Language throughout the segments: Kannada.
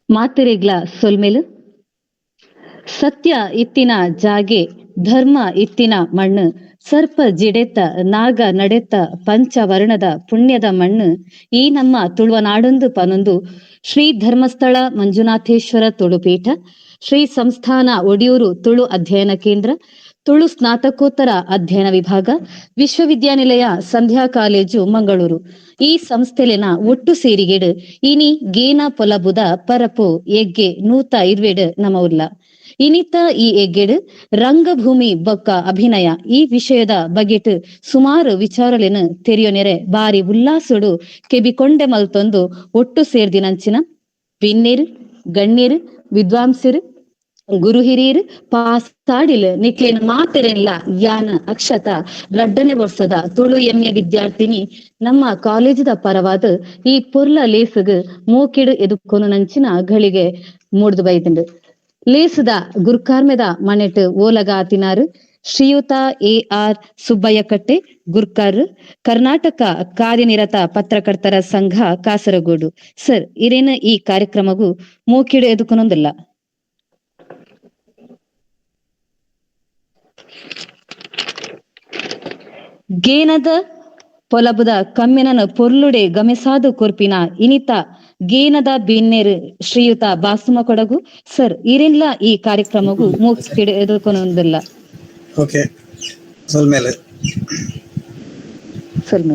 ಮಾತಿರೆಗ್ಲ ಸೊಲ್ಮೆಲು ಸತ್ಯ ಇತ್ತಿನ ಜಾಗೆ ಧರ್ಮ ಇತ್ತಿನ ಮಣ್ಣು ಸರ್ಪ ಜಿಡೆತ್ತ ನಾಗ ನಡೆತ್ತ ಪಂಚವರ್ಣದ ಪುಣ್ಯದ ಮಣ್ಣು ಈ ನಮ್ಮ ತುಳುವನಾಡೊಂದು ಪನೊಂದು ಶ್ರೀ ಧರ್ಮಸ್ಥಳ ಮಂಜುನಾಥೇಶ್ವರ ತುಳುಪೀಠ ಶ್ರೀ ಸಂಸ್ಥಾನ ಒಡಿಯೂರು ತುಳು ಅಧ್ಯಯನ ಕೇಂದ್ರ ತುಳು ಸ್ನಾತಕೋತ್ತರ ಅಧ್ಯಯನ ವಿಭಾಗ ವಿಶ್ವವಿದ್ಯಾನಿಲಯ ಸಂಧ್ಯಾ ಕಾಲೇಜು ಮಂಗಳೂರು ಈ ಸಂಸ್ಥೆಲಿನ ಒಟ್ಟು ಸೇರಿಗೆಡು ಇನಿ ಗೇನ ಪೊಲಬುದ ಪರಪು ಎಗ್ಗೆ ನೂತ ಇರ್ವೆಡು ನಮವುಲ್ಲ ಇನಿತ ಈ ಎಗ್ಗೆಡು ರಂಗಭೂಮಿ ಬೊಕ್ಕ ಅಭಿನಯ ಈ ವಿಷಯದ ಬಗೆಟ್ ಸುಮಾರು ವಿಚಾರಲೆನು ತೆರೆಯೊನೆರೆ ಬಾರಿ ಉಲ್ಲಾಸಡು ಕೆಬಿಕೊಂಡೆ ಮಲ್ತೊಂದು ಒಟ್ಟು ಸೇರ್ದಿನಂಚಿನ ಪಿನ್ನೇರು ಗಣ್ಯರು ವಿದ್ವಾಂಸರು ಗುರು ಹಿರಿಯರು ಪಾಸಾಡಿಲ್ ನಿಕ್ಲೇನ ಮಾತೆರೆಲ್ಲ ಯಾನ ಅಕ್ಷತ ರಡ್ಡನೆ ವರ್ಷದ ತುಳು ಎಂಎ ವಿದ್ಯಾರ್ಥಿನಿ ನಮ್ಮ ಕಾಲೇಜದ ಪರವಾದ ಈ ಪೊರ್ಲ ಲೇಸುಗ್ ಮೂಕಿಡು ಎದುಕೊನು ನಂಚಿನ ಗಳಿಗೆ ಮೂಡ್ದು ಬೈತಂಡು ಲೇಸುದ ಗುರ್ಕಾರ್ಮೆದ ಮನೆಟ್ ಓಲಗ ಆತಿನಾರು ಶ್ರೀಯುತ AR ಸುಬ್ಬಯ್ಯ ಕಟ್ಟೆ ಗುರ್ಕಾರ್ ಕರ್ನಾಟಕ ಕಾರ್ಯನಿರತ ಪತ್ರಕರ್ತರ ಸಂಘ ಕಾಸರಗೋಡು ಸರ್ ಇರೇನ ಈ ಕಾರ್ಯಕ್ರಮಗೂ ಮೂಕಿಡು ಎದುಕೊನೊಂದಿಲ್ಲ. ಗೇನದ ಪೊಲಬುದ ಕಮ್ಮಿನನ ಪೊರ್ಲುಡೆ ಗಮೆಸಾದು ಕೊರ್ಪಿನ ಇನಿತ ಗೇನದ ಬಿನ್ನೇರು ಶ್ರೀಯುತ ಬಾಸುಮ ಕೊಡಗು ಸರ್ ಇರೆಲ್ಲ ಈ ಕಾರ್ಯಕ್ರಮಗೂ ಮೂಕಿಡು ಎದುಕೊನೊಂದಿಲ್ಲ. ಓಕೆ ಸೊಲ್ಮೇಲೆ ಸರ್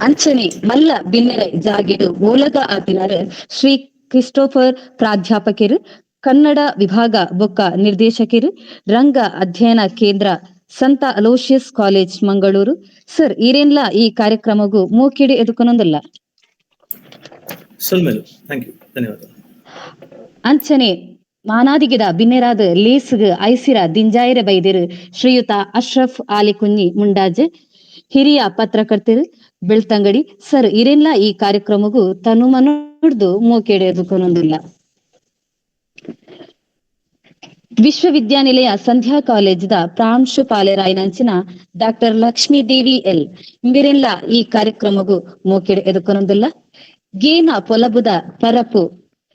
ಅಂಚನೆ ಮಲ್ಲ ಬಿನ್ನೆರೆ ಜಾಗೆಡು ಓಲಗ ಆತಿನಾರ ಶ್ರೀ ಕ್ರಿಸ್ಟೋಫರ್ ಪ್ರಾಧ್ಯಾಪಕರು ಕನ್ನಡ ವಿಭಾಗ ಬೊಕ್ಕ ನಿರ್ದೇಶಕರು ರಂಗ ಅಧ್ಯಯನ ಕೇಂದ್ರ ಸಂತ ಅಲೋಶಿಯಸ್ ಕಾಲೇಜ್ ಮಂಗಳೂರು ಸರ್ ಇರೇನ್ಲ ಈ ಕಾರ್ಯಕ್ರಮಗೂ ಮೂಕಿಡು ಎದುಕೊನೊಂದಿಲ್ಲ. ಧನ್ಯವಾದ. ಅಂಚನೆ ಮಾನಾದಿಗಿದ ಬಿನ್ನೆರಾದ ಲೇಸುಗ್ ಐಸಿರ ದಿಂಜಾಯಿರ ಬೈದಿರು ಶ್ರೀಯುತ ಅಶ್ರಫ್ ಆಲಿ ಕುഞ്ഞി ಮುಂಡಾಜೆ ಹಿರಿಯ ಪತ್ರಕರ್ತರು ಬೆಳ್ತಂಗಡಿ ಸರ್ ಇರೆಲ್ಲ ಈ ಕಾರ್ಯಕ್ರಮಗೂ ತನು ಮನೊಡ್ದು ಮೂಕೆಡೆ ಎದುಕೊನೊಂದಿಲ್ಲ. ವಿಶ್ವವಿದ್ಯಾನಿಲಯ ಸಂಧ್ಯಾ ಕಾಲೇಜದ ಪ್ರಾಂಶುಪಾಲರಾಯಿನಂಚಿನ ಡಾಕ್ಟರ್ ಲಕ್ಷ್ಮೀ ದೇವಿ ಎಲ್ ಇಂಬಿರೆಲ್ಲ ಈ ಕಾರ್ಯಕ್ರಮಗೂ ಮೂಕೆಡೆ ಎದುಕೊನೊಂದಿಲ್ಲ. ಗೇನ ಪೊಲಬುದ ಪರಪು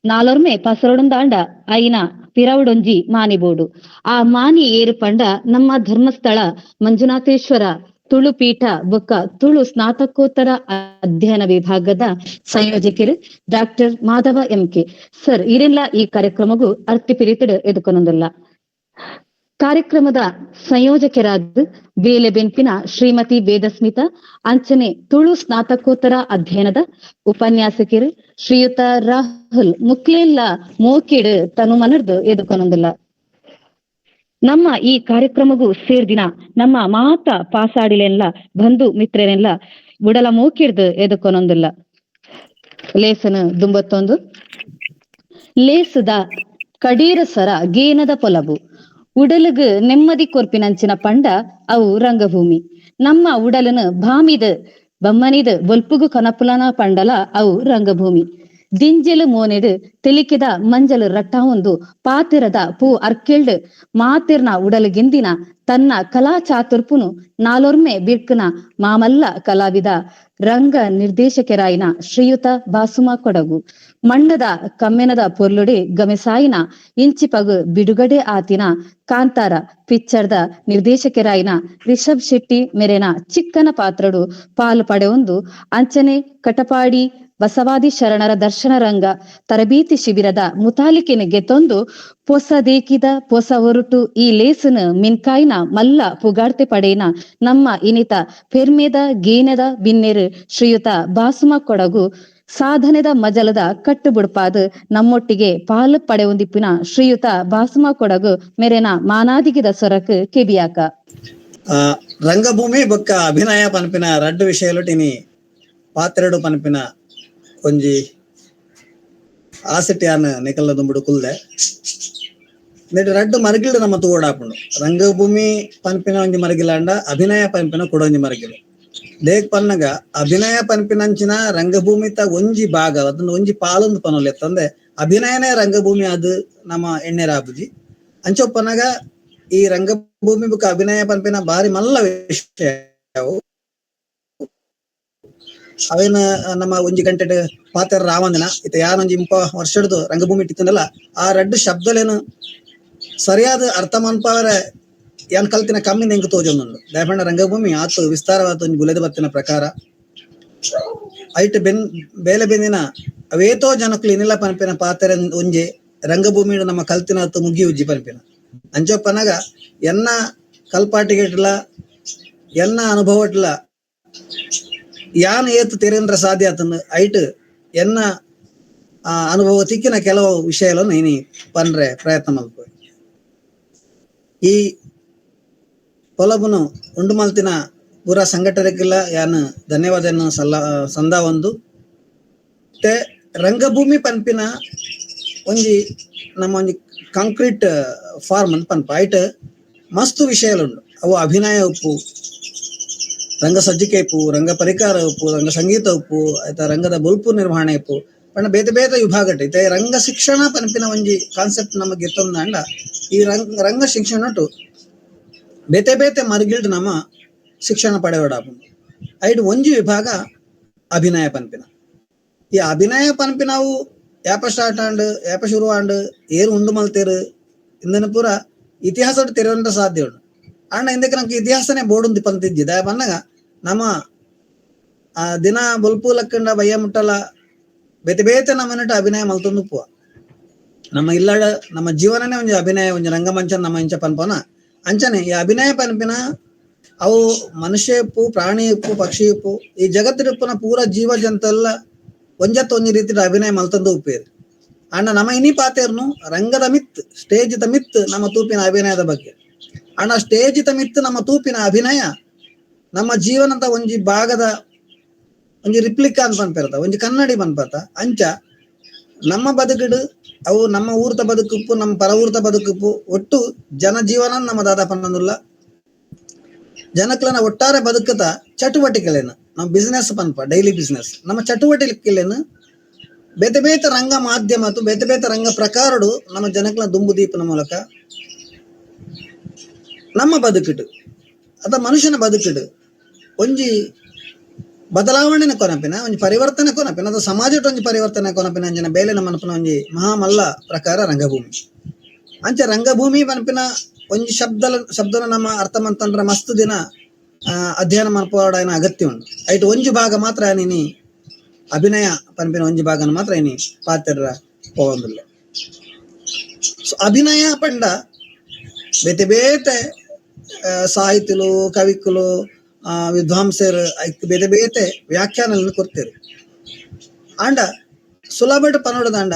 ನಾಲೊರ್ಮೆ ಪಸರೊಡೊಂದಾಂಡ ಐನ ಪಿರವುಡೊಂಜಿ ಮಾನಿಬೋಡು ಆ ಮಾನಿ ಏರು ಪಂಡ ನಮ್ಮ ಧರ್ಮಸ್ಥಳ ಮಂಜುನಾಥೇಶ್ವರ ತುಳು ಪೀಠ ಬೊಕ್ಕ ತುಳು ಸ್ನಾತಕೋತ್ತರ ಅಧ್ಯಯನ ವಿಭಾಗದ ಸಂಯೋಜಕರು ಡಾಕ್ಟರ್ ಮಾಧವ MK ಸರ್ ಇರೆಲ್ಲ ಈ ಕಾರ್ಯಕ್ರಮಗೂ ಅರ್ತಿ ಪಿರಿತಡ್ ಎದುಕೊನೊಂದಿಲ್ಲ. ಕಾರ್ಯಕ್ರಮದ ಸಂಯೋಜಕರಾದ ಬೇಲೆ ಬೆನ್ಪಿನ ಶ್ರೀಮತಿ ವೇದಸ್ಮಿತಾ ಅಂಚನೆ ತುಳು ಸ್ನಾತಕೋತ್ತರ ಅಧ್ಯಯನದ ಉಪನ್ಯಾಸಕರು ಶ್ರೀಯುತ ರಾಹುಲ್ ಮುಕ್ಲೆಲ್ಲ ಮೂಕಿಡ್ ತನು ಮನರ್ದು ಎದುಕೊನೊಂದಿಲ್ಲ. ನಮ್ಮ ಈ ಕಾರ್ಯಕ್ರಮಗೂ ಸೇರ್ದಿನ ನಮ್ಮ ಮಾತ ಪಾಸಾಡಿಲೆಲ್ಲ ಬಂಧು ಮಿತ್ರರೆಲ್ಲ ಬುಡಲ ಮೂಕಿಡ್ದು ಎದುಕೊನೊಂದಿಲ್ಲ. ಲೇಸನ ದುಂಬತ್ತೊಂದು ಲೇಸುದ ಕಡೀರ ಸರ ಗೇನದ ಪೊಲಬು ಉಡಲುಗ್ ನೆಮ್ಮದಿ ಕೊರ್ಪಿನಂಚಿನ ಪಂಡ ಅವು ರಂಗಭೂಮಿ ನಮ್ಮ ಉಡಲನು ಭಾಮಿದ ಬಮ್ಮನಿದ ಬೊಲ್ಪುಗು ಕನಪುಲನ ಪಂಡಲ ಅವು ರಂಗಭೂಮಿ ದಿಂಜಲು ಮೋನೆಡು ತೆಲಿಕಿದ ಮಂಜಲು ರಟ್ಟಾವೊಂದು ಪಾತಿರದ ಪೂ ಅರ್ಕೆಲ್ಡ್ ಮಾತಿರ್ನ ಉಡಲುಗೆಂದಿನ ತನ್ನ ಕಲಾ ಚಾತುರ್ಪುನು ನಾಲೊರ್ಮೆ ಬಿರ್ಕನ ಮಾಮಲ್ಲ ಕಲಾವಿದ ರಂಗ ನಿರ್ದೇಶಕರಾಯಿನ ಶ್ರೀಯುತ ಬಾಸುಮ ಕೊಡಗು ಮಣ್ಣದ ಕಮ್ಮೆನದ ಪೊರ್ಲುಡೆ ಗಮೆಸಾಯಿನ ಇಂಚಿಪಗು ಬಿಡುಗಡೆ ಆತಿನ ಕಾಂತಾರ ಪಿಕ್ಚರ್ದ ನಿರ್ದೇಶಕರಾಯಿನ ರಿಷಬ್ ಶೆಟ್ಟಿ ಮೆರೆನ ಚಿಕ್ಕನ ಪಾತ್ರಡು ಪಾಲು ಪಡೆಯೊಂದು ಅಂಚನೆ ಕಟಪಾಡಿ ಬಸವಾದಿ ಶರಣರ ದರ್ಶನ ರಂಗ ತರಬೇತಿ ಶಿಬಿರದ ಮುತಾಲಿಕೆನ ಗೆತ್ತೊಂದು ಪೊಸ ದೇಕಿದ ಪೊಸ ಹೊರಟು ಈ ಲೇಸನ ಮಿನ್ಕಾಯಿನ ಮಲ್ಲ ಪುಗಾಡ್ತೆ ಪಡೆಯಿನ ನಮ್ಮ ಇನಿತ ಪೆರ್ಮೆದ ಗೇನದ ಬಿನ್ನೆರು ಶ್ರೀಯುತ ಬಾಸುಮ ಕೊಡಗು ಸಾಧನೆದ ಮಜಲದ ಕಟ್ಟು ಬುಡ್ಪಾದ ನಮ್ಮೊಟ್ಟಿಗೆ ಪಾಲು ಪಡೆಯೊಂದಿಪ್ಪಿನ ಶ್ರೀಯುತ ಬಾಸುಮ ಕೊಡಗು ಮೆರೆನ ಮಾನಾದಿಗಿದ ಸೊರಕು ಕೆಬಿಯಾಕ ರಂಗಭೂಮಿ ಬೊಕ್ಕ ಅಭಿನಯ ಪನ್ಪಿನ ರಡ್ಡು ವಿಷಯಲೊಟ್ಟಿನಿ ಪಾತ್ರೆಡು ಪನ್ಪಿನ ಒಂಜಿ ಆಸಕ್ತಿ ಆನ ನಿಕಲ್ನ ದುಂಬುಡು ಕುಲ್ದೆ ನೆಟ್ ರಡ್ಡು ಮರಗಿಲ್ಡು ನಮ್ಮ ತೂಡಾಪುಂಡು ರಂಗಭೂಮಿ ಪನ್ಪಿನ ಒಂಜಿ ಮರಗಿಲಾಂಡ ಅಭಿನಯ ಪನ್ಪಿನ ಕೊಡೊಂಜಿ ಮರಗಿಲು ದೇಕ್ ಪನ್ನಗ ಅಭಿನಯ ಪನ್ಪಿನಂಚಿನ ರಂಗಭೂಮಿತ ಒಂಜಿ ಭಾಗ ಅದನ್ನ ಒಂಜಿ ಪಾಲೊಂದು ಪನೊಲ್ ಎತ್ತಂದೆ ಅಭಿನಯನೇ ರಂಗಭೂಮಿ ಅದು ನಮ್ಮ ಎಣ್ಣೆರಾಬುಜಿ ಅಂಚೊಪ್ಪನಗ ಈ ರಂಗಭೂಮಿ ಬುಕ್ಕ ಅಭಿನಯ ಪನ್ಪಿನ ಬಾರಿ ಮಲ್ಲ ವಿಷಯ ಅವೇನ ನಮ್ಮ ಒಂಜಿ ಗಂಟೆ ಪಾತ್ರ ರಾವಂದಿನ ಇತ ಯಾನೊಂಜಿ ಇಂಪ ವರ್ಷಡ್ದು ರಂಗಭೂಮಿ ಇಟ್ಟಿತ್ತಂದಲ್ಲ ಆ ರಡ್ಡು ಶಬ್ದಲೇನು ಸರಿಯಾದ ಅರ್ಥ ಮನ್ಪಾವರೆ ಯಾನ್ ಕಲ್ತಿನ ಕಮ್ಮಿ ನೆಂಗ್ ತೋಜೊಂದುಂಡು ದಯಪಂಡ ರಂಗಭೂಮಿ ಆತು ವಿಸ್ತಾರವಾದ ಒಂಜಿ ಗುಲೆದ ಬತ್ತಿನ ಪ್ರಕಾರ ಐಟ್ ಬೇಲೆ ಬೆಂದಿನ ಅವೇತೋ ಜನಕ್ಲು ಇನ್ನಿಲ್ಲ ಪನ್ಪಿನ ಪಾತ್ರ ಒಂಜಿ ರಂಗಭೂಮಿ ನಮ್ಮ ಕಲ್ತಿನ ಮುಗಿ ಉಜ್ಜಿ ಪನ್ಪಿನ ಅಂಚೊಪ್ಪನಾಗ ಎನ್ನ ಕಲ್ಪಾಟಿಗೆಟ್ಲ ಎನ್ನ ಅನುಭವಟ್ಲ ಯಾನ್ ಏತ್ ತೆರೆಂದ್ರ ಸಾಧ್ಯ ಆತಂದು ಐಟ್ ಎನ್ನ ಅನುಭವ ತಿಕ್ಕಿನ ಕೆಲವು ವಿಷಯಗಳನ್ನು ಇನಿ ಪನ್ರೆ ಪ್ರಯತ್ನ ಮಲ್ಪ ಈ ಪೊಲಬುನು ಉಂಡು ಮಲ್ತಿನ ಪೂರ ಸಂಘಟನೆಗಿಲ್ಲ ಯಾನ್ ಧನ್ಯವಾದ ಸಂದ ಒಂದು ರಂಗಭೂಮಿ ಪನ್ಪಿನ ಒಂಜಿ ನಮ್ಮ ಒಂಜಿ ಕಾಂಕ್ರೀಟ್ ಫಾರ್ಮ್ ಅಂತ ಪನ್ಪ ಐಟ್ ಮಸ್ತ್ ವಿಷಯಲುಂಡು ಅವು ಅಭಿನಯ ಉಪ್ಪು ರಂಗ ಸಜ್ಜಿಕೆ ಉಪ್ಪು ರಂಗ ಪರಿಕಾರ ಉಪ್ಪು ರಂಗ ಸಂಗೀತ ಉಪ್ಪು ಆಯ್ತಾ ರಂಗದ ಬೊಲ್ಪು ನಿರ್ವಹಣೆ ಉಪ್ಪು ಪಂಡ ಬೇತೆ ಬೇತೆ ವಿಭಾಗ ಐತೆ ರಂಗ ಶಿಕ್ಷಣ ಪನ್ಪಿನ ಒಂಜಿ ಕಾನ್ಸೆಪ್ಟ್ ನಮಗೆ ಎತ್ತೊಂದಂಡ ಈ ರಂಗ ಶಿಕ್ಷಣ ಬೇತೆ ಬೇತೆ ಮರ್ಗಿಲ್ಡ್ ನಮ್ಮ ಶಿಕ್ಷಣ ಪಡೆಯೋಡಾಪುಂಡು ಐಟ್ ಒಂಜಿ ವಿಭಾಗ ಅಭಿನಯ ಪನ್ಪಿನ ಈ ಅಭಿನಯ ಪನ್ಪಿನವು ಯಾಪ ಸ್ಟಾರ್ಟ್ ಆಂಡ್ ಯಾಪ ಶುರು ಆಂಡ್ ಏರು ಉಂಡು ಮಲ್ತೇರು ಇಂದನ ಪೂರ ಇತಿಹಾಸ ತೆರೆಯುವಂತ ಸಾಧ್ಯ ಉಂಡು ಅಣ್ಣ ಇಂದಕ್ಕೆ ನಮ್ಗೆ ಇತಿಹಾಸನೇ ಬೋಡುಂದು ಪಂತಿದ್ದಿ ದಯ ಬಂದಾಗ ನಮ್ಮ ದಿನ ಬೊಲ್ಪು ಲಕ್ಕಂಡ ಬಯ್ಯ ಮುಟ್ಟಲ ಬೇತೆ ಬೇತೆ ನಮ್ಮನಟ ಅಭಿನಯ ಮಲ್ತೊಂದು ಪುವ ನಮ್ಮ ಇಲ್ಲಾಡ ನಮ್ಮ ಜೀವನನೇ ಒಂಜಿ ಅಭಿನಯ ಒಂಜಿ ರಂಗಮಂಚ ನಮ್ಮ ಇಂಚ ಪನ್ಪನ ಅಂಚನೆ ಈ ಅಭಿನಯ ಪನ್ಪಿನ ಅವು ಮನುಷ್ಯ ಉಪ್ಪು ಪ್ರಾಣಿ ಉಪ್ಪು ಪಕ್ಷಿ ಉಪ್ಪು ಈ ಜಗತ್ತಿನ ಪೂರ ಜೀವ ಜಂತೆಲ್ಲ ಒಂಜಿ ರೀತಿ ಅಭಿನಯ ಮಲ್ತಂದು ಉಪ್ಪೇರು ಅಣ್ಣ ನಮ್ಮ ಇನಿ ಪಾತೇರ್ನು ರಂಗದ ಮಿತ್ ಸ್ಟೇಜ್ ದ ಮಿತ್ ನಮ್ಮ ತೂಪಿನ ಅಭಿನಯದ ಬಗ್ಗೆ ಅಣ್ಣ ಸ್ಟೇಜ್ ದ ಮಿತ್ ನಮ್ಮ ತೂಪಿನ ಅಭಿನಯ ನಮ್ಮ ಜೀವನದ ಒಂಜಿ ಭಾಗದ ಒಂಜಿ ರಿಪ್ಲಿಕಾ ಅಂತ ಪನ್ಪಿರತ ಒಂಜಿ ಕನ್ನಡಿ ಪನ್ಪತ ಅಂಚ ನಮ್ಮ ಬದುಕಿಡು ಅವು ನಮ್ಮ ಊರ್ತ ಬದುಕುಪ್ಪು ನಮ್ಮ ಪರ ಊರ್ತ ಬದುಕುಪ್ಪು ಒಟ್ಟು ಜನಜೀವನ ನಮ್ಮ ದಾದ ಪನ್ನೊಂದುಲ್ಲ ಜನಕ್ಲನ ಒಟ್ಟಾರೆ ಬದುಕುತ್ತ ಚಟುವಟಿಕೆಲೇನು ನಮ್ಮ ಬಿಸ್ನೆಸ್ ಪನ್ಪ ಡೈಲಿ ಬಿಸ್ನೆಸ್ ನಮ್ಮ ಚಟುವಟಿಕೆಲೇನು ಬೇತೆ ಬೇತೆ ರಂಗ ಮಾಧ್ಯಮ ಬೇತೆ ಬೇತೆ ರಂಗ ಪ್ರಕಾರಡು ನಮ್ಮ ಜನಕ್ಲ ದುಂಬು ದೀಪನ ಮೂಲಕ ನಮ್ಮ ಬದುಕಿಡು ಅದ ಮನುಷ್ಯನ ಬದುಕಿಡು ಒಂಜಿ ಬದಲಾವಣೆನ ಕೊನಪಿನ ಒಂಜಿ ಪರಿವರ್ತನೆ ಕೊನಪಿನ ಅದು ಸಮಾಜದ ಒಂಜಿ ಪರಿವರ್ತನೆ ಕೊನಪಿನ ಅಂಜನ ಬೇಲೆ ನಮ್ಮ ಮನಪಿನ ಒಂಜಿ ಮಹಾಮಲ್ಲ ಪ್ರಕಾರ ರಂಗಭೂಮಿ ಅಂಚ ರಂಗಭೂಮಿ ಪನ್ಪಿನ ಒಂಜಿ ಶಬ್ದನ ನಮ್ಮ ಅರ್ಥ ಮಂತಂದ್ರ ಮಸ್ತ್ ದಿನ ಅಧ್ಯಯನ ಮನ್ಪೋಡ ಅಗತ್ಯ ಉಂಟು ಐಟ್ ಒಂಜಿ ಭಾಗ ಮಾತ್ರ ನೀನಿ ಅಭಿನಯ ಪನ್ಪಿನ ಒಂಜಿ ಭಾಗನ ಮಾತ್ರ ಇನಿ ಪಾತ್ರ ಹೋಗಂದಿಲ್ಲ ಸೊ ಅಭಿನಯ ಪಂಡ ಬೇತೆ ಬೇತೆ ಸಾಹಿತ್ಯಲು ಕವಿಕುಲು ವಿದ್ವಾಂಸರು ಬೇತೆ ಬೇತೆ ವ್ಯಾಖ್ಯಾನಗಳನ್ನು ಕೊಡ್ತೇರು ಆಂಡ ಸುಲಭ ಪನೋಡದಾಂಡ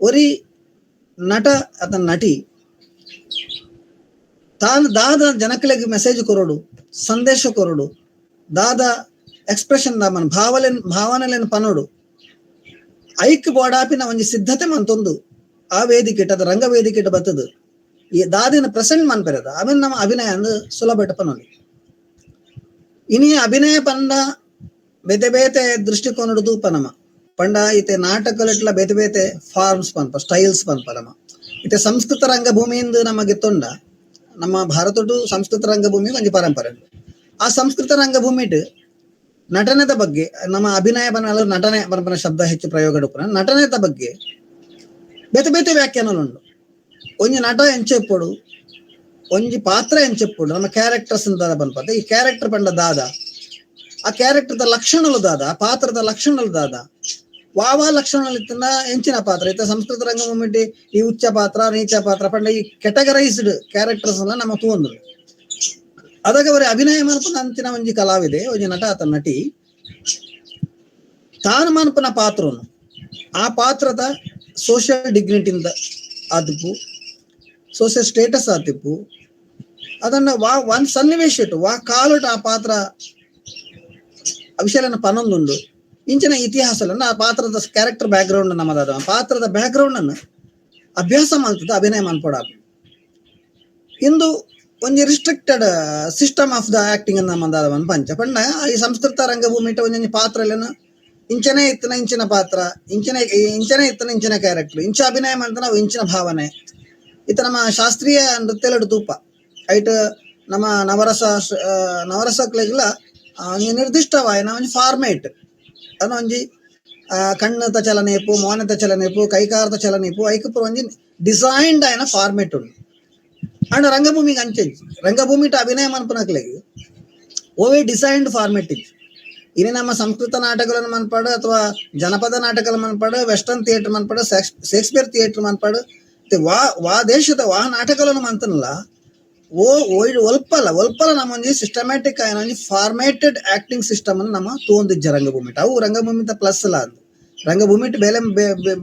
ಒರಿ ನಟ ಅಥವಾ ನಟಿ ತಾನು ದಾದ ಜನಕಲಿಗೆ ಮೆಸೇಜ್ ಕೊರೋಡು ಸಂದೇಶ ಕೊರೋಡು ದಾದ ಎಕ್ಸ್ಪ್ರೆಷನ್ ದಾಮನ್ ಭಾವನೆಲೇನು ಪನೋಡು ಐಕ್ ಬೋಡಾಪಿನ ಒಂಜಿ ಸಿದ್ಧತೆ ಮಂತೊಂದು ಆ ವೇದಿಕೆಟ್ ಅದು ರಂಗ ವೇದಿಕೆಟ್ ಬತ್ತದು ಈ ದಾದಿನ ಪ್ರೆಸೆಂಟ್ ಮನ್ಪೆರದ ಆಮೇಲೆ ನಮ್ಮ ಅಭಿನಯ ಅಂದು ಸುಲಭ ಪನೋಲಿ ಇನಿ ಅಭಿನಯ ಪಂಡ ಬೇತೆ ಬೇತೆ ದೃಷ್ಟಿಕೋನಡು ತೂಪ ನಮ್ಮ ಪಂಡ ಇತ್ತೆ ನಾಟಕಲಿಟ್ಲ ಬೇತೆ ಬೇತೆ ಫಾರ್ಮ್ಸ್ ಪನ್ಪ ಸ್ಟೈಲ್ಸ್ ಪನ್ಪ ನಮ್ಮ ಇತ್ತೆ ಸಂಸ್ಕೃತ ರಂಗಭೂಮಿಯಿಂದ ನಮಗೆ ತೊಂಡ ನಮ್ಮ ಭಾರತಡು ಸಂಸ್ಕೃತ ರಂಗಭೂಮಿ ಒಂಜಿ ಪರಂಪರೆ ಆ ಸಂಸ್ಕೃತ ರಂಗಭೂಮಿಡ್ ನಟನೆದ ಬಗ್ಗೆ ನಮ್ಮ ಅಭಿನಯ ಬನ್ನ ನಟನೆ ಪರಂಪರೆ ಶಬ್ದ ಹೆಚ್ಚು ಪ್ರಯೋಗ ನಟನೆದ ಬಗ್ಗೆ ಬೇತೆ ಬೇತೆ ವ್ಯಾಖ್ಯಾನಗಳುಂಡು ಒಂಜಿ ನಟ ಎಂಚೆಪ್ಪೊಡು ಒಂಜಿ ಪಾತ್ರ ಎಂಚೆಪ್ಪೊಡು ನಮ್ಮ ಕ್ಯಾರೆಕ್ಟರ್ಸ್ ದಾದ ಪನ್ಪದ ಈ ಕ್ಯಾರೆಕ್ಟರ್ ಪಂಡ ದಾದ ಆ ಕ್ಯಾರೆಕ್ಟರ್ದ ಲಕ್ಷಣಲು ದಾದ ಆ ಪಾತ್ರದ ಲಕ್ಷಣಲು ದಾದ ವಾವ ಲಕ್ಷಣಗಳು ಇತ್ತಂದ ಎಂಚಿನ ಪಾತ್ರ ಇತ್ತ ಸಂಸ್ಕೃತ ರಂಗಭೂಮಿ ಈ ಉಚ್ಚ ಪಾತ್ರ ನೀಚ ಪಾತ್ರ ಪಂಡ ಈ ಕೆಟಗರೈಸ್ಡ್ ಕ್ಯಾರೆಕ್ಟರ್ಸ್ ಎಲ್ಲ ನಮ್ಮ ತೂಂದು ಅದಾಗ ಅವರ ಅಭಿನಯ ಮನ್ಪನ ಅಂಚಿನ ಒಂಜಿ ಕಲಾವಿದೆ ಒಂಜಿ ನಟ ಆತ ನಟಿ ತಾನು ಮನ್ಪನ ಪಾತ್ರನು ಆ ಪಾತ್ರದ ಸೋಷಿಯಲ್ ಡಿಗ್ನಿಟಿಂದ ಆದಿಪ್ಪು ಸೋಷಿಯಲ್ ಸ್ಟೇಟಸ್ ಆತಿಪ್ಪು ಅದನ್ನ ಒಂದ್ ಸನ್ನಿವೇಶ ಇಟ್ಟು ಕಾಲುಟ ಆ ಪಾತ್ರ ವಿಷಯನ ಪನೊಂದುಂಡು ಇಂಚಿನ ಇತಿಹಾಸ ಆ ಪಾತ್ರದ ಕ್ಯಾರೆಕ್ಟರ್ ಬ್ಯಾಕ್ ಗ್ರೌಂಡ್ ನಮ್ಮದಾದ ಪಾತ್ರದ ಬ್ಯಾಕ್ ಗ್ರೌಂಡ್ ಅನ್ನು ಅಭ್ಯಾಸ ಮಾಡ್ತದ ಅಭಿನಯ ಮನ್ಪೋಡ ಇಂದು ಒಂಜಿ restricted system of the acting ನಮ್ಮದಾದ ಪಂಚ ಪಂಡ ಈ ಸಂಸ್ಕೃತ ರಂಗಭೂಮಿ ಒಂಜಿ ಪಾತ್ರ ಇಂಚನೆ ಇತ್ತನ ಇಂಚಿನ ಪಾತ್ರ ಇಂಚನೆ ಇತ್ತನ ಇಂಚಿನ ಕ್ಯಾರೆಕ್ಟರ್ ಇಂಚ ಅಭಿನಯ ಮಾಡ್ತಾನ ನಾವು ಇಂಚಿನ ಭಾವನೆ ಇತ್ತ ನಮ್ಮ ಶಾಸ್ತ್ರೀಯ ನೃತ್ಯಲಡು ತೂಪ ಐಟ್ ನಮ್ಮ ನವರಸಕ್ಲೆಲ್ಲ ಒಂಜಿ ನಿರ್ದಿಷ್ಟವಾಯಿನ ಒಂಜಿ ಫಾರ್ಮೇಟ್ ಅನ್ನ ಒಂಜಿ ಕಣ್ಣದ ಚಲನೆಪು ಮೋನದ ಚಲನೆಪು ಕೈಕಾರದ ಚಲನೆಪು ಐಕ್ ಪೂರ ಒಂಜಿ ಡಿಸೈನ್ಡ್ ಆಯ್ನ ಫಾರ್ಮೇಟ್ ಉಂಡು. ಅಂಡ್ ರಂಗಭೂಮಿಗೆ ಅಂಚೆಂಚಿ ರಂಗಭೂಮಿ ಅಭಿನಯ ಮನ್ಪನಕ್ಲೆಗ್ ಓವೇ ಡಿಸೈನ್ಡ್ ಫಾರ್ಮೇಟ್ ಇತ್ತು. ಇನ್ನು ನಮ್ಮ ಸಂಸ್ಕೃತ ನಾಟಕಗಳನ್ನು ಮನ್ಪಾಡು ಅಥವಾ ಜನಪದ ನಾಟಕಗಳು ಮನ್ಪಾಡು, ವೆಸ್ಟರ್ನ್ ಥಿಯೇಟರ್ ಮನ್ಪಾಡು, ಶೇಕ್ಸ್ಪಿಯರ್ ಥಿಯೇಟರ್ ಮನ್ಪಾಡು, ವಾ ದೇಶದ ವಾ ನಾಟಕಗಳನ್ನು ಮಂತನಲ್ಲ ಓ ಒಲ್ಪಲ ನಮ್ಮೊಂಜಿ ಸಿಸ್ಟಮ್ಯಾಟಿಕ್ ಆಯ್ನ ಒಂಜಿ ಫಾರ್ಮೇಟೆಡ್ ಆಕ್ಟಿಂಗ್ ಸಿಸ್ಟಮ್ ಅನ್ನು ನಮ್ಮ ತೂಂದಿಜ್ಜ ರಂಗಭೂಮಿ ಅವು ರಂಗಭೂಮಿತ ಪ್ಲಸ್ ಅಲ್ಲ ಅದು ರಂಗಭೂಮಿ ಬೆಲೆ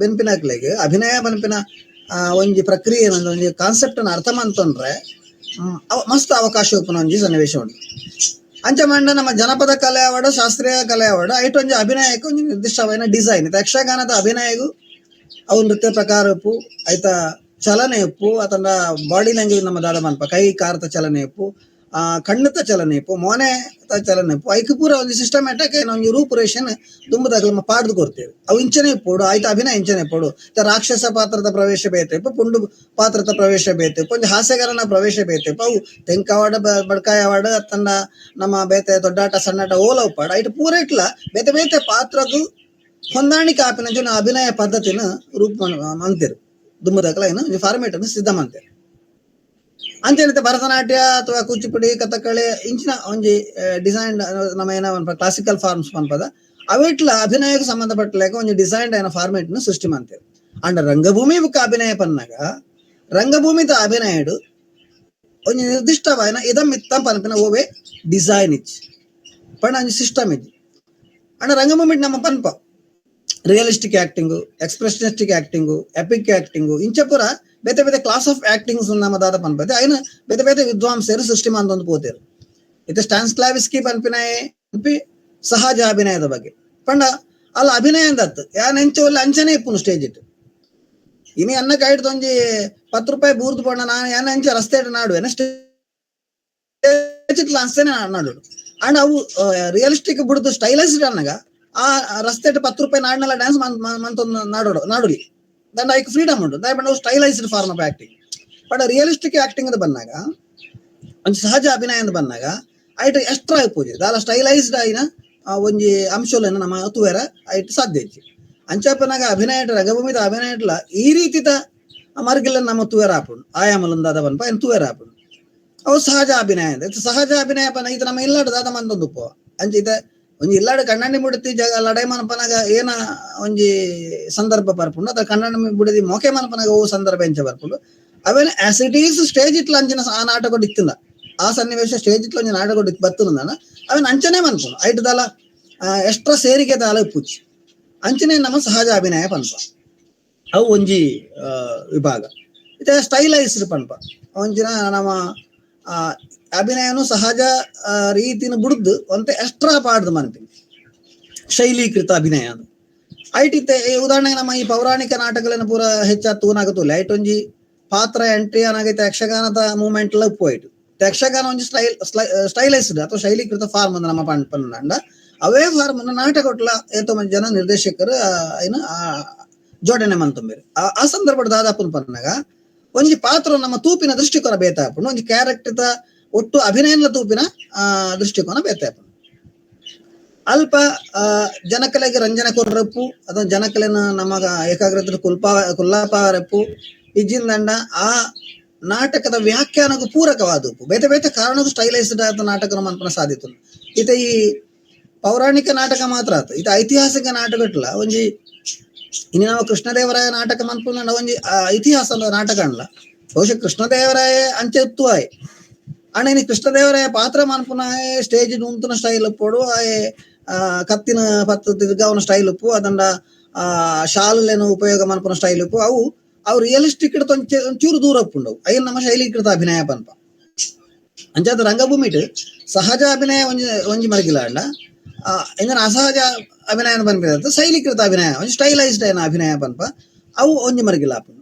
ಬೆನ್ಪಿನಕ್ಲೆಗ್ ಅಭಿನಯ ಬನ್ಪಿನ ಒಂಜಿ ಪ್ರಕ್ರಿಯೆ ಒಂಜಿ ಕಾನ್ಸೆಪ್ಟ್ ಅನ್ನು ಅರ್ಥ ಮಂತಂದ್ರೆ ಮಸ್ತ್ ಅವಕಾಶ ಉಪ್ಪುನ ಒಂಜಿ ಸನ್ನಿವೇಶ ಉಂಟು. ಅಂಚ ಮಂಡ ನಮ್ಮ ಜನಪದ ಕಲೆ ಅವಾರ್ಡ್ ಶಾಸ್ತ್ರೀಯ ಕಲೆ ಅವಾರ್ಡ್ ಐಟ್ ಒಂಜಿ ಅಭಿನಯಕ್ಕೆ ಒಂಜಿ ನಿರ್ದಿಷ್ಟವಾದ ಡಿಸೈನ್ ಇತ್ತು. ಯಕ್ಷಗಾನದ ಅಭಿನಯಗೂ ಅವು ನೃತ್ಯ ಪ್ರಕಾರ ಉಪ್ಪು ಐತ ಚಲನೆ ಉಪ್ಪು ಅತಂಡ ಬಾಡಿ ಲ್ಯಾಂಗ್ವೇಜ್ ನಮ್ಮ ದಾದ ಮನ್ಪ ಕೈ ಕಾರ್ತ ಚಲನೆ ಉಪ್ಪು ಕಣ್ಣುತ ಚಲನೆ ಉಪ್ಪು ಮೋನೆ ಚಲನೆ ಉಪ್ಪು ಐಕ್ ಪೂರ ಒಂದು ಸಿಸ್ಟಮ್ಯಾಟಿಕ್ ಒಂಜಿ ರೂಪುರೇಷನ್ ತುಂಬದಾಗ ಪಾಡ್ದು ಕೊಡ್ತೇವೆ. ಅವು ಇಂಚನೆ ಇಪ್ಪೋಡು ಆಯ್ತು ಅಭಿನಯ ಇಂಚನೆ ಇಪ್ಪೋಡು ರಾಕ್ಷಸ ಪಾತ್ರದ ಪ್ರವೇಶ ಬೇತೇಪು ಪುಂಡು ಪಾತ್ರದ ಪ್ರವೇಶ ಬೇತೇಪು ಒಂಜಿ ಹಾಸ್ಯಗಾರನ ಪ್ರವೇಶ ಬೇತೇಪು ಅವು ತೆಂಕ ಅವಾರ್ಡ್ ಬಡ್ಕಾಯ ಅವಾರ್ಡ್ ಅತ್ತಂಡ ನಮ್ಮ ಬೇತೆ ದೊಡ್ಡಾಟ ಸಣ್ಣಾಟ ಓಲ ಉಪ್ಪಾಡ ಐಟ್ ಪೂರ ಇಟ್ಲ ಬೇತೆ ಬೇತೆ ಪಾತ್ರಗೂ ಹೊಂದಾಣಿಕೆ ಆಪಿನ ಅಭಿನಯ ಪದ್ಧತಿನ ರೂಪ ಅಂತೀರು ದುಮ್ಮದಕ್ಲ ಏನು ಫಾರ್ಮೇಟ್ ಅನ್ನು ಸಿದ್ಧ ಮಾಡ್ತೇವೆ. ಅಂತೇನಿದೆ ಭರತನಾಟ್ಯ ಅಥವಾ ಕೂಚಿಪುಡಿ ಕಥಕ್ಕಳಿ ಇಂಚಿನ ಒಂಜಿ ಡಿಸೈನ್ ನಮ್ಮ ಏನ ಕ್ಲಾಸಿಕಲ್ ಫಾರ್ಮ್ಸ್ ಪನ್ಪದ ಅವಿಟ್ಲ ಅಭಿನಯಕ್ಕೆ ಸಂಬಂಧಪಟ್ಟಲಾಗ ಒಂಜಿ ಡಿಸೈನ್ಡ್ ಏನ ಫಾರ್ಮೇಟ್ ನ ಸೃಷ್ಟಿ ಮಾಡ್ತೇವೆ. ಅಂಡ್ ರಂಗಭೂಮಿ ಬುಕ್ಕ ಅಭಿನಯ ಪನ್ನಾಗ ರಂಗಭೂಮಿದ ಅಭಿನಯಡು ಒಂಜಿ ನಿರ್ದಿಷ್ಟವಾಯಿನ ಇದಂ ಇತ್ತಂ ಪನ್ಪಿನ ಓವೇ ಡಿಸೈನ್ ಇಚ್ಚಿ ಪಂಡ ಒಂಜಿ ಸಿಸ್ಟಮ್ ಇಜ್ಜಿ. ಅಂಡ್ ರಂಗಭೂಮಿ ನಮ್ಮ ಪನ್ಪ realistic acting, expressionistic acting, epic acting ಇಂಚ ಪೂರ ಬೇತೆ ಬೇತೆ ಕ್ಲಾಸ್ ಆಫ್ ಆಕ್ಟಿಂಗ್ಸ್ ನಮ್ಮ ದಾದ ಪನ್ಪದೆ ಐನ ಬೇತೆ ಬೇತೆ ವಿದ್ವಾಂಸರು ಸೃಷ್ಟಿ ಮಂದೊಂದು ಪೋತೇರು. ಇದು ಸ್ಟಾನ್ಸ್ಲಾವಿಸ್ಕಿ ಪನ್ಪಿ ಸಹಜ ಅಭಿನಯದ ಬಗ್ಗೆ ಪಂಡ ಅಲ್ಲ ಅಭಿನಯ ಅಂದತ್ತು ಯಾನ್ ಎಂಚ ಒಳ್ಳೆ ಅಂಚನೆ ಇಪ್ಪುನು ಸ್ಟೇಜ್ ಇಟ್ಟು ಇನಿ ಅನ್ನ ಕಾಯ್ದು ಒಂಜಿ 10 ರೂಪಾಯಿ ಬೂರ್ದು ಪಂಡ ನಾನು ಯಾನ ಎಂಚ ರಸ್ತೆ ನಾಡುವೆನ ಸ್ಟೇಜ್ ಅನ್ಸ್ತೇನೆ ನಾಡು ಅಂಡ್ ಅವು ರಿಯಲಿಸ್ಟಿಕ್ ಬಿಡುದು ಸ್ಟೈಲೈಸ್ಡ್ ಅನ್ನಗ ಆ ರಸ್ತೆ 10 ರೂಪಾಯಿ ನಾಡ್ನೆಲ್ಲ ಡ್ಯಾನ್ಸ್ ಮಂತೊಂದು ನಾಡುಲಿ ದಂಡ ಐಕ್ ಫ್ರೀಡಮ್ ಉಂಟು ದಾಯ್ stylised form of acting. But realistic acting ಅಂತ ಬಂದಾಗ ಒಂಜಿ ಸಹಜ ಅಭಿನಯ ಅಂತ ಬಂದಾಗ ಐಟ್ ಎಕ್ಸ್ಟ್ರಾ ಇಪ್ಪುಜಿ ದಾಲ ಸ್ಟೈಲೈಸ್ಡ್ ಆಯ್ನ ಒಂಜಿ ಅಂಶಗಳನ್ನು ನಮ್ಮ ತೂವೆರ ಐಟ್ ಸಾಧ್ಯ ಇಜ್ಜಿ ಅಂಚಪ್ಪನಾಗ ಅಭಿನಯ ರಂಗಭೂಮಿದ ಅಭಿನಯ ಈ ರೀತಿದ ಮರ್ಗಿಲ್ಲ ನಮ್ಮ ತೂವೆರ ಹಾಪುಂಡು ಆಯಾಮಲೊಂದಾದ ಬನ್ಪ ಏನು ತೂವೆರ ಹಾಪುಂಡು ಅವು ಸಹಜ ಅಭಿನಯ ಅಂತ ಸಹಜ ಅಭಿನಯ ಪನ ಇದು ನಮ್ಮ ಇಲ್ಲಾಡು ದಾದ ಮಂದೊಂದು ಉಪ್ಪು ಅಂಚ ಇದ ಒಂಜಿ ಇಲ್ಲಾಡು ಕಣ್ಣಣ್ಣಿ ಮುಡತಿ ಜಗ ಲಡೈ ಮನಪನಾಗ ಏನ ಒಂಜಿ ಸಂದರ್ಭ ಬರ್ಪುಂಡು ಅದ ಕಣ್ಣಣ್ಣಿ ಬುಡದಿ ಮೊಕೆ ಮನಪನಾಗ ಓ ಸಂದರ್ಭ ಎಂಚ ಬರ್ಪುಂಡು ಅವೇನು ಆಸ್ ಇಟ್ ಈಸ್ ಸ್ಟೇಜ್ ಇಟ್ಲ ಅಂಚಿನ ಆ ನಾಟಕ ಇತ್ತಿಂದ ಆ ಸನ್ನಿವೇಶ ಸ್ಟೇಜ್ ಇಟ್ಲ ಒಂಜಿ ನಾಟಕ ಬರ್ತುಂದಾನ ಅವೇನು ಅಂಚನೆ ಮನ್ಪುಂಡು ಐಟ್ ದಾಲ ಎಕ್ಸ್ಟ್ರಾ ಸೇರಿಗೆ ದಾಲ ಉಪ್ಪುಚ್ಚಿ ಅಂಚನೆ ನಮ್ಮ ಸಹಜ ಅಭಿನಯ ಪನ್ಪ ಅವು ಒಂಜಿ ವಿಭಾಗ ಇದು ಸ್ಟೈಲೈಸ್ಡ್ ಪನ್ಪ ಒಂಜಿನ ನಮ್ಮ ಅಭಿನಯನು ಸಹಜ ರೀತಿನ ಬುಡ್ದು ಒಂತೆ ಎಕ್ಸ್ಟ್ರಾ ಪಾಡ್ದು ಮನ್ಪಿನಿ ಶೈಲೀಕೃತ ಅಭಿನಯ ಅದು ಐಟ್ ಇತ್ತೆ ಉದಾಹರಣೆಗೆ ನಮ್ಮ ಈ ಪೌರಾಣಿಕ ನಾಟಕಗಳನ್ನು ಪೂರ ಹೆಚ್ಚಾದ ತೂನಾಗತ್ತಲ್ಲ ಐಟ್ ಒಂಜಿ ಪಾತ್ರ ಎಂಟ್ರಿ ಏನಾಗೈತೆ ಯಕ್ಷಗಾನದ ಮೂವ್ಮೆಂಟ್ ಎಲ್ಲ ಉಪ್ಪು ಆಯ್ತು ಯಕ್ಷಗಾನ ಒಂಜಿ ಸ್ಟೈಲೈಸ್ಡ್ ಅಥವಾ ಶೈಲೀಕೃತ ಫಾರ್ಮ್ ಅಂದ ನಮ್ಮ ಪಂಡ ಅವೇ ಫಾರ್ಮ್ ನಾಟಕ ಒಟ್ಲ ಏತೋ ಮಂದಿ ಜನ ನಿರ್ದೇಶಕರು ಏನು ಜೋಡಣೆ ಮಂತೊಂಬೇರು ಆ ಸಂದರ್ಭದ ದಾದಾಪುನ ಪನ್ನಾಗ ಒಂಜಿ ಪಾತ್ರ ನಮ್ಮ ತೂಪಿನ ದೃಷ್ಟಿಕೋನ ಬೇತಾಪುಂಡು ಒಂಜಿ ಕ್ಯಾರೆಕ್ಟರ್ ಒಟ್ಟು ಅಭಿನಯನ ತೂಪಿನ ದೃಷ್ಟಿಕೋನ ಬೇತಾಪುಂಡು ಅಲ್ಪ ಜನಕಲೆಗೆ ರಂಜನೆ ಕೊರ್ರಪ್ಪು ಅಥವಾ ಜನಕಲೆನ ನಮಗ ಏಕಾಗ್ರತೆ ಕುಲ್ಲಾಪಾರಪ್ಪು ಇಜ್ಜಿಂದಂಡ ಆ ನಾಟಕದ ವ್ಯಾಖ್ಯಾನಕ್ಕೂ ಪೂರಕವಾದ ಉಪ್ಪು ಬೇತೆ ಬೇತೆ ಕಾರಣಕ್ಕೂ ಸ್ಟೈಲೈಸ್ಡ್ ಆದ ನಾಟಕ ಮನ್ಪನ ಸಾಧಿತು ಈತ ಈ ಪೌರಾಣಿಕ ನಾಟಕ ಮಾತ್ರ ಆತು ಈತ ಐತಿಹಾಸಿಕ ನಾಟಕ ಇಟ್ಲ ಒಂಜಿ ಇನ್ನು ನಾವು ಕೃಷ್ಣದೇವರಾಯ ನಾಟಕ ಮನ್ಪುಂಡ ಒಂಜಿ ಇತಿಹಾಸದ ನಾಟಕ ಅನ್ಲ ಬಹುಶಃ ಕೃಷ್ಣದೇವರಾಯ ಅಂಚೆ ಉತ್ತು ಆಯ್ ಅಣ್ಣ ಇನ್ನು ಕೃಷ್ಣದೇವರಾಯ ಪಾತ್ರ ಮನ್ಪುನ ಸ್ಟೇಜ್ ಉಂತುನ ಸ್ಟೈಲ್ ಉಪ್ಪೋಡು ಕತ್ತಿನ ಪತ್ತು ತಿರ್ಗಾವನ ಸ್ಟೈಲ್ ಉಪ್ಪು ಅದಂಡ ಶಾಲೆನ ಉಪಯೋಗ ಮನ್ಪುನ ಸ್ಟೈಲ್ ಉಪ್ಪು ಅವು ರಿಯಲಿಸ್ಟಿಕ್ ಒಂಚೂರು ದೂರ ಉಪ್ಪುಂಡವು ಐನ್ ನಮ್ಮ ಶೈಲೀಕೃತ ಅಭಿನಯ ಪನ್ಪ ಅಂಚಾದ ರಂಗಭೂಮಿಟ್ ಸಹಜ ಅಭಿನಯ ಒಂಜಿ ಮರಗಿಲ್ಲ ಅಂಡ ಇಂಗನ ಅಸಹಜ ಅಭಿನಯ ಪನ್ಪಿದ ಶೈಲೀಕೃತ ಅಭಿನಯ ಒಂಜಿ ಸ್ಟೈಲೈಸ್ಡ್ ಐನ ಅಭಿನಯ ಪನ್ಪ ಅವು ಒಂಜಿ ಮರಗಿಲ್ಲ ಆಪುಂಡು.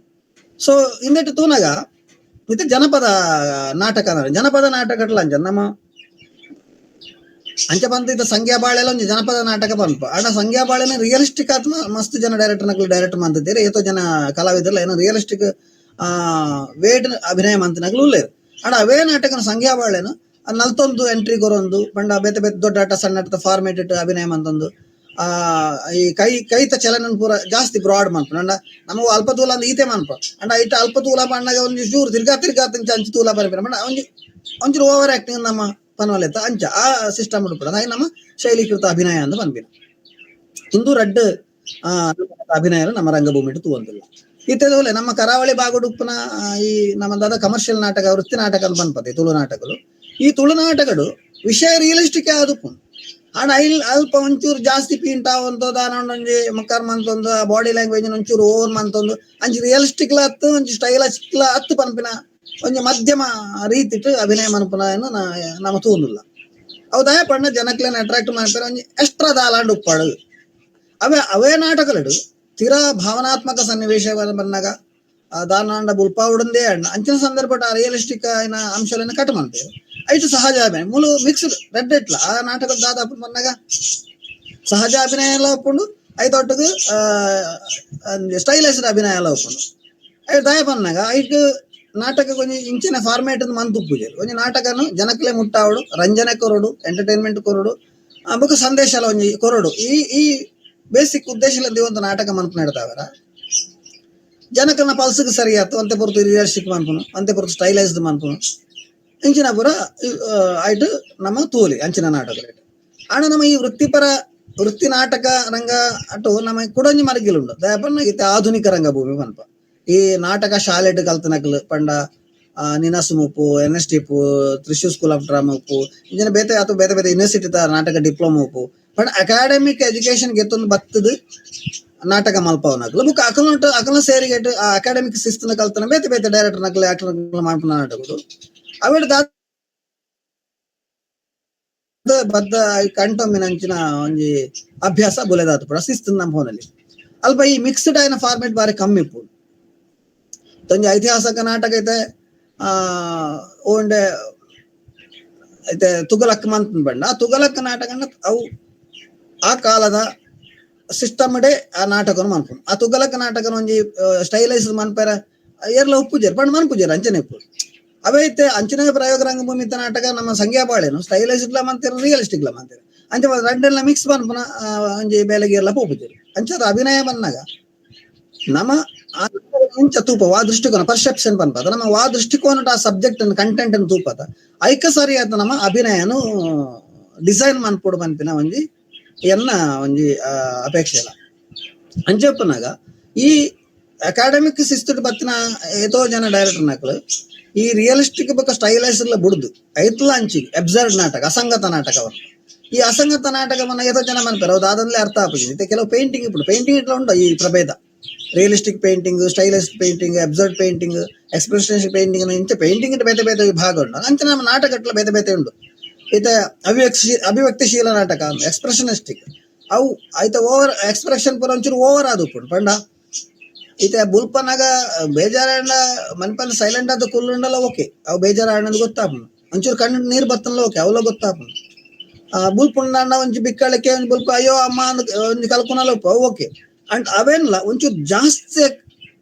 ಸೊ ಇಂದೆಟ್ಟು ತೂನಗ ಇದು ಜನಪದ ನಾಟಕ ಅಂಚ ನಮ್ಮ ಅಂಚ ಬಂದ ಸಂಖ್ಯಾ ಬಾಳೆಲ್ಲ ಒಂಜಿ ಜನಪದ ನಾಟಕ ಪನ್ಪ ಅಣ್ಣ ಸಂಖ್ಯಾ ಬಾಳೆನ ರಿಯಲಿಸ್ಟಿಕ್ ಆತ್ಮ ಮಸ್ತ್ ಜನ ಡೈರೆಕ್ಟ್ ಮಂತಿದ್ದೀರಿ ಏತೋ ಜನ ಕಲಾವಿದರಲ್ಲ ಏನೋ ರಿಯಲಿಸ್ಟಿಕ್ ವೇಟ್ ಅಭಿನಯ ಮಂತಿನಗ್ಲು ಉಳ್ಳೇರು ಅಣ್ಣ ಅವೇ ನಾಟಕನ ಸಂಖ್ಯಾ ಬಾಳೆನು ನಲ್ತೊಂದು ಎಂಟ್ರಿ ಕೊರೊಂದು ಪಂಡ ಬೇತೆ ಬೇತೆ ದೊಡ್ಡ ಆಟ ಸಣ್ಣ ಆಟದ ಫಾರ್ಮೇಟ್ ಇಟ್ಟು ಅಭಿನಯ ಮಂತೊಂದು ಆ ಈ ಕೈತ ಚಲನ ಪೂರ ಜಾಸ್ತಿ ಬ್ರಾಡ್ ಮನ್ಪುನ ಅಂಡ ನಮಗೂ ಅಲ್ಪ ತೂಲ ಅಂದ್ ಈತೆ ಮನ್ಪ ಅಂಡ ಇಟ್ಟ ಅಲ್ಪ ತೂಲ ಪಂಡಾಗ ಒಂಜಿ ಚೂರು ತಿರ್ಗಾ ಅಂಚ ತೂಲ ಬರ್ಪಿನ ಪಂಡ ಒಂಚೂರು ಓವರ್ ಆಕ್ಟಿಂಗ್ ನಮ್ಮ ಪನ್ವಲೆತ್ತ ಅಂಚ ಆ ಸಿಸ್ಟಮ್ ಉಡ್ಪಡ ಹಾಗೆ ನಮ್ಮ ಶೈಲೀಕೃತ ಅಭಿನಯ ಅಂತ ಪನ್ಪಿನ ಇಂದು ರಡ್ಡ್ ಅಭಿನಯ ನಮ್ಮ ರಂಗಭೂಮಿ ತೂವಂದಿಲ್ಲ ಇತ್ತದೋಲೆ ನಮ್ಮ ಕರಾವಳಿ ಬಾಗುಡುಪ್ಪನ ಈ ನಮ್ಮದಾದ ಕಮರ್ಷಿಯಲ್ ನಾಟಕ ವೃತ್ತಿ ನಾಟಕ ಅಂತ ಪನ್ಪತಿ ತುಳು ನಾಟಕಗಳು ಈ ತುಳು ನಾಟಕಗಳು ವಿಷಯ ರಿಯಲಿಸ್ಟಿಕ್ ಆದುಪ್ಪು ಆಂಡ ಅಲ್ಪ ಒಂಚೂರು ಜಾಸ್ತಿ ಪೀಂಟ ಒಂತದ ಒಂಜಿ ಮಕ್ಕರ್ ಮಂತೊಂದು ಬಾಡಿ ಲ್ಯಾಂಗ್ವೇಜ್ ಒಂಚೂರು ಓವರ್ ಮಂತೊಂದು ಅಂಚಿ ರಿಯಲಿಸ್ಟಿಕ್ ಹತ್ತು ಒಂಚಿ ಸ್ಟೈಲಿಸ್ಟಿಕ್ ಹತ್ತು ಪನ್ಪಿನ ಒಂಜಿ ಮಧ್ಯಮ ರೀತಿಟ್ ಅಭಿನಯ ಮನ್ಪುನ ನಮ್ಮ ತೂಂದಿಲ್ಲ ಹೌದಾ ಪಂಡ ಜನಕ್ಲೇನ್ ಅಟ್ರಾಕ್ಟ್ ಮಾಡ್ತಾರೆ ಒಂಜಿ ಎಕ್ಸ್ಟ್ರಾ ದಾಲಾಂಡ್ ಉಪ್ಪಾಡು ಅವೇ ನಾಟಕಗಳು ತೀರಾ ಭಾವನಾತ್ಮಕ ಸನ್ನಿವೇಶ ಬಂದಾಗ ದಾನಾಂಡ ಬುಲ್ಪ ಉಡಂದೇ ಅಣ್ಣ ಅಂಚಿನ ಸಂದರ್ಭ ರಿಯಲಿಸ್ಟಿಕ್ ಐನ ಅಂಶಗಳನ್ನ ಕಟ್ ಮಾಡ್ತೇವೆ ಐಟು ಸಹಜ ಅಭಿನಯ ಮುಲು ಮಿಕ್ಸ್ಡ್ ರೆಡ್ ಇಟ್ಲ ಆ ನಾಟಕದ ದಾದಾಪು ಬಂದಾಗ ಸಹಜ ಅಭಿನಯ ಎಲ್ಲ ಒಪ್ಕೊಂಡು ಐದೊಟ್ಟಿಗೆ ಸ್ಟೈಲೈಸ್ಡ್ ಅಭಿನಯ ಎಲ್ಲ ಒಪ್ಕೊಂಡು ಐದು ದಯ ಬಂದಾಗ ಐಟು ನಾಟಕ ಕೊಂಚ ಇಂಚಿನ ಫಾರ್ಮೇಟ್ ಮಂತ್ ಉಪ್ಪುಜೇರು ಒಂಜಿ ನಾಟಕನು ಜನಕ್ಲೆ ಮುಟ್ಟಾವಡು ರಂಜನೆ ಕೊರಡು ಎಂಟರ್ಟೈನ್ಮೆಂಟ್ ಕೊರಡು ಬೊಕ ಸಂದೇಶ ಎಲ್ಲ ಒಂಜಿ ಕೊರಡು ಈ ಬೇಸಿಕ್ ಉದ್ದೇಶ ಒಂದು ನಾಟಕ ಮನ್ಪು ನಡ್ತಾವರ ಜನಕನ ಪಲ್ಸ್ಗೆ ಸರಿ ಆಯ್ತು ಅಂತೆ ಪೊರ್ತು ರಿಯಲಿಸ್ಟಿಕ್ ಮನ್ಪುನು ಅಂತೆ ಪೊರ್ತು ಸ್ಟೈಲೈಸ್ಡ್ ಮನ್ಪುನು ಇಂಚಿನ ಪುರ ಆಯ್ತು ನಮ್ಮ ತೂಲಿ ಅಂಚಿನ ನಾಟಕ ಆಣ ನಮ್ಮ ಈ ವೃತ್ತಿ ನಾಟಕ ರಂಗ ಅಟು ನಮ್ಮ ಕುಡಂಜಿ ಮರಗಿಲುಂಡು ದಯಪನ್ನ ಇತ್ತೆ ಆಧುನಿಕ ರಂಗಭೂಮಿ ಮನ್ಪ ಈ ನಾಟಕ ಶಾಲೆಡ್ ಕಲ್ತನಕಲು ಪಂಡ ನಿನಾಸು ಮುಪ್ಪು NST ಉಪ್ಪು ತ್ರಿಶೂರ್ ಸ್ಕೂಲ್ ಆಫ್ ಡ್ರಾಮಾ ಉಪ್ಪು ಇಂಚಿನ ಬೇತೆ ಅಥವಾ ಬೇತೆ ಬೇತೆ ಯೂನಿವರ್ಸಿಟಿ ನಾಟಕ ಡಿಪ್ಲೊಮಾ ಉಪ್ಪು ಪಂಡ ಅಕಾಡೆಮಿಕ್ ಎಜುಕೇಶನ್ ಗೆತ್ತೊಂದು ಬತ್ತದು ನಾಟಕ ಮಲ್ಪವನಕಲು ಬುಕ್ ಅಕಲ ಸೇರಿಗೆಟ್ ಆ ಅಕಾಡೆಮಿಕ್ ಶಿಸ್ತನ ಕಲ್ತನ ಬೇತೆ ಬೇತೆ ಡೈರೆಕ್ಟರ್ ನಕಲು ಆಕ್ಟರ್ ನಕಲು ಮಾಡ್ಪುನ ನಾಟಕಗಳು ಅವೇಡ್ ಬದ್ದ ಕಂಟೊಮ್ಮಿನ ಅಂಚಿನ ಒಂಜಿ ಅಭ್ಯಾಸ ಬುಲೆದಾತು ಪುರ ಶಿಸ್ತು ನಮ್ಮ ಫೋನಲ್ಲಿ ಅಲ್ಪ ಈ ಮಿಕ್ಸ್ಡ್ ಆಯ್ನ ಫಾರ್ಮೇಟ್ ಬಾರಿ ಕಮ್ಮಿ ಇಪ್ಪು ಒಂಜಿ ಐತಿಹಾಸಿಕ ನಾಟಕ ಐತೆ ಓಂಡೆ ಐತೆ ತುಗಲಕ್ ಮಂತ್ ಬಂಡ ಆ ತುಗಲಕ್ ನಾಟಕ ಅವು ಆ ಕಾಲದ ಸಿಸ್ಟಮ್ ಡೇ ಆ ನಾಟಕನು ಮನ್ಪು ಆ ತುಗಲಕ್ ನಾಟಕನ ಒಂಜಿ ಸ್ಟೈಲೈಸ್ ಮನ್ಪೇರ ಏರ್ಲ ಉಪ್ಪುಜೇರು ಪಂಡ್ ಮನ್ಪುಜೇರು ಅಂಚನೆ ಉಪ್ಪು ಅವೇ ಐತೆ ಅಂಚಿನ ಪ್ರಯೋಗ ರಂಗಭೂಮಿ ಇತ್ತ ನಾಟಕ ನಮ್ಮ ಸಂಖ್ಯಾ ಬಾಳೇನು ಸ್ಟೈಲೈಸ್ಡ್ ಮಂತಿರ ರಿಯಲಿಸ್ಟಿಕ್ ಮಂತಿರ ಅಂಚೆ ರೆಡ್ಡೆಲ್ಲ ಮಿಕ್ಸ್ ಮನ್ಪುನ ಒಂಜಿ ಬೇಲೆಗೆ ಎಲ್ಲ ಪೋಪುಜೇರು ಅಂಚದ ಅಭಿನಯ ಬಂದಾಗ ನಮ್ಮ ಇಂಚ ತೂಪ ವಾ ದೃಷ್ಟಿಕೋನ ಪರ್ಸೆಪ್ಷನ್ ಪನ್ಪದ ನಮ್ಮ ವಾ ದೃಷ್ಟಿಕೋನ ಆ ಸಬ್ಜೆಕ್ಟ್ ಕಂಟೆಂಟ್ ಅನ್ನು ತೂಪದ ಐಕ ಸರಿ ಆಯ್ತು ನಮ್ಮ ಅಭಿನಯನು ಡಿಸೈನ್ ಮನ್ಪೊಡು ಪನ್ಪಿನ ಒಂಜಿ ಎನ್ನ ಒಂಜಿ ಅಪೇಕ್ಷೆ ಇಲ್ಲ ಅಂಚೆಪ್ಪನಾಗ ಈ ಅಕಾಡೆಮಿಕ್ ಶಿಸ್ತು ಬತ್ತಿನ ಎಷ್ಟೋ ಜನ ಡೈರೆಕ್ಟರ್ ನಕಲು ಈ ರಿಯಲಿಸ್ಟಿಕ್ ಬೊಕ್ಕ ಸ್ಟೈಲೈಸ್ ಎಲ್ಲ ಬುಡ್ದು ಐತ್ಲ ಅಂಚಿ ಅಬ್ಸರ್ಡ್ ನಾಟಕ ಅಸಂಗತ ನಾಟಕವನ್ನು ಈ ಅಸಂಗತ ನಾಟಕವನ್ನ ಎಷ್ಟೋ ಜನ ಮನ್ಪೇರು ಹೌದು ಅದನ್ನೇ ಅರ್ಥ ಆಗಿದೆ ಕೆಲವು ಪೇಂಟಿಂಗ್ ಇಪ್ಪಡು ಪೇಂಟಿಂಗ್ ಇಟ್ಲ ಉಂಟು ಈ ಪ್ರಭೇದ realistic painting stylish painting absurd painting expressionist painting ಇಂಚ ಪೇಂಟಿಂಗ್ ಬೇತೆ ಬೇತೆ ವಿಭಾಗ ಉಂಟು ಅಂಚ ನಮ್ಮ ನಾಟಕ ಬೇತೆ ಬೇತೆ ಉಂಟು ಈತ ಅಭಿವ್ಯಕ್ತಿಶೀಲ ನಾಟಕ ಎಕ್ಸ್ಪ್ರೆಷನಿಸ್ಟಿಕ್ ಅವು ಆಯ್ತ ಓವರ್ ಎಕ್ಸ್ಪ್ರೆಷನ್ ಪೂರ ಒಂಚೂರು ಓವರ್ ಆದ ಉಪ್ಪುಂಡು ಪಂಡ ಈತ ಬುಲ್ಪನಾಗ ಬೇಜಾರಾಂಡ ಮನ್ಪಲ್ಲಿ ಸೈಲೆಂಟ್ ಆದ ಕುಲ್ಲುಂಡಲ್ಲ ಓಕೆ ಅವು ಬೇಜಾರಾಂಡ್ ಗೊತ್ತಾಪುಂಡು ಒಂಚೂರು ಕಣ್ಣು ನೀರು ಬತ್ತಲ್ಲ ಓಕೆ ಅವಲ ಗೊತ್ತಾಪುಂಡು ಬುಲ್ಪುಂಡ ಒಂಚು ಬಿಕ್ಕಳಕ್ಕೆ ಒಂದು ಬುಲ್ಪ ಅಯ್ಯೋ ಅಮ್ಮ ಒಂದು ಕಲ್ಪನಲ್ಲ ಓಕೆ ಅಂಡ್ ಅವೇನಿಲ್ಲ ಒಂಚೂರು ಜಾಸ್ತಿ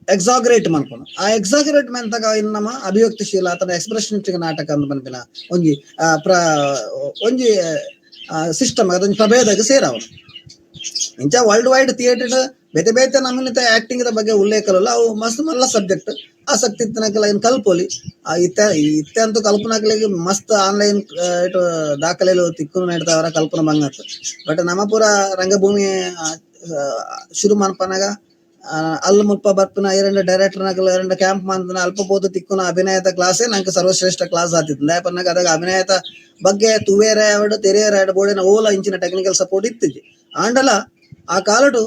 ಎಕ್ಸಾಗ್ರೇಟ್ ಮನ್ಪುನು ಆ ಎಕ್ಸಾಗ್ರೇಟ್ ಮೆಂತಾಗ ಇನ್ನು ನಮ್ಮ ಅಭಿವ್ಯಕ್ತಿಶೀಲ ಅಥವಾ ಎಕ್ಸ್ಪ್ರೆಷನಿಸ್ಟಿಕ್ ನಾಟಕ ಅಂತ ಮನ್ಪಿನ ಒಂಜಿ ಒಂಜಿ ಸಿಸ್ಟಮ್ ಅದೊಂದು ಪ್ರಭೇದಕ್ಕೆ ಸೇರವನು ಇಂಚ ವರ್ಲ್ಡ್ ವೈಡ್ ಥಿಯೇಟರ್ ಬೇತೆ ಬೇತೆ ನಮೂನಿತ ಆಕ್ಟಿಂಗ್ ಬಗ್ಗೆ ಉಲ್ಲೇಖಲ್ಲ ಅವು ಮಸ್ತ್ ಮಲ್ಲ ಸಬ್ಜೆಕ್ಟ್ ಆಸಕ್ತಿ ಇತ್ತನಕಲ್ಲ ಏನು ಕಲ್ಪೋಲಿ ಇತ್ತೆ ಅಂತೂ ಕಲ್ಪನಾಕ್ಲಿಗೆ ಮಸ್ತ್ ಆನ್ಲೈನ್ ದಾಖಲೆಗಳು ತಿಕ್ಕು ನೀಡ್ತಾವರ ಕಲ್ಪನಾ ಬಂಗಾತು ಬಟ್ ನಮ್ಮ ಪೂರ ರಂಗಭೂಮಿ ಶುರು ಮನ್ಪನಾಗ ಅಲ್ಲಿ ಮುಲ್ಪ ಬರ್ಪಿನ ಎರಡು ಡೈರೆಕ್ಟರ್ ನಕಲು ಎರಡು ಕ್ಯಾಂಪ್ ಮಂತನ ಅಲ್ಪ ಬೋದು ತಿಕ್ಕುನ ಅಭಿನಯದ ಕ್ಲಾಸೇ ನಂಗೆ ಸರ್ವಶ್ರೇಷ್ಠ ಕ್ಲಾಸ್ ಆತಿತ್ತು ದಾಯಪನ್ನಾಗ ಅದಾಗ ಅಭಿನಯದ ಬಗ್ಗೆ ತುವೇರೆ ಎರಡು ತೆರೆಯರ ಎರಡು ಬೋರ್ಡಿನ ಓಲ ಇಂಚಿನ ಟೆಕ್ನಿಕಲ್ ಸಪೋರ್ಟ್ ಇತ್ತಿಜಿ ಆಂಡಲ ಆ ಕಾಲಡು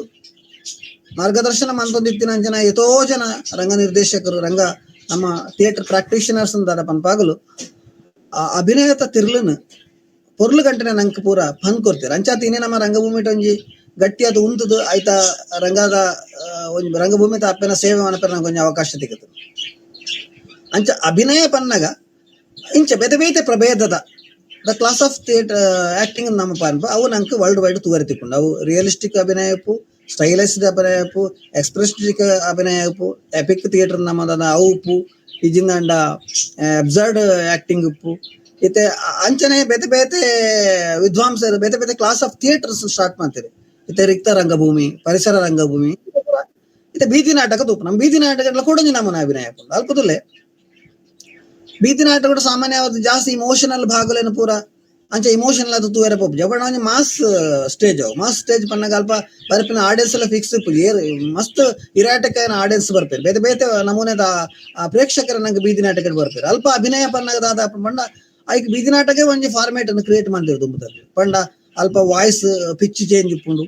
ಮಾರ್ಗದರ್ಶನ ಮಂತೊಂದಿತ್ತಿನ ಅಂಚನ ಎಷ್ಟೋ ಜನ ರಂಗ ನಿರ್ದೇಶಕರು ರಂಗ ನಮ್ಮ ಥಿಯೇಟರ್ ಪ್ರಾಕ್ಟೀಷನರ್ಸ್ ಅಂತ ಪನ್ಪಾಗಲು ಆ ಅಭಿನಯದ ತಿರ್ಲನ್ ಪೊರ್ಲು ಗಂಟೆ ನಂಗೆ ಪೂರ ಫನ್ ಕೊಡ್ತೀರ ಅಂಚಾತ ಇನ್ನೇ ನಮ್ಮ ರಂಗಭೂಮಿ ಒಂಜಿ ಗಟ್ಟಿಯಾದ ಉಂತದು ಆಯ್ತ ರಂಗದ ಒಂದು ರಂಗಭೂಮಿ ಅಪ್ಪನ ಸೇವೆ ಮನಪರ ನಂಗೆ ಒಂಜಿ ಅವಕಾಶ ಸಿಗುತ್ತದೆ ಅಂಚ ಅಭಿನಯ ಪನ್ನಗ ಇಂಚ ಬೇತೆ ಬೇತೆ ಪ್ರಭೇದದ the class of theatre acting ನಮ್ಮ ಪನ್ಪ ಅವು ನಂಗೆ ವರ್ಲ್ಡ್ ವೈಡ್ ತೂವರಿತಿಕೊಂಡು ಅವು ರಿಯಲಿಸ್ಟಿಕ್ ಅಭಿನಯಪ್ಪು ಸ್ಟೈಲೈಸ್ಡ್ ಅಭಿನಯಪ್ಪು ಎಕ್ಸ್ಪ್ರೆಷನಿಸ್ಟಿಕ್ ಅಭಿನಯಪ್ಪು ಎಪಿಕ್ ಥಿಯೇಟರ್ ನಮ್ಮದ ಅವು ಉಪ್ಪು ಇಜಿಂದ ಅಬ್ಸರ್ಡ್ ಆಕ್ಟಿಂಗ್ ಉಪ್ಪು ಇತ್ತೆ ಅಂಚನೆ ಬೇತೆ ಬೇತೆ ವಿದ್ವಾಂಸರು ಬೇತೆ ಬೇತೆ ಕ್ಲಾಸ್ ಆಫ್ ಥಿಯೇಟರ್ಸ್ ಸ್ಟಾರ್ಟ್ ಮಾಡ್ತಾರೆ. ಇತ್ತೆ ರಿಕ್ತ ರಂಗಭೂಮಿ, ಪರಿಸರ ರಂಗಭೂಮಿ, ಇತ್ತೆ ಬೀದಿ ನಾಟಕ ತೂಪು. ನಮ್ಮ ಬೀದಿ ನಾಟಕ ಕೂಡ ನಮ್ಮನ ಅಭಿನಯ ಅಲ್ಪದಲ್ಲೇ ಬೀದಿ ನಾಟಕ ಕೂಡ ಸಾಮಾನ್ಯವಾದ ಜಾಸ್ತಿ ಇಮೋಷನಲ್ ಭಾಗಲೇನು ಪೂರ ಅಂಚೆ ಇಮೋಷನಲ್ ಅದು ತೂವರೆ ಪೋಪು ಜಬಣ ಮಾಸ್ ಸ್ಟೇಜ್ ಮಾಸ್ ಸ್ಟೇಜ್ ಪನ್ನಾಗ ಅಲ್ಪ ಬರ್ಪಿನ ಆಡಿಯನ್ಸ್ ಎಲ್ಲ ಫಿಕ್ಸ್ ಮಸ್ತ್ ಇರಾಟಕ ಆಡಿಯನ್ಸ್ ಬರ್ಪೇರು ಬೇತೆ ಬೇತೆ ನಮೂನೆದ ಪ್ರೇಕ್ಷಕರ ನಂಗೆ ಬೀದಿ ನಾಟಕ ಬರ್ಪೇರು ಅಲ್ಪ ಅಭಿನಯ ಪನ್ನಾಗ ದಾದ ಪಂಡ ಐಕ್ ಬೀದಿ ನಾಟಕ ಒಂಜಿ ಫಾರ್ಮೇಟ್ ಅನ್ನು ಕ್ರಿಯೇಟ್ ಮಾಡ್ತಿರು ತುಂಬದಲ್ಲಿ ಪಂಡ ಅಲ್ಪ ವಾಯ್ಸ್ ಪಿಚ್ ಚೇಂಜ್ ಇಪ್ಪುಂಡು,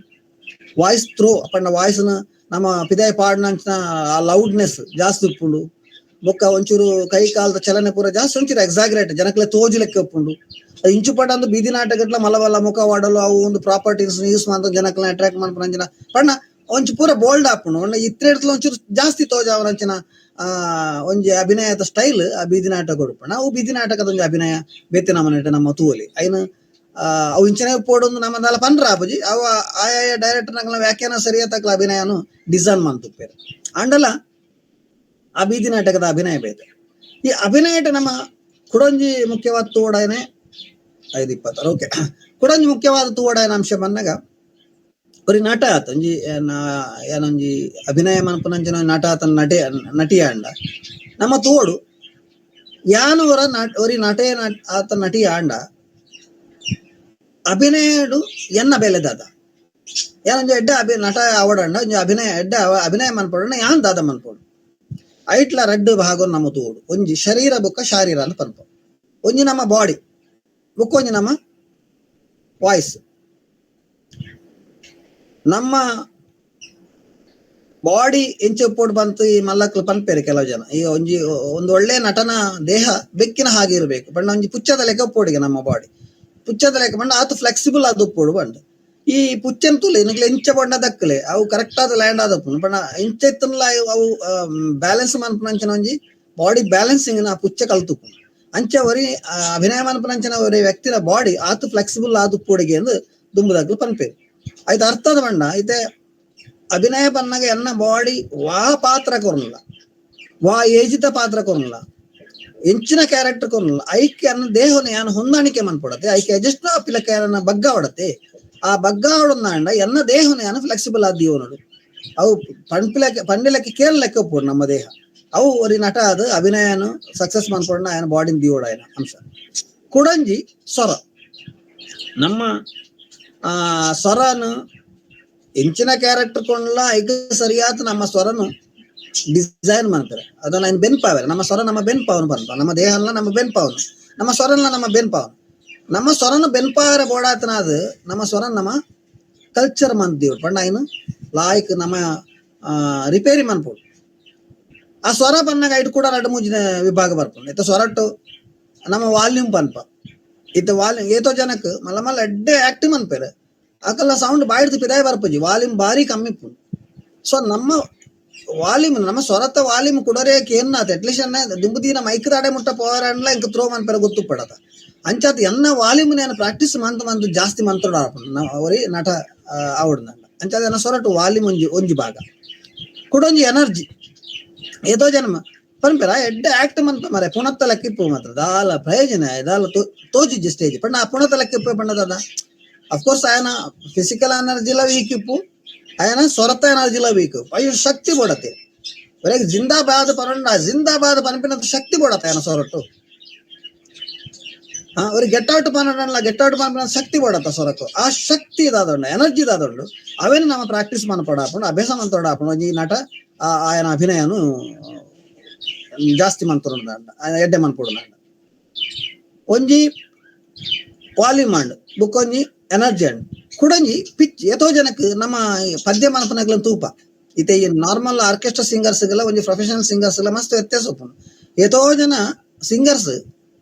ವಾಯ್ಸ್ ಥ್ರೋ ಪಂಡ ವಾಯ್ಸ್ನ ನಮ್ಮ ಪಿದಾಯ ಪಾಡ್ನಂಚಿನ ಆ ಲೌಡ್ನೆಸ್ ಜಾಸ್ತಿ ಉಪ್ಪುಂಡು, ಬೊಕ್ಕ ಒಂಚೂರು ಕೈ ಕಾಲದ ಚಲನೆ ಪೂರ ಜಾಸ್ತಿ ಒಂಚೂರು ಎಕ್ಸಾಗ್ರೇಟ್ ಜನಕ್ಲೆ ತೋಜು ಲೆಕ್ಕ ಒಪ್ಪುಂಡು. ಇಂಚು ಪಟ ಒಂದು ಬೀದಿ ನಾಟಕಟ್ಲ ಮಲವಲ್ಲ ಮುಖ ವಾಡಲು ಅವು ಒಂದು ಪ್ರಾಪರ್ಟೀಸ್ ಯೂಸ್ ಮಾಡ್ತಾ ಜನಕ್ಲ ಅಟ್ರಾಕ್ಟ್ ಮಾಡ್ಪಂಜಿನ ಪಣ್ಣ ಒಂಚು ಪೂರ ಬೋಲ್ಡ್ ಆಪುಂಡು ಒಳ್ಳೆ ಇತ್ರೇಡ್ಲ ಒಂಚೂರು ಜಾಸ್ತಿ ತೋಜ ಅವರಂಚಿನ ಒಂಜಿ ಅಭಿನಯದ ಸ್ಟೈಲ್ ಆ ಬೀದಿ ನಾಟಕ ಕೊಡುಪಣ್ಣ. ಅವು ಬೀದಿ ನಾಟಕದ ಒಂಜಿ ಅಭಿನಯ ಬೇತೆ ನಮ್ಮನೆ ನಮ್ಮ ತೂವಲಿ ಐನು ಅವು ಇಂಚನೆ ಪೋಡೊಂದು ನಮ್ಮದೆಲ್ಲ ಪಂಡ್ರ ಆಪುಜಿ ಅವ ಆಯಾಯ ಡೈರೆಕ್ಟರ್ ನಗಲ ವ್ಯಾಖ್ಯಾನ ಸರಿಯತಕ್ಲ ಅಭಿನಯನು ಡಿಸೈನ್ ಮಾಡ್ತುಪ್ಪೇರು ಅಂಡಲ ಆ ಬೀದಿ ನಾಟಕದ ಅಭಿನಯ ಬೇತೆ. ಈ ಅಭಿನಯಟ ನಮ್ಮ ಕುಡೊಂಜಿ ಮುಖ್ಯವಾದ ತೂವಡನೆ 5:20 ಓಕೆ ಕುಡೊಂಜಿ ಮುಖ್ಯವಾದ ತೂವಡನ ಅಂಶ ಬಂದಾಗ ಒರಿ ನಟ ಆತ ಒಂಜಿ ಏನೊಂಜಿ ಅಭಿನಯ ಮನ್ಪುನಂಚಿನ ನಟ ಆತನ ನಟಿಯ ಅಂಡ ನಮ್ಮ ತೋಡು ಯಾನು ಒರಿ ನಟೆ ಆತ ನಟಿಯ ಅಂಡ ಅಭಿನಯಡು ಎನ್ನ ಬೆಲೆದಾದ ಏನೊಂಜಿ ಎಡ್ಡ ನಟ ಅವಡಂಡ ಒಂಜಿ ಅಭಿನಯ ಎಡ್ಡ ಅಭಿನಯ ಮನ್ಪಡ ಯಾನ್ ದಾದ ಮನ್ಪೋಡು ಐಟ್ಲ ರಡ್ಡು ಭಾಗ ನಮ್ಮ ತೋಡು ಒಂಜಿ ಶರೀರ ಬೊಕ್ಕ ಶಾರೀರ ಅಂತ ಪನ್ಪ ಒಂಜಿ ನಮ್ಮ ಬಾಡಿ ಬೊಕ್ಕ ಒಂಜಿ ನಮ್ಮ ವಾಯ್ಸ್. ನಮ್ಮ ಬಾಡಿ ಎಂಚೆಪ್ಪೋಡು ಬಂತು ಈ ಮಲ್ಲಕ್ಲು ಪನ್ಪೇರು ಕೆಲವು ಜನ ಈ ಒಂದು ಒಳ್ಳೆ ನಟನ ದೇಹ ಬೆಕ್ಕಿನ ಹಾಗೆ ಇರಬೇಕು ಬಣ್ಣ ಒಂಜಿ ಪುಚ್ಚದ ಲೆಕ್ಕ ಉಪ್ಪೋಡಿಗೆ ನಮ್ಮ ಬಾಡಿ ಪುಚ್ಚದ ಲೆಕ್ಕ ಬಂಡ ಆತು ಫ್ಲೆಕ್ಸಿಬಲ್ ಆದ ಉಪ್ಪೋಡು ಬಂಡ ಈ ಪುಚ್ಚನ್ ತುಲೆ ನಿಗ್ಲೆ ಇಂಚ ಬಂಡ ದಕ್ಕಲೆ ಅವು ಕರೆಕ್ಟ್ ಆದ ಲ್ಯಾಂಡ್ ಆದಪ್ಪು ಬಣ್ಣ ಇಂಚೆತ್ತನ್ಲ ಅವು ಬ್ಯಾಲೆನ್ಸ್ ಮನ್ಪುನಂಚಿನ ಒಂಜಿ ಬಾಡಿ ಬ್ಯಾಲೆನ್ಸಿಂಗ್ ಆ ಪುಚ್ಚ ಕಲ್ತುಪ್ಪು ಅಂಚೆ ಒರಿ ಅಭಿನಯ ಮನ್ಪುನಂಚಿನ ಒರಿ ವ್ಯಕ್ತಿನ ಬಾಡಿ ಆತು ಫ್ಲೆಕ್ಸಿಬಲ್ ಆದ ಉಪ್ಪೋಡಿಗೆ ಎಂದು ದುಂಬುದಾಗ್ಲು ಪನ್ಪೇರು ಆಯ್ತು ಅರ್ಥದ ಬಂಡ ಐತೆ ಅಭಿನಯ ಪನ್ನಾಗ ಎನ್ನ ಬಾಡಿ ವಾ ಪಾತ್ರ ಕೊರಲ್ಲ ವಾ ಏಜಿತ ಪಾತ್ರ ಕೊರಲ್ಲ ಎಂಚಿನ ಕ್ಯಾರೆಕ್ಟರ್ ಕೊರಲ್ಲ ಐಕೆ ಅನ್ನ ದೇಹನ ಯಾನು ಹೊಂದಾಣಿಕೆ ಮನ್ಪೊಡತ್ತೆ ಐಕೆ ಅಡ್ಜಸ್ಟ್ ಪಿಲಕ ಯಾರನ್ನ ಬಗ್ಗ ಹೊಡತ್ತೆ ಆ ಬಗ್ಗ ಹೊಡಂದ ಎನ್ನ ದೇಹನ ಯಾನು ಫ್ಲೆಕ್ಸಿಬಲ್ ಆದ್ದೀವೋ ನೋಡು ಅವು ಪಂಡಿಲಕ್ಕೆ ಕೇರ್ ಲೆಕ್ಕ ಒಪ್ಪೋಡು ನಮ್ಮ ದೇಹ ಅವು ಒರಿ ನಟ ಅದು ಅಭಿನಯನು ಸಕ್ಸಸ್ ಮನ್ಪೊಡ ఆయన ಬಾಡಿನ ದಿಯೋಡ ఆయన ಅಂಶ. ಕುಡಂಜಿ ಸ್ವರ ನಮ್ಮ ಸ್ವರನು ಎಂಚಿನ ಕ್ಯಾರೆಕ್ಟರ್ ಕೊಂಡ್ಲ ಈಗ ಸರಿಯಾದ ನಮ್ಮ ಸ್ವರನು ಡಿಸೈನ್ ಮಾಡ್ತಾರೆ ಅದನ್ನ ఆయన ಬೆನ್ಪಾವೆ ನಮ್ಮ ಸ್ವರ ನಮ್ಮ ಬೆನ್ಪಾವನು ಬಂತ ನಮ್ಮ ದೇಹ ಅಲ್ಲ ನಮ್ಮ ಬೆನ್ಪಾವನು ನಮ್ಮ ಸ್ವರಲ್ಲ ನಮ್ಮ ಬೆನ್ಪಾವನು ನಮ್ಮ ಸ್ವರನು ಬೆನ್ಪಾರ ಬೋಡಾತನಾದ ನಮ್ಮ ಸ್ವರ ನಮ್ಮ ಕಲ್ಚರ್ ಮಂದಿವ್ರು ಪಂಡ ఆయన ಲಾಯ್ಕ್ ನಮ್ಮ ರಿಪೇರಿ ಮನ್ಪೋಡು ಆ ಸ್ವರ ಪನ್ನಾಗ ಐಟು ಕೂಡ 2-3 ವಿಭಾಗ ಬರ್ಪುಂಡು ಇತ್ತ ಸ್ವರಟ್ಟು ನಮ್ಮ ವಾಲ್ಯೂಮ್ ಪನ್ಪ ಇತ್ತ ವಾಲ್ಯೂಮ್ ಏತೋ ಜನಕ್ಕೆ ಮಲ್ಲ ಮಲ್ಲ ಎಡ್ಡೆ ಆಕ್ಟಿವ್ ಮನ್ಪೇರು ಅಕಲ್ಲ ಸೌಂಡ್ ಬಾಯಿಡ್ದು ಪಿದಾಯ ಬರ್ಪುಜಿ ವಾಲ್ಯೂಮ್ ಬಾರಿ ಕಮ್ಮಿ ಪುಂಡು. ಸೊ ನಮ್ಮ ವಾಲ್ಯೂಮ್ ನಮ್ಮ ಸ್ವರತ ವಾಲ್ಯೂಮ್ ಕುಡರೇಕ್ ಏನಾತ ಎಟ್ಲೀಸ್ಟ್ ದಿಂಬುದಿನ ಮೈಕ್ ದಾಡೆ ಮುಟ್ಟ ಪವರ್ ಅಂಡ್ಲ ಇಂಕ ಥ್ರೋ ಮನ್ಪೇರ ಗೊತ್ತು ಪಡತ ಅಂಚಾತ ಎನ್ನ ವಾಲ್ಯೂಮ್ ನಾನು ಪ್ರಾಕ್ಟೀಸ್ ಮಂತ್ ಜಾಸ್ತಿ ಮಂತ್ರೋಡ ಅವರಿ ನಟ ಆವಡ್ನ ಅಂಚಾದ ಎನ್ನ ಸ್ವರಟ್ಟು ವಾಲ್ಯೂಮ್ ಒಂಜಿ ಭಾಗ ಕುಡೊಂಜಿ ಎನರ್ಜಿ ಏತೋ ಜನ್ಮ ಪನ್ಪೇರ ಎಡ್ಡೆ ಆಕ್ಟ್ ಮನ್ಪ ಮರೆ ಪುಣತ್ತ ಲೆಕ್ಕಿಪ್ಪು ಮಾತ್ರ ದಾಲ ಪ್ರಯೋಜನ ದಾಲ ತೋಜಿಜ್ಜಿ ಸ್ಟೇಜ್ ಪಂಡ ಆ ಪುಣತ ಲೆಕ್ಕಿಪ್ಪು ಪಂಡದ ಅಫ್ಕೋರ್ಸ್ ఆయన ಫಿಸಿಕಲ್ ಎನರ್ಜಿಲ ವೀಕ್ ಇಪ್ಪು ఆయన ಸ್ವರತ ಎನರ್ಜಿಲ ವೀಕ್ ಅಯ್ಯೋ ಶಕ್ತಿ ಬೋಡತ್ತೆ ಒರೆಗೆ ಜಿಂದಾಬಾದ್ ಜಿಂದಾಬಾದ್ ಪನ್ಪಿನಂತ ಶಕ್ತಿ ಬೋಡತ್ತೆ ఆయన ಸ್ವರಟ್ಟು ಅವ್ರಿಗೆ ಗೆಟ್ ಔಟ್ ಪನ್ಪಿನ ಶಕ್ತಿ ಬೋಡತ್ತ ಸ್ವರಕ್ಕು ಆ ಶಕ್ತಿ ದಾದೊಂಡು ಎನರ್ಜಿ ದಾದೊಂಡು ಅವೇನು ನಮ್ಮ ಪ್ರಾಕ್ಟೀಸ್ ಮನ್ಪಡಾಪುಂಡು ಅಭ್ಯಾಸ ಮಂತೋಡಾಪುಂಡು ಈ ನಟ ఆయన ಅಭಿನಯನು ಜಾಸ್ತಿ ಮಂತೋಡ ಎಡ್ಡೆ ಮನ್ಪೋಡು ಒಂಜಿ ವಾಲ್ಯೂಮ್ ಅಂಡ್ ಬುಕ್ಕೊಂಜಿ ಎನರ್ಜಿ ಅಂಡ್ ಕುಡಂಜಿ ಪಿಚ್ ಎತೋ ಜನಕ್ಕೆ ನಮ್ಮ ಪದ್ಯ ಮನಪನಗಳ ತೂಪ ಇತ್ತೆ ಈ ನಾರ್ಮಲ್ ಆರ್ಕೆಸ್ಟ್ರಾ ಸಿಂಗರ್ಸ್ಗೆಲ್ಲ ಒಂಜಿ ಪ್ರೊಫೆಷನಲ್ ಸಿಂಗರ್ಸ್ ಎಲ್ಲ ಮಸ್ತ್ ವ್ಯತ್ಯಾಸ ಉಪ್ಪುಂಡು ಎತೋ ಜನ ಸಿಂಗರ್ಸ್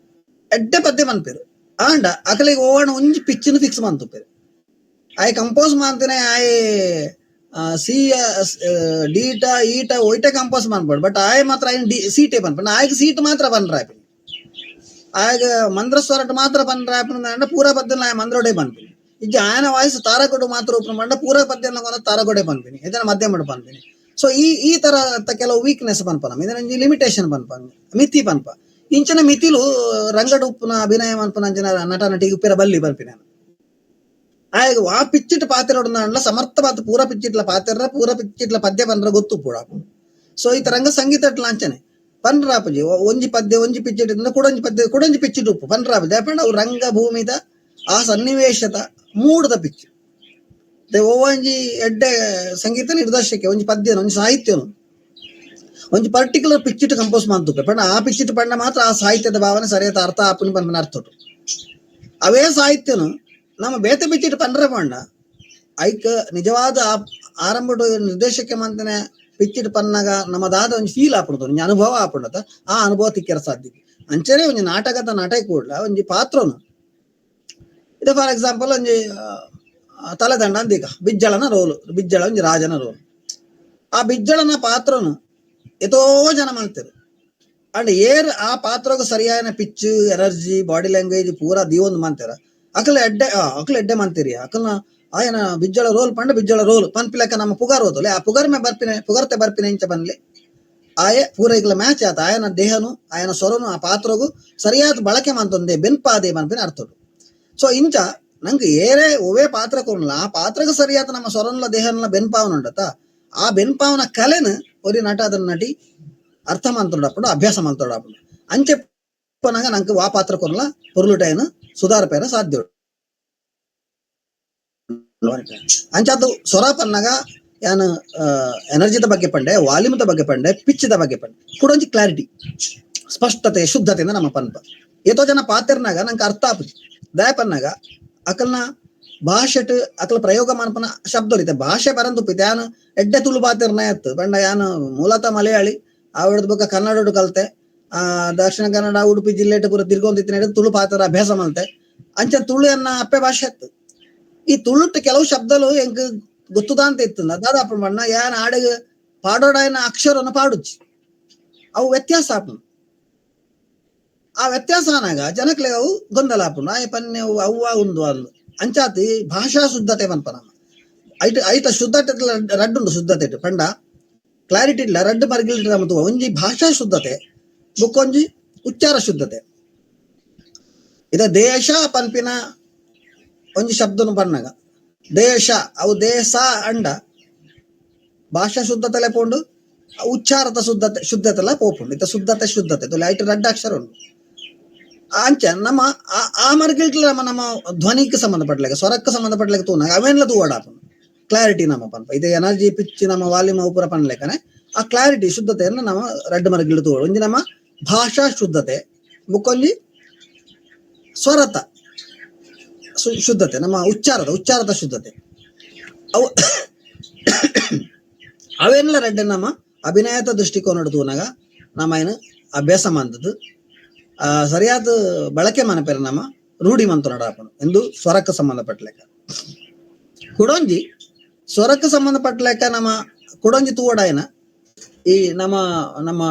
ಎಡ್ಡೆ ಪದ್ಯ ಮನ್ಪೇರು ಆಂಡ ಅಕಲಿಗೆ ಓವಣ ಒಂಜಿ ಪಿಚ್ಚನ್ನು ಫಿಕ್ಸ್ ಮಂತುಪ್ಪೇರು ಆಯ್ ಕಂಪೋಸ್ ಮಾಡ್ತೇನೆ ಆಯ್ ಸಿ ಡೀಟ ಈಟ ಒಯ್ಟ ಕಂಪೋಸ್ ಮನ್ಪಡು ಬಟ್ ಆಯ್ ಮಾತ್ರ ಆಯ್ನ ಸೀಟೇ ಪನ್ಪಡು ಆಯ್ಗೆ ಸೀಟ್ ಮಾತ್ರ ಪನ್ರ ಆಗ ಮಂದ್ರ ಸ್ವರಟ್ ಮಾತ್ರ ಪನ್ರ ಪೂರ ಪದ್ಯ ಮಂದ್ರೋಡೆ ಪನ್ಪಿನಿ ಇಜ್ಜ ఆయన ವಾಯ್ಸ್ ತಾರಕೊಡು ಮಾತ್ರ ಉಪ್ಪು ಮಂಡ ಪೂರ ಪದ್ಯ ತಾರಕೊಡೆ ಪನ್ಪಿನಿ ಇದನ್ನ ಮಧ್ಯಮ ಪನ್ಪಿನಿ. ಸೊ ಈ ತರ ಕೆಲವು ವೀಕ್ನೆಸ್ ಪನ್ಪ ನಮ್ಮ ಇದನ್ನ ಲಿಮಿಟೇಷನ್ ಪನ್ಪ ಮಿತಿ ಪನ್ಪ ಇಂಚನ ಮಿತಿಲು ರಂಗಡು ಉಪ್ಪುನ ಅಭಿನಯ ಮನ್ಪುನ ಅಂಚನ ನಟ ನಟಿಗೆ ಉಪ್ಪಿರ ಬಲ್ಲಿ ಬರ್ಪಿನ ಆಗ ಆ ಪಿಚ್ಚಿಟ್ ಪಾತ್ರ ಅಂಡ್ಲ ಸಮರ್ಥವಾದ ಪೂರ ಪಿಚ್ಚಿಟ್ಲ ಪಾತ್ರ ಪೂರ ಪಿಚ್ಚಿಟ್ಲ ಪದ್ಯ ಪಂಡ್ರ ಗೊತ್ತು ಪೂಡ. ಸೊ ಈತ ರಂಗ ಸಂಗೀತ ಅಟ್ಲ ಅಂಚನೆ ಪಂಡ್ರಾಪಜಿ ಒಂಜಿ ಪದ್ಯ ಒಂಜಿ ಪಿಚ್ಚಿಟ್ ಕುಡಂಜಿ ಪದ್ಯ ಕುಡಂಜಿ ಪಿಚ್ಚಿಟ್ ಉಪ್ಪು ಪಂಡ್ರಾಪಜಿ ಅಪಂಡ ಅವು ರಂಗಭೂಮಿದ ಆ ಸನ್ನಿವೇಶದ ಮೂಡದ ಪಿಚ್ಚು ಒಂಜಿ ಎಡ್ಡೆ ಸಂಗೀತ ನಿರ್ದೇಶಕ ಒಂಜಿ ಪದ್ಯನ ಒಂಜಿ ಸಾಹಿತ್ಯನು ಒಂಜಿ ಪರ್ಟಿಕ್ಯುಲರ್ ಪಿಚ್ಚಿಟ್ ಕಂಪೋಸ್ ಮಾಡ್ತುಪ್ಪೆ ಪಂಡ ಆ ಪಿಚ್ಚಿಟ್ ಪಂಡ ಮಾತ್ರ ಆ ಸಾಹಿತ್ಯದ ಭಾವನೆ ಸರಿಯಾದ ಅರ್ಥ ಆಪುನಿ ಪಂಪನ ಅರ್ಥ ಅವೇ ಸಾಹಿತ್ಯನು ನಮ್ಮ ಬೇತೆ ಪಿಚ್ಚಿಟ್ ಪಂಡ್ರೆ ಪಂಡ ಐಕ್ ನಿಜವಾದ ಆರಂಭ ನಿರ್ದೇಶಕ ಮಂತನೆ ಪಿಚ್ಚಿಟ್ ಪನ್ನಾಗ ನಮ್ಮದಾದ ಒಂದು ಫೀಲ್ ಆಪುಣದು ಒಂಜಿ ಅನುಭವ ಆಪುಂಡತ ಆ ಅನುಭವ ತಿಕ್ಕರ ಸಾಧ್ಯ ಅಂಚನೆ ಒಂಜಿ ನಾಟಕದ ನಟ ಕೂಡ್ಲ ಒಂಜಿ ಪಾತ್ರನು ಇದು ಫಾರ್ ಎಕ್ಸಾಂಪಲ್ ಒಂಜಿ ತಲೆದಂಡ ಅಂದೀಗ ಬಿಜ್ಜಳನ ರೋಲು ಬಿಜ್ಜಳ ಒಂಜಿ ರಾಜನ ರೋಲು ಆ ಬಿಜ್ಜಳನ ಪಾತ್ರನು ಎತೋ ಜನ ಮಾಡ್ತಾರೆ ಅಂಡ್ ಏರ್ ಆ ಪಾತ್ರಗ ಸರಿಯಾದ ಪಿಚ್ ಎನರ್ಜಿ ಬಾಡಿ ಲ್ಯಾಂಗ್ವೇಜ್ ಪೂರಾ ದೀವೊಂದು ಮಾಡ್ತಾರ ಅಕಲ್ ಎಡ್ಡೆ ಮಂತೀರಿ ಅಕಲ್ನ ಆಯನ ಬಿಜ್ಜಳ ರೋಲ್ ಪಂಡ ಬಿಜ್ಜಳ ರೋಲ್ ಪನ್ಪಿಲಕ್ಕ ನಮ್ಮ ಪುಗಾರ್ ಓದಲೆ ಆ ಪುಗಾರ್ ಮೇ ಬರ್ಪಿನೆ ಪುಗರ್ತೆ ಬರ್ಪಿನೆ ಇಂಚ ಬನ್ಲಿ ಆಯ ಪೂರ ಈಗಲ ಮ್ಯಾಚ್ ಆತ ಆಯನ ದೇಹನು ಆಯನ ಸ್ವರನು ಆ ಪಾತ್ರಗೂ ಸರಿಯಾದ ಬಳಕೆ ಮಂತೊಂದೆ ಬೆನ್ಪಾದೆ ಮನ್ಪಿನ ಅರ್ಥಡು. ಸೊ ಇಂಚ ನಂಗೆ ಏರೇ ಒವೇ ಪಾತ್ರ ಕೊಡಲ್ಲ ಆ ಪಾತ್ರಗ ಸರಿಯಾದ ನಮ್ಮ ಸ್ವರನ್ಲ ದೇಹನ ಬೆನ್ಪಾವನ ಉಂಡತ ಆ ಬೆನ್ಪಾವನ ಕಲೆನ ಒರಿ ನಟ ಅದನ್ನ ನಟಿ ಅರ್ಥ ಮಂತೊಡಾಪುಂಡು ಅಭ್ಯಾಸ ಮಂತೊಡಾಪುಂಡು ಅಂಚೆ ಪನಾಗ ನಂಗೆ ವಾ ಪಾತ್ರ ಕೊಡಲ್ಲ ಪೊರ್ಲುಟೈನ ಸುಧಾರಪೇರ ಸಾಧ್ಯ ಅಂಚಾತು ಸ್ವರ ಪನ್ನಾಗ ಯಾನು ಎನರ್ಜಿದ ಬಗ್ಗೆ ಪಂಡೆ ವಾಲ್ಯೂಮ್ದ ಬಗ್ಗೆ ಪಂಡೆ ಪಿಚ್ದ ಬಗ್ಗೆ ಪಂಡೆ ಕೂಡೊಂಜಿ ಕ್ಲಾರಿಟಿ ಸ್ಪಷ್ಟತೆ ಶುದ್ಧತೆಯಿಂದ ನಮ್ಮ ಪನ್ಪ ಏತೋ ಜನ ಪಾತ್ರನಾಗ ನಂಗೆ ಅರ್ಥ ಆಪುಜಿ ದಯ ಪನ್ನಾಗ ಅಕಲ್ನ ಭಾಷೆಟ್ ಅಕಲ್ ಪ್ರಯೋಗ ಮನ್ಪನ ಶಬ್ದ ಹೊಲಿತೆ ಭಾಷೆ ಬರಂದುಪ್ಪಿತೆ ಯಾನು ಎಡ್ಡೆ ತುಳು ಪಾತ್ರನ ಎತ್ತು ಪಂಡ ಯಾನು ಮೂಲತಃ ಮಲಯಾಳಿ ಆವಿಡದ ಬಗ್ಗೆ ಕನ್ನಡ ಕಲ್ತೆ ದಕ್ಷಿಣ ಕನ್ನಡ ಉಡುಪಿ ಜಿಲ್ಲೆ ಪೂರ ತಿರ್ಗೊಂದಿತ್ತಿನ ತುಳು ಪಾತ್ರ ಅಭ್ಯಾಸ ಮಲ್ತೆ ಅಂಚ ತುಳು ಅನ್ನ ಅಪ್ಪೆ ಭಾಷೆ ಎತ್ತು ಈ ತುಳುಟ್ಟು ಕೆಲವು ಶಬ್ದಲು ಎಂಕ್ ಗೊತ್ತುದಾ ಅಂತ ಇತ್ತು ದಾದಾಪು ಬಣ್ಣ ಯಾನ್ ಆಡಿಗೆ ಪಾಡೋಡಾಯನ ಅಕ್ಷರನ ಪಾಡುಚ್ಚಿ ಅವು ವ್ಯತ್ಯಾಸ ಆಪುಂಡು ಆ ವ್ಯತ್ಯಾಸ ಅನಾಗ ಜನಕ್ಲೆ ಅವು ಗೊಂದಲ ಆಪುಂಡು ಆಯ ಪನ್ನೆ ಅವ್ವ ಉಂದು ಅಂದು ಅಂಚಾತಿ ಭಾಷಾ ಶುದ್ಧತೆ ಪನ್ಪ ನಮ್ಮ ಐಟ ಶುದ್ಧತೆ ರಡ್ಡುಂಡು ಶುದ್ಧತೆ ಪಂಡ ಕ್ಲಾರಿಟಿ ಇಲ್ಲ ರಡ್ಡು ಮರ್ಗಿಲ್ ಮತ್ತು ಒಂಜಿ ಭಾಷಾ ಶುದ್ಧತೆ ಬುಕ್ಕೊಂಜಿ ಉಚ್ಚಾರ ಶುದ್ಧತೆ ಇದ ದೇಶ ಪನ್ಪಿನ ಒಂಜಿ ಶಬ್ದನು ಪನ್ನಾಗ ದೇಶ ಅವು ದೇಶ ಅಂಡ ಭಾಷಾ ಶುದ್ಧತೆಲೆ ಪೋಂಡು ಉಚ್ಚಾರದ ಶುದ್ಧತೆಲ್ಲ ಪೋಪುಂಡು ಇತ್ತ ಶುದ್ಧತೆ ತೊಲೆ ಐಟು ರಡ್ಡ ಅಕ್ಷರ ಉಂಡು ಅಂಚ ನಮ್ಮ ಆ ಮರ್ಗಿಲ್ಟ್ಲ ನಮ್ಮ ಧ್ವನಿಗೆ ಸಂಬಂಧಪಟ್ಟಾಗ ಸ್ವರಕ್ಕೆ ಸಂಬಂಧಪಟ್ಟಾಗ ತೂನಾಗ ಅವೆಲ್ಲ ತೂವಾಡಾಪುಂಡು ಕ್ಲಾರಿಟಿ ನಮ್ಮ ಪನ್ಪ ಇದು ಎನರ್ಜಿ ಪಿಚ್ ನಮ್ಮ ವಾಲ್ಯೂಮ್ ಉಪರ ಪನ್ಲೆಕ್ಕನೆ ಆ ಕ್ಲಾರಿಟಿ ಶುದ್ಧತೆಯನ್ನು ನಮ್ಮ ರಡ್ಡು ಮರಗಿಲ್ ತೂವ ಒಂಜಿ ನಮ್ಮ ಭಾಷಾ ಶುದ್ಧತೆ ಬುಕ್ಕೊಂಜಿ ಸ್ವರತ ಶುದ್ಧತೆ ನಮ್ಮ ಉಚ್ಚಾರದ ಶುದ್ಧತೆ ಅವು ಅವೆಲ್ಲ ರೆಡ್ಡೆ ನಮ್ಮ ಅಭಿನಯದ ದೃಷ್ಟಿಕೋನ ತೂನಾಗ ನಮ್ಮ ಏನು ಅಭ್ಯಾಸ ಮಂದದ್ದು ಸರಿಯಾದ ಬಳಕೆ ಮನಪೇರ ನಮ್ಮ ರೂಢಿ ಮಂತು ನಡಾಪನು ಎಂದು ಸ್ವರಕ್ಕೆ ಸಂಬಂಧಪಟ್ಟ ಕುಡೊಂಜಿ ಸ್ವರಕ್ಕೆ ಸಂಬಂಧಪಟ್ಟ ಲೆಕ್ಕ ನಮ್ಮ ಕುಡೊಂಜಿ ತೂವಡಾಯನ ಈ ನಮ್ಮ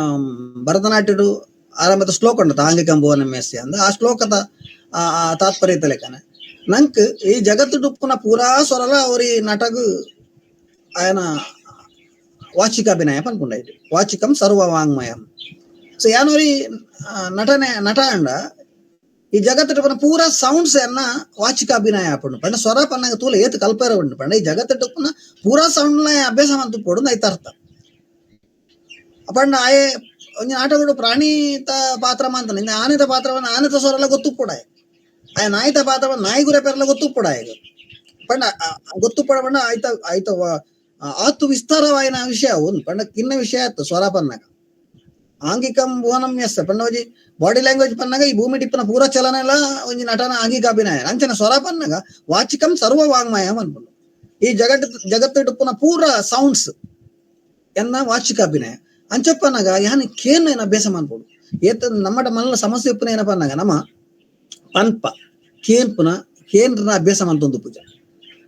ಭರತನಾಟ್ಯಡು ಆರಂಭದ ಶ್ಲೋಕ ಉಂಟು ಆಂಗಿಕಂ ಭುವನ ಮೇಸ್ಯ ಅಂದ ಆ ಶ್ಲೋಕದ ತಾತ್ಪರ್ಯದ ಲೆಕ್ಕನೆ ನಂಕ್ ಈ ಜಗತ್ತು ಡುಪ್ಪುನ ಪೂರಾ ಸ್ವರಲ ಅವ್ರಿ ನಟಗು ಆಯನ ವಾಚಿಕ ಅಭಿನಯ ಪನ್ಪುಂಡಾಯ್ತು ವಾಚಿಕಂ ಸರ್ವ ವಾಂಗ್ಮಯಂ. ಸೊ ಯಾನೋರಿ ನಟ ಅಂಡ ಈ ಜಗತ್ತು ಡುಪ್ಪುನ ಪೂರಾ ಸೌಂಡ್ಸ್ ಅನ್ನ ವಾಚಿಕ ಅಭಿನಯ ಆಪುಂಡು ಪಂಡ ಸ್ವರ ಪನ್ನಾಗ ತೂಲ ಏತ್ ಕಲ್ಪೇರ ಉಂಡು ಪಂಡ ಈ ಜಗತ್ತು ಡುಪ್ಪುನ ಪೂರಾ ಸೌಂಡ್ನ ಅಭ್ಯಾಸ ಮಂತು ಪೋಡು ಐತ ಅರ್ಥ ಪಂಡ ಆಯೆ ಒಂಜಿ ನಾಟಕಡು ಪ್ರಾಣಿತ ಪಾತ್ರ ಮಂತಾನೆ ಇನ್ನು ಆನೆತ ಪಾತ್ರವನ್ನ ಆನೆತ ಸ್ವರಲ್ಲ ಗೊತ್ತು ಕೂಡ ಆಯ ನಾಯಿತ ಪಾತ್ರವನ್ನ ನಾಯಿ ಗುರೆ ಪೆರಲ ಗೊತ್ತು ಕೂಡ ಈಗ ಪಂಡ ಗೊತ್ತು ಪಡ ಪಂಡ ಆಯ್ತ ಆತು ವಿಸ್ತಾರವಾಯಿನ ವಿಷಯ ಒಂದು ಪಂಡ ಕಿನ್ನ ವಿಷಯ ಆಯ್ತು ಸ್ವರ ಪನ್ನಾಗ ಆಂಗಿಕಂ ಭುವನಂ ಎಸ್ ಪಂಡ ಒಂಜಿ ಬಾಡಿ ಲ್ಯಾಂಗ್ವೇಜ್ ಪನ್ನಾಗ ಈ ಭೂಮಿ ಟಿಪ್ಪನ ಪೂರ ಚಲನ ಎಲ್ಲ ಒಂಜಿ ನಟನ ಆಂಗಿಕ ಅಭಿನಯ ಅಂಚನ ಸ್ವರ ಪನ್ನಾಗ ವಾಚಿಕಂ ಸರ್ವ ವಾಂಗ್ಮಯಂ ಅನ್ಕೊಂಡು ಈ ಜಗತ್ತು ಟಿಪ್ಪನ ಪೂರ ಸೌಂಡ್ಸ್ ಎನ್ನ ವಾಚಿಕ ಅಭಿನಯ ಅಂಚಪ್ಪನಾಗ ಯಾನ್ ಕೇನ್ ಏನ ಅಭ್ಯಾಸ ಮಾಡ್ಬೋದು ಏತ ನಮ್ಮಡ ಮಲ್ಲ ಸಮಸ್ಯೆ ಉಪ್ಪನ ಏನಪ್ಪ ಅನ್ನಾಗ ನಮ್ಮ ಪನ್ಪ ಕೇನ್ರನ ಅಭ್ಯಾಸ ಮಂತೊಂದು ಪೂಜೆ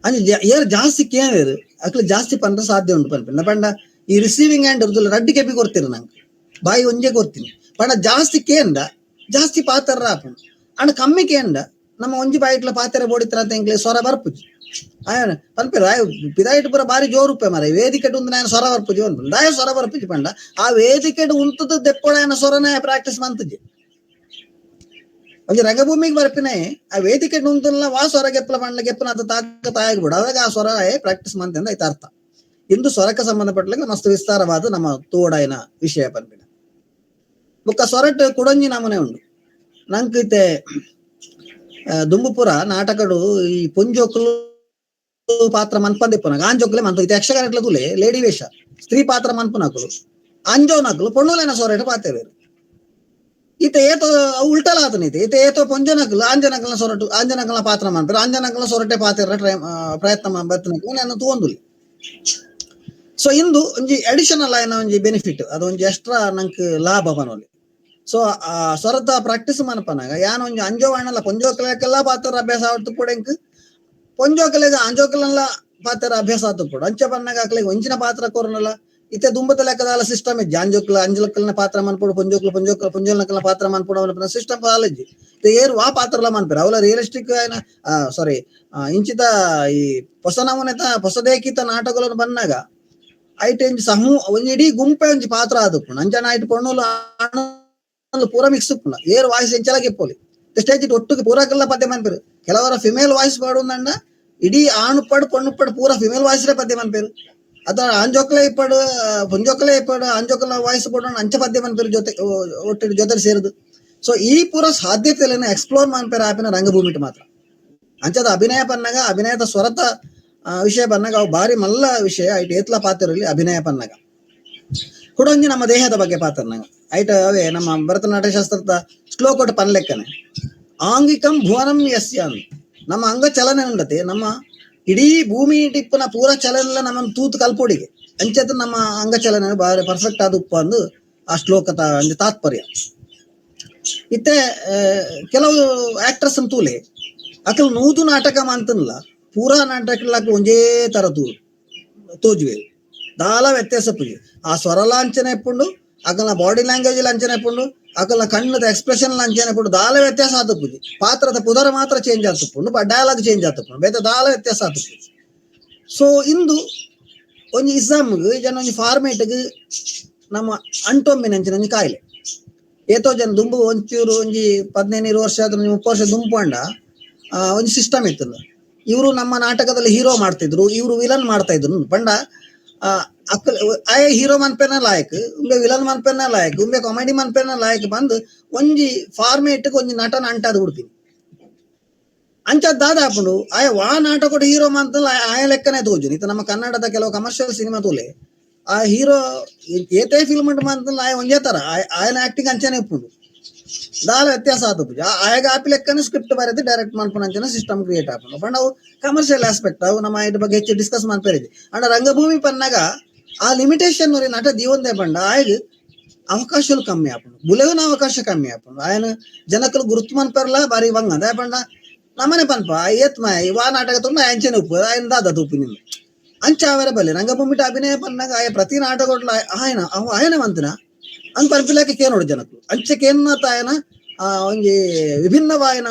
ಅಂಚೆ ಏರ್ ಜಾಸ್ತಿ ಕೇನೇರು ಅಕ್ಲ ಜಾಸ್ತಿ ಪಂಡ ಸಾಧ್ಯ ಉಂಟು ಪನ್ಪಿನ ಪಂಡ ಈ ರಿಸೀವಿಂಗ್ ಹ್ಯಾಂಡ್ ಇರ್ದುಲ್ಲ ರಡ್ಡು ಕೆಪಿ ಕೊಡ್ತೀರಿ ನಂಗೆ ಬಾಯಿ ಒಂಜೆ ಕೊಡ್ತೀನಿ ಪಂಡ ಜಾಸ್ತಿ ಕೇಂದ ಜಾಸ್ತಿ ಪಾತ್ರ ಆಪುಂಡು ಅಂಡ್ ಕಮ್ಮಿ ಕೇಂದ ನಮ್ಮ ಒಂಜಿ ಬಾಯಿಟ್ಲ ಪಾತ್ರೆ ಬೋಡಿತ್ರ ಅಂತ ಎಂಕ್ಲೆ ಸ್ವರ ಬರ್ಪುಜಿ ಆಯನ ಪನ್ಪಿರ ಪಿದಾಯಿಟ್ ಪೂರ ಬಾರಿ ಜೋರುಪ್ಪೆ ಮರ ವೇದಿಕೆಟ್ ಉಂದು ನಾನು ಸ್ವರ ಬರ್ಪುಜಿ ಒಂದು ದಾಯ ಸ್ವರ ಬರ್ಪುಜಿ ಪಂಡ ಆ ವೇದಿಕೆಟ್ ಉಂತದ ದೆಪ್ಪೊಳ ಸ್ವರನ ಪ್ರಾಕ್ಟೀಸ್ ಮಂತುಜಿ ಒಂಜಿ ರಂಗಭೂಮಿಗೆ ಬರ್ಪಿನೇ ಆ ವೇದಿಕೆ ನುಂತಲ್ಲ ವಾ ಸ್ವರ ಗೆಪ್ಪಲ ಪಂಡ್ಲ ಗೆಪ್ಪನ ಅದು ತಾಕತ್ ಆಗ್ಬಿಡ ಅವಾಗ ಆ ಸ್ವರ ಪ್ರಾಕ್ಟೀಸ್ ಮಂತ್ ಐತ ಅರ್ಥ. ಇಂದು ಸ್ವರಕ್ಕೆ ಸಂಬಂಧಪಟ್ಟ ಮಸ್ತ್ ವಿಸ್ತಾರವಾದ ನಮ್ಮ ತೋಡಾಯಿನ ವಿಷಯ ಪನ್ಪಿನ ಬೊಕ್ಕ ಸ್ವರಟ್ ಕುಡೊಂಜಿ ನಮೂನೆ ಉಂಡು. ನಂಕ್ ಇತ್ತೆ ದುಂಬುಪುರ ನಾಟಕಡು ಈ ಪೊಂಜೋಕ್ಲು ಪಾತ್ರ ಮನ್ಪಂದಿಪ್ಪುನಾಗ ಆಂಜೋಕ್ಲೆ ಮಂತು ಇತ್ತೆ ಯಕ್ಷಗಾನಕ್ಲೆ ತುಲೆ ಲೇಡಿ ವೇಷ ಸ್ತ್ರೀ ಪಾತ್ರ ಮನ್ಪುನಕುಲು ಅಂಜೋನಕುಲು ಪೊಣ್ಣುಲೇನ ಸ್ವರಟ ಪಾತೆವೇರು ಈತ ಏತೋ ಉಲ್ಟಲಾತನೈತೆ ಈತ ಏತೋ ಪೊಂಜನಕಲು ಆಂಜನಕಲ್ನ ಸೊರಟು ಆಂಜನಕಲ್ನ ಪಾತ್ರ ಮಾಡ್ತಾರೆ ಆಂಜನಕಲ್ನ ಸೊರಟೆ ಪಾತ್ರ ಪ್ರಯತ್ನ ಬರ್ತನಕು ನಾನು ತೂಂದುಲಿ. ಸೊ ಇಂದು ಒಂಜಿ ಅಡಿಷನಲ್ ಆಯ್ನ ಒಂಜಿ ಬೆನಿಫಿಟ್ ಅದು ಒಂಜಿ ಎಕ್ಸ್ಟ್ರಾ ನಂಕ್ ಲಾಭ ಬನೋಲಿ. ಸೊ ಆ ಸ್ವರದ ಪ್ರಾಕ್ಟೀಸ್ ಮನ್ಪನಾಗ ಯಾನ್ ಒಂಜಿ ಅಂಜೋವಾಣಲ್ಲ ಪೊಂಜೋಕಲೆಲ್ಲ ಪಾತ್ರ ಅಭ್ಯಾಸ ಆವತ್ತು ಕೂಡ ಎಂಕ್ ಪೊಂಜೋಕಲೆಗ ಅಂಜೋಕಲೆಲ್ಲ ಪಾತ್ರ ಅಭ್ಯಾಸ ಆತು ಕೂಡ ಅಂಚೆ ಬನ್ನಾಗ ಆಕಲಿಗೆ ಒಂಚಿನ ಪಾತ್ರ ಕೊರನಲ್ಲ ಇತ್ತೆ ದುಂಬದ ಲೆಕ್ಕದ ಸಿಸ್ಟಮ್ ಇಜ್ಜಿ ಅಂಜೋಕಲ್ನ ಪಾತ್ರ ಮನ್ಪೋಡು ಪೊಂಜೋಲ್ನಕಲ್ನ ಪಾತ್ರ ಮನ್ಪೋಡು ಸಿಸ್ಟಮ್ ಕಾಲೇಜ್ ಏರು ಆ ಪಾತ್ರಲ ಮನ್ಪೇರು ಅವಲ ರಿಯಲಿಸ್ಟಿಕ್ ಸಾರಿ ಇಂಚಿತ ಈ ಹೊಸ ನಮೂನೆತ ಹೊಸದೇಕಿತ ನಾಟಕಗಳನ್ನು ಬಂದಾಗ ಐಟ್ ಒಂಜಿ ಒಂಜಿ ಇಡೀ ಗುಂಪೆ ಒಂಜಿ ಪಾತ್ರ ಆದುಪ್ಪುಂಡು ಅಂಚನ ಐಟ್ ಪೊಣ್ಣುಲು ಪೂರ ಮಿಕ್ಸ್ ಉಪ್ಪುಂಡು ಏರು ವಾಯ್ಸ್ ಎಂಚಲಾಗಿ ಇಪ್ಪೋಲಿ ಸ್ಟೇಜ್ ಇಟ್ಟು ಒಟ್ಟಿಗೆ ಪೂರಕ್ಕೆಲ್ಲ ಪದ್ಯ ಮನ್ಪೇರು. ಕೆಲವರ ಫಿಮೇಲ್ ವಾಯ್ಸ್ ಪಾಡುಂದಂಡ ಇಡೀ ಆಣು ಪಡು ಪೊಣ್ಣು ಪಡು ಪೂರ ಫಿಮೇಲ್ ವಾಯ್ಸ್ಲೇ ಪದ್ಯ ಮನ್ಪೇರು. ಅದ ಆಂಜೋಕ್ಲೆ ಇಪ್ಪಡು ಪೊಂಜೋಕ್ಲೆ ಇಪ್ಪಡು ಆಂಜೋಕ್ಲ ವಾಯ್ಸ್ ಪಡು ಅಂಚ ಪದ್ಯ ಮನ್ಪೇರು ಜೊತೆ ಒಟ್ಟಿಗೆ ಜೊತೆ ಸೇರುದು. ಸೊ ಈ ಪೂರ ಸಾಧ್ಯತೆಯನ್ನು ಎಕ್ಸ್ಪ್ಲೋರ್ ಮನ್ಪೇರು ಆಪಿನ ರಂಗಭೂಮಿಟ್ ಮಾತ್ರ. ಅಂಚದ ಅಭಿನಯ ಪನ್ನಾಗ ಅಭಿನಯದ ಸ್ವರತ ವಿಷಯ ಬಂದಾಗ ಅವು ಬಾರಿ ಮಲ್ಲ ವಿಷಯ ಐಟ್ ಏತ್ಲ ಪಾತ್ರರಲ್ಲಿ ಅಭಿನಯ ಪನ್ನಾಗ ಕುಡೊಂಜಿ ನಮ್ಮ ದೇಹದ ಬಗ್ಗೆ ಪಾತ್ರನಾಗ ಐಟ್ ಅವೇ ನಮ್ಮ ಭರತನಾಟ್ಯ ಶಾಸ್ತ್ರದ ಶ್ಲೋಕೋಟ ಪನ್ಲೆಕ್ಕನೆ ಆಂಗಿಕಂ ಭುವನಂ ಯಸ್ಯ ಅಂತ ನಮ್ಮ ಅಂಗ ಚಲನೆ ಉಂಡತೆ ನಮ್ಮ ಇಡೀ ಭೂಮಿ ಟಿಪ್ಪನ ಪೂರ ಚಲನೆ ನಮ್ಮನ್ನು ತೂತು ಕಲ್ಪೊಡಿಗೆ ಅಂಚೆತ ನಮ್ಮ ಅಂಗ ಚಲನೆ ಬಾರಿ ಪರ್ಫೆಕ್ಟ್ ಆದ ಉಪ್ಪ ಅಂದು ಆ ಶ್ಲೋಕದ ಒಂದು ತಾತ್ಪರ್ಯ. ಇತ್ತೆ ಕೆಲವು ಆಕ್ಟರ್ಸ್ ತೂಲೆ ಅಕಲ್ ನೂತು ನಾಟಕ ಅಂತನಲ್ಲ ಪೂರಾ ನಾಟಕ ಒಂದೇ ತರ ತೋಜುವೆ ದಾಲ ವ್ಯತ್ಯಾಸ ಪುಜಿ ಆ ಸ್ವರಲ ಅಂಚನೆ ಇಪ್ಪುಂಡು ಅಕಲ್ನ ಬಾಡಿ ಲ್ಯಾಂಗ್ವೇಜ್ ಅಂಚನೆ ಇಪ್ಪುಂಡು ಅಕಲ್ನ ಕಣ್ಣದ ಎಕ್ಸ್ಪ್ರೆಷನ್ ಅಂಚನೆ ಇಪ್ಪುಂಡು ದಾಲ ವ್ಯತ್ಯಾಸ ಆತ ಪುಜಿ ಪಾತ್ರದ ಪುದರ ಮಾತ್ರ ಚೇಂಜ್ ಆತುಪ್ಪುಂಡು ಡಯಲಾಗ್ ಚೇಂಜ್ ಆತುಪ್ಪುಂಡು ಬೇತ ದಾಲ ವ್ಯತ್ಯಾಸ ಆತ ಪುಜಿ. ಸೊ ಇಂದು ಒಂಜಿ ಎಕ್ಸಾಮ್ಗೆ ಜನ ಒಂಜಿ ಫಾರ್ಮೇಟ್ಗೆ ನಮ್ಮ ಅಂಟೊಮ್ಮಿನ ಅಂಚಿನ ಒಂಜಿ ಕಾಯಿಲೆ ಏತೋ ಜನ ದುಂಬು ಒಂಚೂರು ಒಂಜಿ 15-20 ವರ್ಷ 30 ವರ್ಷ ದುಂಪಂಡ ಒಂಜಿ ಸಿಸ್ಟಮ್ ಇತ್ತು. ಇವರು ನಮ್ಮ ನಾಟಕದಲ್ಲಿ ಹೀರೋ ಮಾಡ್ತಿದ್ರು ಇವರು ವಿಲನ್ ಮಾಡ್ತಾ ಇದ್ರು ಪಂಡ ಆಯ ಹೀರೋ ಮನ್ಪೆನ ಲಾಯಕ್ ಉಂಬೆ ವಿಲನ್ ಮನ್ಪೆನ ಲಾಯಕ್ ಉಂಬೆ ಕಾಮಿಡಿ ಮನ್ಪೆನ ಲಾಯಕ್ ಬಂದು ಒಂಜಿ ಫಾರ್ಮೇಟ್ ಒಂಜಿ ನಟನ ಅಂಟಾದ ಹುಡ್ತೀನಿ ಅಂಚದ್ದಾದ ಹಾಕೊಂಡು ಆಯ ವಾ ನಾಟಕ ಹೀರೋ ಮಂತ ಆಯ ಲೆಕ್ಕನೆ ತೋಜು ಇತ್ತು. ನಮ್ಮ ಕನ್ನಡದ ಕೆಲವು ಕಮರ್ಷಿಯಲ್ ಸಿನಿಮಾ ತೋಲೆ ಆ ಹೀರೋ ಏತೇ ಫಿಲ್ಮ್ ಮಂತ ಆಯ ಒಂದೇ ತರ ಆಯನ ಆಕ್ಟಿಂಗ್ ಅಂಚನೆ ಇಪ್ಪುಂಡು ದಾಲ ವ್ಯತ್ಯಾಸ ಆತು ಪೂಜ ಆಗ ಆಪಿ ಲೆಕ್ಕನೆ ಸ್ಕ್ರಿಪ್ಟ್ ಬರೆದು ಡೈರೆಕ್ಟ್ ಮನ್ಪುನ ಸಿಸ್ಟಮ್ ಕ್ರಿಯೇಟ್ ಆಪುಂಡು ಪಂಡ ಅವು ಕಮರ್ಷಿಯಲ್ ಆಸ್ಪೆಕ್ಟ್ ಅವು ನಮ್ಮ ಇದ್ರ ಬಗ್ಗೆ ಹೆಚ್ಚು ಡಿಸ್ಕಸ್ ಮಾಡ್ಪೇರಿದೆ. ಅಂಡ ರಂಗಭೂಮಿ ಪನ್ನಾಗ ಆ ಲಿಮಿಟೇಷನ್ ನಟ ದೀವಂದೇ ಪಂಡ ಆಯ್ಗ ಅವಕಾಶಗಳು ಕಮ್ಮಿ ಆಪುಂಡು ಬುಲೆವಿನ ಅವಕಾಶ ಕಮ್ಮಿ ಆಪುಂಡು ಆಯನ ಜನಕಲು ಗುರುತು ಮನ್ಪೇರಲ್ಲ ಬಾರಿ ಬಂಗ ಅದೇ ಪಂಡ ನಮ್ಮನೆ ಪನ್ಪ ಏತ್ ಮಾಯ ವಾ ನಾಟಕ ತುಂಬ ಅಂಚನೆ ಉಪ್ಪು ಆಯ್ನ ದಾದ ತುಪ್ಪು ನಿನ್ನ ಅಂಚ ಅವರ ಬಲ್ಲಿ ರಂಗಭೂಮಿಟ ಅಭಿನಯ ಪನ್ನಾಗ ಆಯ ಪ್ರತಿ ನಾಟಕ ಆಯನ ಅವು ಆಯನ ಮಂತನ ಅಂದ್ ಪನ್ಪಿಲಾಕೆ ಕೇನೋಡು ಜನಕ್ಕೂ ಅಂಚೆ ಕೇನ್ನತ ಆಯನ ಒಂಜಿ ವಿಭಿನ್ನವಾಯಿನ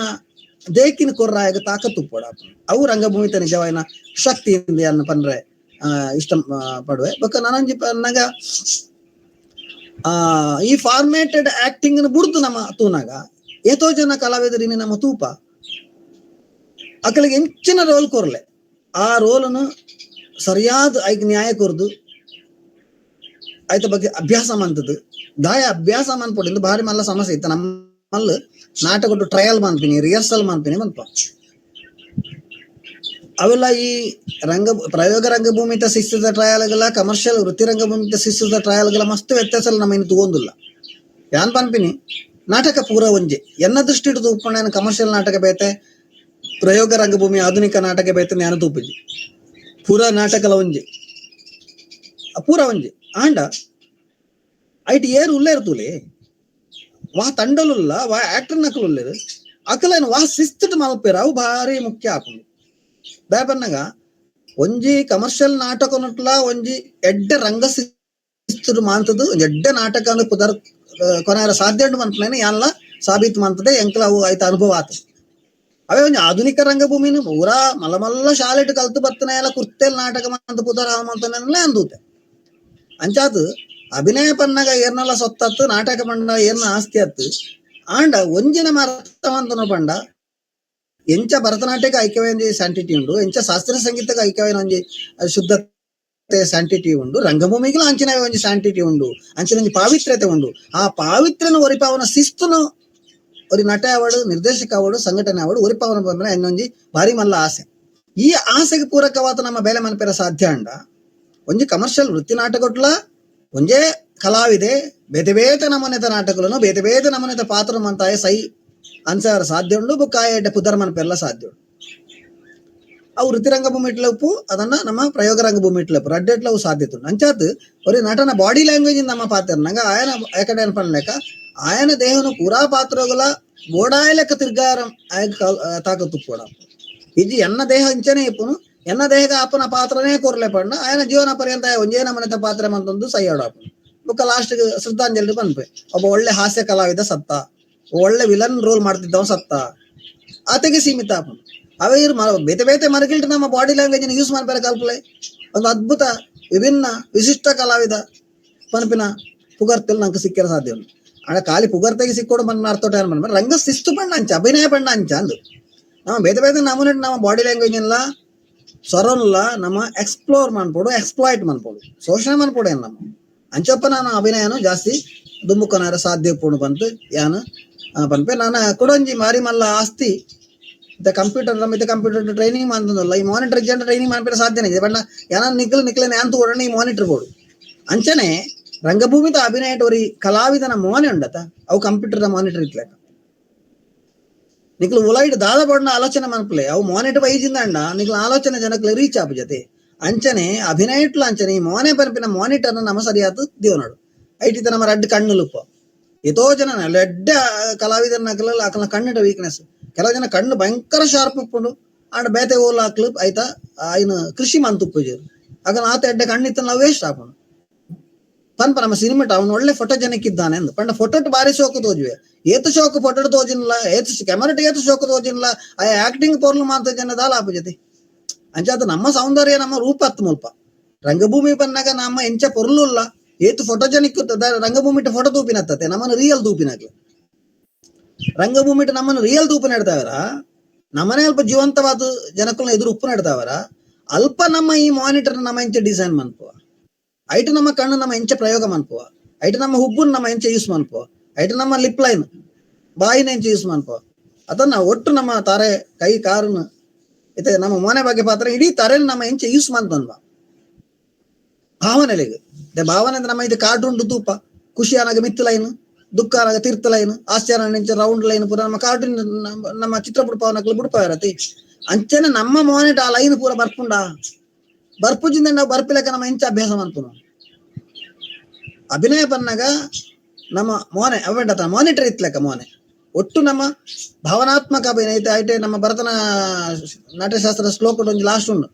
ದೇಕಿನ ಕೊರ್ರಾಯಗ ತಾಕತ್ತು ಪೋಡ ಅವು ರಂಗಭೂಮಿತ ನಿಜವಾಯಿನ ಶಕ್ತಿ ಇಂದ ಅನ್ನ ಪನ್ರೆ ಇಷ್ಟ ಪಡುವೆ ಬೊಕ್ಕ ನನಂಜಿ ಪನ್ನಾಗ ಈ ಫಾರ್ಮೇಟೆಡ್ ಆಕ್ಟಿಂಗ್ ಬುಡ್ದು ನಮ್ಮ ತೂನಾಗ ಏತೋ ಜನ ಕಲಾವಿದರಿನಿ ನಮ್ಮ ತೂಪ ಅಕಲಿಗೆ ಹೆಂಚಿನ ರೋಲ್ ಕೊರ್ಲೆ ಆ ರೋಲನ್ನು ಸರಿಯಾದ ಐಕ್ ನ್ಯಾಯ ಕೊರ್ದು ಆಯ್ತ ಬಗ್ಗೆ ಅಭ್ಯಾಸ ಮಂತದ್ದು ದಾಯ ಅಭ್ಯಾಸ ಮನ್ಪೊಡಿಂದು ಭಾರಿ ಮಲ್ಲ ಸಮಸ್ಯೆ ಇತ್ತು ನಮ್ಮಲ್ಲ ನಾಟಕ ಟ್ರಯಲ್ ಮನ್ಪಿನಿ ರಿಹರ್ಸಲ್ ಮನ್ಪಿನಿ ಮನ್ಪ ಅವೆಲ್ಲ ಈ ಪ್ರಯೋಗ ರಂಗಭೂಮಿತ ಶಿಸ್ತದ ಟ್ರಯಲ್ಗಳ ಕಮರ್ಷಿಯಲ್ ವೃತ್ತಿ ರಂಗಭೂಮಿತ ಶಿಸ್ತದ ಟ್ರಯಲ್ಗಳ ಮಸ್ತ್ ವ್ಯತ್ಯಾಸ ನಮ್ಮ ಇನ್ನು ತಗೊಂದಿಲ್ಲ ಯಾನ್ ಪನ್ಪಿನಿ ನಾಟಕ ಪೂರ ಒಂಜೆ ಎನ್ನ ದೃಷ್ಟಿ ಇಟ್ಟು ಉಪ್ಪಣ್ಣ ಕಮರ್ಷಿಯಲ್ ನಾಟಕ ಬೇತೆ ಪ್ರಯೋಗ ರಂಗಭೂಮಿ ಆಧುನಿಕ ನಾಟಕ ಬೇತೆ ಜ್ಞಾನ ತೂಪಿಜಿ ಪೂರ ನಾಟಕಲ ಒಂಜೆ ಪೂರ ಒಂಜೆ ಆಂಡ ಐಟಿ ಏರು ಉಳ್ಳೇ ಇರ್ತೂಲೆ ವಾ ತಂಡಲುಲ್ಲ ವಾ ಆಕ್ಟರ್ ನಕಲು ಉಳ್ಳೇರು ಅಕಲೇನು ವಾ ಶಿಸ್ತು ಮಲ್ಪೇರು ಅವು ಭಾರಿ ಮುಖ್ಯ ಹಾಕೊಂಡು ದಯಪನ್ನಾಗ ಒಂಜಿ ಕಮರ್ಷಿಯಲ್ ನಾಟಕ ನಟ್ಲ ಒಂಜಿ ಎಡ್ಡೆ ರಂಗ ಶಿಸ್ತು ಮಾಂತದ್ದು ಎಡ್ಡೆ ನಾಟಕ ಅಂದ್ರೆ ಪುದರ್ ಕೊನೆಯ ಸಾಧ್ಯ ಉಂಟು ಮನ್ಪಲೇನೆ ಯಾನ್ಲ ಸಾಬೀತು ಮಾಡ್ತದೆ ಎಂಕ್ಲ ಅವು ಆಯ್ತ ಅನುಭವ ಆತ ಅವೇ ಒಂಜಿ ಆಧುನಿಕ ರಂಗಭೂಮಿನ ಪೂರಾ ಮಲ್ಲ ಮಲ್ಲ ಶಾಲೆಟ್ ಕಲ್ತು ಬರ್ತನೆ ಎಲ್ಲ ಕುರ್ತೆಲ್ ನಾಟಕ ಮಂತ ಪುದರ್ ಮಂತನೇ ಅಂದೂತೆ ಅಂಚಾತು ಅಭಿನಯ ಪನ್ನಾಗ ಏರ್ನೆಲ್ಲ ಸೊತ್ತತ್ತು ನಾಟಕ ಪಂಡ ಏರ್ನ ಆಸ್ತಿ ಆತ್ತು ಆಂಡ ಒಂಜಿನ ಅರ್ಥವಂತನ ಪಂಡ ಎಂಚ ಭರತನಾಟ್ಯಕ್ಕೆ ಐಕ್ಯವಾದ ಸ್ಯಾಂಟಿಟಿ ಉಂಡು, ಎಂಚ ಶಾಸ್ತ್ರೀಯ ಸಂಗೀತಕ್ಕೆ ಐಕ್ಯವಾದ ಒಂಜಿ ಶುದ್ಧತೆ ಸ್ಯಾಂಟಿಟಿ ಉಂಡು, ರಂಗಭೂಮಿಗೂ ಅಂಚಿನ ಒಂಜಿ ಸ್ಯಾಂಟಿಟಿ ಉಂಡು, ಅಂಚಿನ ಒಂಜಿ ಪಾವಿತ್ರ್ಯತೆ ಉಂಡು. ಆ ಪಾವಿತ್ರ್ಯನ ಒರಿಪಾವನ ಶಿಸ್ತುನು ഒരു ನಟ ಆವಡು, ನಿರ್ದೇಶಕ ಆವಡು, ಸಂಘಟನೆ ಆವಡು ಒರಿಪಾವನ ಬಂದ್ರೆ ಇನ್ನೊಂಜಿ ಭಾರಿ ಮಲ್ಲ ಆಸೆ. ಈ ಆಸೆಗೆ ಪೂರಕವಾದ ನಮ್ಮ ಬೇಲೆ ಮನ್ಪೆರ ಸಾಧ್ಯ ಅಂಡ ಒಂಜಿ ಕಮರ್ಷಿಯಲ್ ವೃತ್ತಿ ನಾಟಕಟ್ಲ ಒಂಜೇ ಕಲಾವಿದೆ ಬೇತೆ ಬೇತೆ ನಮೂನೆತ ನಾಟಕಗಳನ್ನು ಬೇತೆ ಬೇತೆ ನಮೂನೆತ ಪಾತ್ರ ಮಂತಾಯ ಸೈ ಅನ್ಸರ ಸಾಧ್ಯ ಉಂಡು. ಬುಕ್ಕಾಯ ಪುದರ್ ಮನ್ಪೆಲ್ಲ ಸಾಧ್ಯ ಉಂಡು. ಅವು ವೃತ್ತಿರಂಗ ಭೂಮಿ ಇಟ್ಲಪ್ಪು ಅದನ್ನ ನಮ್ಮ ಪ್ರಯೋಗ ರಂಗ ಭೂಮಿ ಇಟ್ಲಪ್ಪು ರಡ್ಡೆಟ್ಲ ಅವು ಸಾಧ್ಯತೆ ಉಂಡು. ಅಂಚಾತ್ ഒരു ನಟನ ಬಾಡಿ ಲ್ಯಾಂಗ್ವೇಜ್ ನಮ್ಮ ಪಾತ್ರ ನಂಗ ಆಯನ ಯಾಕಡೆ ಅನ್ಪನ್ಲೆಕ್ಕ ఆయన దేహను పూరా పాత్రగుల ఓడాయలక తిర్గారం ఆయన తాకత్తు కూడా ఇది ఎన్న దేಹ ಇಂಚನೆ ಇಪ್ಪುನು ಎನ್ನ ದೇಹಗ ಅಪ್ಪನ ಪಾತ್ರನೇ ಕೋರ್ಲೆ ಪಂಡ ఆయన ಜೀವನ ಪರ್ಯಂತ ಒಂಜೇ ನಮನೆತ ಪಾತ್ರ ಮಂತೊಂದು ಸೈಯಾಡಾಪು ಬುಕ್ಕ ಲಾಸ್ಟ್ ಶ್ರದ್ಧಾಂಜಲಿ ಬಂದ್ಪೆ. ಒಬ್ಬ ಒಳ್ಳೆ ಹಾಸ್ಯ ಕಲಾವಿದ ಸತ್ತ, ಒಳ್ಳೆ ವಿಲನ್ ರೋಲ್ ಮಾಡ್ತಿದ್ದವ ಸತ್ತ, ಆತೆಗೆ ಸೀಮಿತ ಆಪು. ಅವೇ ಬೇತೆ ಬೇತೆ ಮರಗಿಲ್ಟ ನಮ್ಮ ಬಾಡಿ ಲ್ಯಾಂಗ್ವೇಜ್ ಯೂಸ್ ಮಾಡ್ಬೇರೆ ಕಲ್ಪಲೆ ಒಂದು ಅದ್ಭುತ ವಿಭಿನ್ನ ವಿಶಿಷ್ಟ ಕಲಾವಿದ ಪನ್ಪಿನ ಪುಗರ್ತಲ್ಲಿ ನಂಗೆ ಸಿಕ್ಕಿರ ಸಾಧ್ಯ ಉಂಟು. ಆಗ ಖಾಲಿ ಪುಗರ್ತೆಗೆ ಸಿಕ್ಕೋಡು ಬಂದು ಅರ್ಥೋಟ ಏನ್ ಮಾಡ್ತಾರೆ ರಂಗ ಶಿಸ್ತು ಪಂಡ ಅಂಚ ಅಭಿನಯ ಪಂಡ ಅಂಚ ಅಂದು ನಮ್ಮ ಬೇತೆ ಬೇತೆ ನಮೂನೆ ನಮ್ಮ ಬಾಡಿ ಲ್ಯಾಂಗ್ವೇಜ್ ಎಲ್ಲ ಸ್ವರಲ್ಲ ನಮ್ಮ ಎಕ್ಸ್ಪ್ಲೋರ್ ಮಾಡ್ಬೋದು, ಎಕ್ಸ್ಪ್ಲಾಯ್ಟ್ ಮಾಡ್ಬೋದು, ಶೋಷಣೆ ಮಾಡ್ಬೋದು ಏನು ನಮ್ಮ ಅಂಚಪ್ಪ ನಾನು ಅಭಿನಯನು ಜಾಸ್ತಿ ದುಮ್ಮುಕೊನಾರ ಸಾಧ್ಯ ಪೂರ್ಣ ಬಂತು ಯಾನು ಪನ್ಪೆ ನಾನು ಕೊಡೊಂಜಿ ಮಾರಿ ಮಲ್ಲ ಆಸ್ತಿ ಕಂಪ್ಯೂಟರ್ ನಮ್ಮ ಕಂಪ್ಯೂಟರ್ ಟ್ರೈನಿಂಗ್ ಮಾಡ್ತದಲ್ಲ ಈ ಮಾನಿಟರ್ ಜನ ಟ್ರೈನಿಂಗ್ ಮಾಡ್ಬಿಟ್ಟು ಸಾಧ್ಯನೇ ಇದೆ ಬಣ್ಣ ಯಾನ ನಿಕ್ಲೆ ನ್ಯಾನ್ ತಗೊಳ್ಳೋಣ ಈ ಮಾನಿಟರ್ ಬೋರ್ಡು ಅಂಚನೆ ರಂಗಭೂಮಿದ ಅಭಿನಯ ಒರಿ ಕಲಾವಿದನ ಮೋನೆ ಉಂಡತ ಅವು ಕಂಪ್ಯೂಟರ್ದ ಮಾನಿಟರ್ ಇತ್ಲೇಕ ನಿಕ್ಲು ಉಲೈಡ್ ದಾದ ಬಣ್ಣ ಆಲೋಚನೆ ಮನ್ಪಲೆ ಅವು ಮಾನಿಟರ್ ವೈಜಿಂದ ಅಂಡ ನಿಕ್ಲ ಆಲೋಚನೆ ಜನಕ್ಲೆ ರೀಚ್ ಆಪು ಜೊತೆ ಅಂಚನೆ ಅಭಿನಯ ಇಟ್ಲ ಅಂಚನೆ ಈ ಮೋನೆ ಪನ್ಪಿನ ಮಾನಿಟರ್ನ ನಮ್ಮ ಸರಿಯಾದ ದೇವನಾಡು ಐಟಿತ ನಮ್ಮ ರಡ್ಡು ಕಣ್ಣು ಲುಪ್ಪ ಎಷ್ಟೋ ಜನ ಲೆಡ್ಡ ಕಲಾವಿದನ ಅಕಲ ಕಣ್ಣಿನ ವೀಕ್ನೆಸ್ ಕೆಲವು ಜನ ಕಣ್ಣು ಭಯಂಕರ ಶಾರ್ಪ್ ಉಪ್ಪುಂಡು ಆಂಡ ಬೇತೆ ಓಲ್ ಹಾಕ್ಲು ಆಯ್ತಾ ಆಯ್ನ ಕೃಷಿ ಮಂತುಪ್ಪು ಆಗ ಆತ ಎಡ್ಡ ಕಣ್ಣಿತ್ತ ನಾವು ವೇಸ್ಟ್ ಹಾಕೋಣ ಪನ್ಪ ನಮ್ಮ ಸಿನಿಮಾ ಅವನು ಒಳ್ಳೆ ಫೋಟೋ ಜನಕ್ಕಿದ್ದಾನೆ ಅಂದು ಪಂಡ ಫೋಟೋ ಬಾರಿ ಶೋಕು ತೋಜುವೆ ಏತು ಶೋಕು ಫೋಟೋ ತೋಜಿನಿಲ್ಲ ಏತು ಕ್ಯಾಮರಾ ಏತು ಶೋಕು ತೋಜಿನಿಲ್ಲ ಆ ಆಕ್ಟಿಂಗ್ ಪೋರ್ಲು ಮಾತ ಜನ ದಾಲ ಆಪು ಜೊತೆ ಅಂಚಾದ ನಮ್ಮ ಸೌಂದರ್ಯ ನಮ್ಮ ರೂಪ ಹತ್ತು ಮುಲ್ಪ ರಂಗಭೂಮಿ ಬಂದಾಗ ನಮ್ಮ ಎಂಚ ಪೊರ್ಲುಲ್ಲ ಏತು ಫೋಟೋ ಜನಿಕ್ ರಂಗಭೂಮಿ ಫೋಟೋ ತೂಪಿನತ್ತೆ ನಮ್ಮನ್ನು ರಿಯಲ್ ತೂಪಿನಾಗ್ಲಿ ರಂಗಭೂಮಿ ನಮ್ಮನ್ನು ರಿಯಲ್ ತೂಪು ನೆಡ್ತಾವರ ನಮ್ಮನೆ ಅಲ್ಪ ಜೀವಂತವಾದ ಜನಕ್ಕಳನ್ನ ಎದುರು ಉಪ್ಪು ನೆಡ್ತಾವರ ಅಲ್ಪ ನಮ್ಮ ಈ ಮಾನಿಟರ್ ನಮ್ಮ ಎಂಚ ಡಿಸೈನ್ ಮನ್ಪುವ ಐಟು ನಮ್ಮ ಕಣ್ಣು ನಮ್ಮ ಎಂಚ ಪ್ರಯೋಗ ಮನ್ಪುವ ಐಟು ನಮ್ಮ ಹುಬ್ಬನ್ನು ನಮ್ಮ ಎಂಚ ಯೂಸ್ ಮನ್ಪುವ ಐಟು ನಮ್ಮ ಲಿಪ್ ಲೈನ್ ಬಾಯಿನ ಎಂಚ ಯೂಸ್ ಮನ್ಪುವ ಅದನ್ನ ಒಟ್ಟು ನಮ್ಮ ತಾರೆ ಕೈ ಕಾರನ್ನು ಇತ್ತೆ ನಮ್ಮ ಮನೆ ಬಗ್ಗೆ ಪಾತ್ರ ಇಡೀ ತರೆನ ನಮ್ಮ ಎಂಚ ಯೂಸ್ ಮಾಡ್ತನ್ವ ಭಾವನೆಲೆಗೆ ಭಾವನೆ ಅಂದ್ರೆ ನಮ್ಮ ಇದು ಕಾರ್ಟೂನ್ ತೂಪ ಖುಷಿ ಅನಾಗ ಮಿತ್ ಲೈನ್ ದುಃಖ ಅನಾಗ ತೀರ್ಥ ಲೈನ್ ಆಶ್ಚರ್ಯ ನೆಂಚ ರೌಂಡ್ ಲೈನ್ ಪೂರ ನಮ್ಮ ಕಾರ್ಟೂನ್ ನಮ್ಮ ಚಿತ್ರಪುಟ ಪವನಕ್ಲು ಬಿಡ್ಪ ಇರತಿ ಅಂಚನೆ ನಮ್ಮ ಮೋನೆಟ್ ಆ ಲೈನ್ ಪೂರ ಬರ್ಪುಂಡ ಬರ್ಪುಜಿಂದ ನಾವು ಬರ್ಪಿಲಕ್ಕ ನಮ್ಮ ಎಂಚ ಅಭ್ಯಾಸ ಮಾಡ್ತೀವಿ ಅಭಿನಯ ಪನ್ನಾಗ ನಮ್ಮ ಮೋನೆ ಅವೆಂಟ ಮಾನಿಟರ್ ಇತ್ಲೆಕ್ಕ ಮೋನೆ ಒಟ್ಟು ನಮ್ಮ ಭಾವನಾತ್ಮಕ ಅಭಿನಯ ಐತೆ ಐಟೆ ನಮ್ಮ ಭರತನ ನಾಟ್ಯಶಾಸ್ತ್ರದ ಶ್ಲೋಕ ಒಂದು ಲಾಸ್ಟ್ ಉಂಡು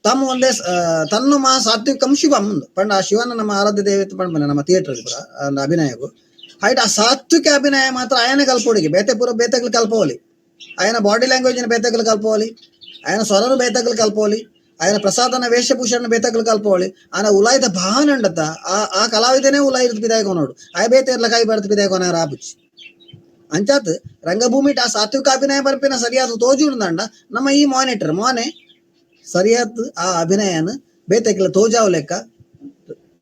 ತಮ್ಮ ಒಂದೇ ತನ್ನ ಮಾ ಸಾತ್ವಿಕಂ ಶಿವಂ ಪಂಡ ಆ ಶಿವನ ನಮ್ಮ ಆರಾಧ್ಯ ದೇವತೆ ಪಂಡ ನಮ್ಮ ಥಿಯೇಟರ್ ಪೂರ ಅಭಿನಯಗೂ ಹೈಟ್ ಆ ಸಾತ್ವಿಕ ಅಭಿನಯ ಮಾತ್ರ ಆಯನ ಕಲ್ಪೋಡಿಗೆ ಬೇತೆ ಪೂರ ಬೇತೆಗಳು ಕಲ್ಪೋಲಿ ఆయన ಬಾಡಿ ಲ್ಯಾಂಗ್ವೇಜಿನ ಬೇತಕಲು ಕಲ್ಪೋಲಿ ఆయన ಸ್ವರನು ಬೇತಕಲು ಕಲ್ಪೋಲಿ ఆయన ಪ್ರಸಾದನ ವೇಷಭೂಷಣ ಬೇತಕಲು ಕಲ್ಪೋಲಿ ఆయన ಉಲಾಯಿದ ಭಾವನೆ ಉಂಡತ್ತ ಆ ಕಲಾವಿದನೇ ಉಲಾಯಿದ ಪಿದಾಯ್ಕೊನೋಡು ಆಯ ಬೇತೆ ಇರ್ಲ ಕೈ ಬರ್ತ ಪಿದಾಯ್ಕೊನ ರಾಬುಚ್ಚಿ ಅಂಚಾತ್ ರಂಗಭೂಮಿ ಆ ಸಾತ್ವಿಕ ಅಭಿನಯ ಬರ್ಪಿನ ಸರಿಯಾದ ತೋಜು ಉಂಡಂಡ ನಮ್ಮ ಈ ಮಾನಿಟರ್ ಮೋನೆ ಸರಿಯಾದ ಆ ಅಭಿನಯನ ಬೇತಕಲ ತೋಜಾವ್ ಲೆಕ್ಕ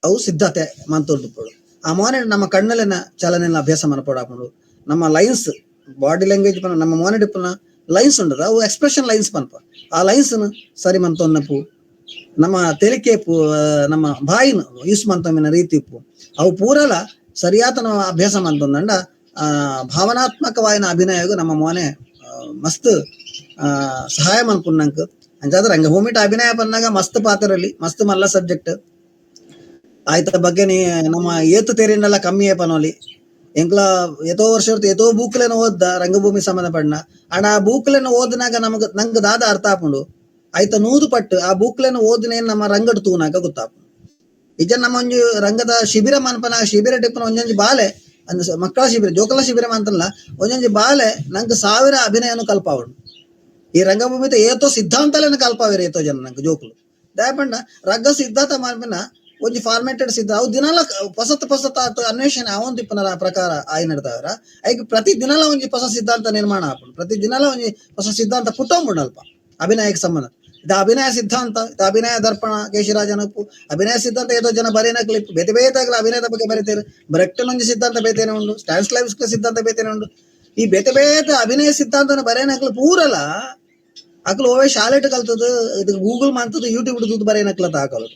ಅವು ಸಿದ್ಧತೆ ಮಂತೊಡ್ದುಪಡು ಆ ಮಾನಿಟರ್ ನಮ್ಮ ಕಣ್ಣಲ್ಲಿನ ಚಲನೆಲ್ಲ ಅಭ್ಯಾಸ ಮನಪಡಾಕೊಂಡು ನಮ್ಮ ಲೈನ್ಸ್ ಬಾಡಿ ಲ್ಯಾಂಗ್ವೇಜ್ ಪನ ನಮ್ಮ ಮಾನಿಟರ್ನ ಲೈನ್ಸ್ ಉಂಟದ ಅವು ಎಕ್ಸ್ಪ್ರೆಷನ್ ಲೈನ್ಸ್ ಪನ್ಪ ಆ ಲೈನ್ಸ್ ಸರಿ ಮಂತೊನ್ನಪು ನಮ್ಮ ತೆಲಿಕೆ ನಮ್ಮ ಬಾಯಿನ ಯೂಸ್ ಮಂತೊಮ್ಮಿನ ರೀತಿ ಉಪ್ಪು ಅವು ಪೂರಲ ಸರಿಯಾದ ನಾವು ಅಭ್ಯಾಸ ಮಂತೊಂದಂಡ ಭಾವನಾತ್ಮಕವಾಯಿನ ಅಭಿನಯಗೂ ನಮ್ಮ ಮೋನೆ ಮಸ್ತ್ ಸಹಾಯ ಮನ್ಪುನ್ನಂಕ್ ಅಂಚಾದ ರಂಗಭೂಮಿಟ ಅಭಿನಯ ಪನ್ನಾಗ ಮಸ್ತ್ ಪಾತ್ರರಲ್ಲಿ ಮಸ್ತ್ ಮಲ್ಲ ಸಬ್ಜೆಕ್ಟ್ ಆಯ್ತ ಬಗ್ಗೆ ನೀ ನಮ್ಮ ಏತು ತೆರಿನೆಲ್ಲ ಕಮ್ಮಿ ಪನೋಲಿ ಎಂಕ್ಲ ಎಷ್ಟೋ ವರ್ಷ ಎಷ್ಟೋ ಬೂಕ್ಲೆನ ಓದ್ದ ರಂಗಭೂಮಿ ಸಂಬಂಧಪಟ್ಟ ಆಡ ಆ ಬೂಕ್ಲೆನ ಓದಿನಾಗ ನಂಗೆ ದಾದ ಅರ್ಥ ಆಪುಂಡು ಆಯ್ತ 100 ಪಟ್ಟು ಆ ಬೂಕ್ಲೆನ ಓದಿನೇನು ನಮ್ಮ ರಂಗಡ್ ತೂನಾಗ ಗೊತ್ತಾಪು ಇಜ ನಮ್ಮ ಒಂಜು ರಂಗದ ಶಿಬಿರ ಮನ್ಪನ ಶಿಬಿರ ಟಿಪ್ಪನ ಒಂಜೊಂಜಿ ಬಾಲೆ ಅಂದ್ರೆ ಮಕ್ಕಳ ಶಿಬಿರ ಜೋಕಲ ಶಿಬಿರ ಅಂತಲ್ಲ ಒಂಜೊಂಜಿ ಬಾಲೆ ನಂಗೆ 1000 ಅಭಿನಯನು ಕಲ್ಪಾವಡು ಈ ರಂಗಭೂಮಿತ ಏತೋ ಸಿದ್ಧಾಂತಲೇನು ಕಲ್ಪಾವಿರ ಏತೋ ಜನ ನಂಗೆ ಜೋಕುಲು ದಯಪಂಡ ರಗ್ಗ ಸಿದ್ಧಾಂತ ಮನ್ಪಿನ ಒಂಜಿ ಫಾರ್ಮೇಟೆಡ್ ಸಿದ್ಧ ಅವು ದಿನಾಲ ಹೊಸತ್ ಅನ್ವೇಷಣೆ ಅವೊಂದು ಇಪ್ಪನ ಪ್ರಕಾರ ಆಯ್ ನಡ್ದಾವ್ರ ಐಕ್ ಪ್ರತಿ ದಿನಾಲ ಒಂಜಿ ಹೊಸ ಸಿದ್ಧಾಂತ ನಿರ್ಮಾಣ ಆಪುಂಡು, ಪ್ರತಿ ದಿನಾಲ ಒಂಜಿ ಹೊಸ ಸಿದ್ಧಾಂತ ಪುಟ್ಟೊಂಬುಂಡು ಅಲ್ಪ ಅಭಿನಯಕ್ಕೆ ಸಂಬಂಧ. ಇದು ಅಭಿನಯ ಸಿದ್ಧಾಂತ, ಇದು ಅಭಿನಯ ದರ್ಪಣ ಕೇಶಿರಾಜನ ಉಪ್ಪು ಅಭಿನಯ ಸಿದ್ಧಾಂತ ಏದೋ ಜನ ಬರೀನ ಕ್ಲಿಪ್ ಬೇತೆ ಬೇತಾಗಲ ಅಭಿನಯದ ಬಗ್ಗೆ ಬರೀತಾರೆ. ಬ್ರೆಕ್ಟನ್ ಒಂಜಿ ಸಿದ್ಧಾಂತ ಬೇತೇನೆ ಉಂಡು, ಸ್ಟಾನ್ಸ್ಲಾವ್ಸ್ಕಿ ಸಿದ್ಧಾಂತ ಬೇತೇನೆ ಉಂಡು. ಈ ಬೇತೆ ಅಭಿನಯ ಸಿದ್ಧಾಂತನ ಬರೇನಕ್ಲು ಪೂರಲ ಅಕ್ಲು ಓವೇ ಶಾಲೆಟ್ ಕಲ್ತದ್ದು ಇದು ಗೂಗಲ್ ಮಾಡ್ತದ್ದು ಯೂಟ್ಯೂಬ್ ತೂತು ಬರೇನಕ್ಲತ್ತ ಹಾಕಲು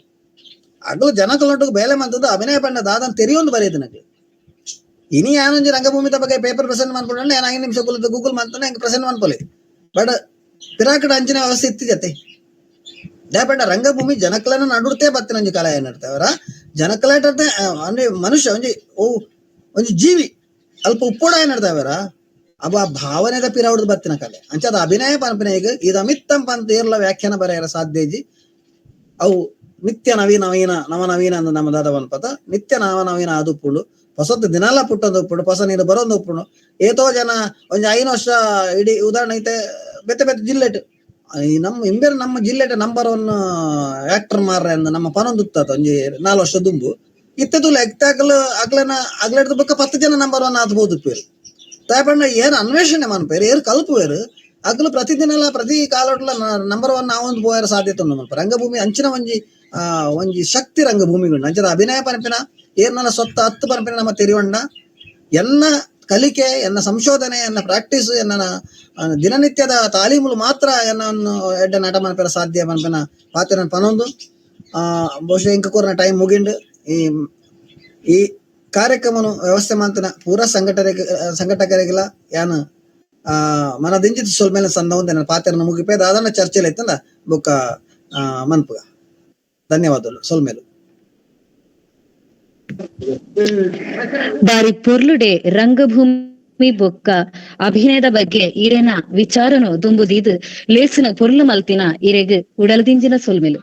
ಅಕ್ಲು ಜನಕ್ಲೊಟ್ಟು ಬೇಲೆ ಮಾಡ್ತದ್ದು ಅಭಿನಯ ಪಂಡ ದಾದನ್ ತೆರಿಯೊಂದು ಬರೆಯುದು ನನಗೆ. ಇನಿ ಯಾನೊಂಜಿ ರಂಗಭೂಮಿದ ಬಗ್ಗೆ ಪೇಪರ್ ಪ್ರೆಸೆಂಟ್ ಮಾಡ್ಕೊಂಡು ನಾನು 5 ನಿಮಿಷ ಕುಲಿತು ಗೂಗಲ್ ಮಾಡ್ತಾನೆ ಹೆಂಗೆ ಪ್ರೆಸೆಂಟ್ ಮಾಡ್ಕೊಳ್ಳಿ. ಬಟ್ ಪಿರಾಕಡ ಅಂಚಿನ ವ್ಯವಸ್ಥೆ ಇತ್ತಿಜತೆ ದಾಪಂಡ ರಂಗಭೂಮಿ ಜನಕಲನ ನಡುಡ್ತೇ ಬತ್ತಿನಂಜಿ ಕಲೆ ಏನಿರ್ತವರ ಜನಕಲಾಟ ಅಂದ್ರೆ ಮನುಷ್ಯ ಒಂಜಿ ಜೀವಿ ಅಲ್ಪ ಉಪ್ಪೋಡ ಏನಿರ್ತಾವರ ಅವ ಭಾವನೆದ ಪಿರಾವಡ್ದು ಬತ್ತಿನ ಕಲೆ ಅಂಚದ ಅಭಿನಯ ಪಂಪನೆಗೆ ಇದು ಅಮಿತ್ತಂ ಪಂತ ಏರ್ಲ ವ್ಯಾಖ್ಯಾನ ಬರೆಯರ ಸಾಧ್ಯಜಿ ಅವು ನಿತ್ಯ ನವೀನ ನವನವೀನ ಅಂದ ನಮ್ಮ ದಾದ ಪದ ನಿತ್ಯ ನವನವೀನ ಅದು ಉಪ್ಪುಡು ಹೊಸತ್ತು ದಿನಾಲ ಪುಟ್ಟೊಂದು ಉಪ್ಪುಡು ಹೊಸ ನೀರು ಬರೋದು ಉಪ್ಪುಡು. ಏತೋ ಜನ ಒಂಜಿ 5 ವರ್ಷ ಇಡೀ ಉದಾಹರಣೆ ಐತೆ ಬೆತ್ತ ಜಿಲ್ಲೆಟ್ ನಮ್ಮ ಜಿಲ್ಲೆಟ ನಂಬರ್ 1 ಆಕ್ಟರ್ ಮಾರ್ರೆ ಅಂದ ನಮ್ಮ ಪನೊಂದುತ್ತ ಒಂಜಿ 4 ವರ್ಷ ದುಂಬು ಇತ್ತದು ಅಗ್ಲದ ಬೊಕ್ಕ 10 ಜನ ನಂಬರ್ 1 ಆದ್ಬೋದು ಪೇರು ತಾಪಂಡ ಏನ್ ಅನ್ವೇಷಣೆ ಮನ್ಪೇರು ಏರು ಕಲ್ಪುವೇರು ಅಗ್ಲು ಪ್ರತಿದಿನ ಪ್ರತಿ ಕಾಲೋಟ್ಲ ನಂಬರ್ 1 ನಾವೊಂದು ಪೋಯರ ಸಾಧ್ಯತೆ ಉಂಡು ಮಲ್ಪ. ರಂಗಭೂಮಿ ಅಂಚಿನ ಒಂಜಿ ಶಕ್ತಿ ರಂಗಭೂಮಿಗುಂಡು ಅಂಚದ ಅಭಿನಯ ಪರಪಿನ ಏರ್ನಲ್ಲ ಸೊತ್ತ 10 ಪರಪಿನ ನಮ್ಮ ತೆರಿವಂಡ ಎನ್ನ ಕಲಿಕೆ ಎನ್ನ ಸಂಶೋಧನೆ ಎನ್ನ ಪ್ರಾಕ್ಟೀಸ್ ಎನ್ನ ದಿನನಿತ್ಯದ ತಾಲೀಮುಲು ಮಾತ್ರ ಎನ್ನನ್ನು ಎಡ್ಡ ನಟ ಮನ್ಪೇರ ಸಾಧ್ಯ ಮನ್ಪೇನ ಪಾತ್ರ ಪನೊಂದು ಬಹುಶಃ ಇಂಕ ಕೂರ್ನ ಟೈಮ್ ಮುಗಿಂಡು ಈ ಕಾರ್ಯಕ್ರಮನು ವ್ಯವಸ್ಥೆ ಮಾಡ್ತಿನ ಪೂರ ಸಂಘಟಕರಿಗಿಲ್ಲ ಯಾನು ಮನದಿಂಚಿತ್ ಸೊಲ್ಮೇಲೆ ಸಂದವಂತ ನನ್ನ ಪಾತ್ರನ ಮುಗಿಪೇದ ಅದನ್ನ ಚರ್ಚೆಲಿ ಐತಂದ ಬೊಕ್ಕ ಮನ್ಪುಗ ಧನ್ಯವಾದಗಳು ಸೊಲ್ಮೇಲು. ಬಾರಿ ಪೊರ್ಲುಡೆ ರಂಗಭೂಮಿ ಬೊಕ್ಕ ಅಭಿನಯದ ಬಗ್ಗೆ ಇರೆನ ವಿಚಾರನು ದುಂಬುದಿದು ಲೇಸಿನ ಪೊರ್ಲು ಮಲ್ತಿನ ಇರೆಗ್ ಉಡಲ್ದಿಂಜಿನ ಸೊಲ್ಮೆಲು.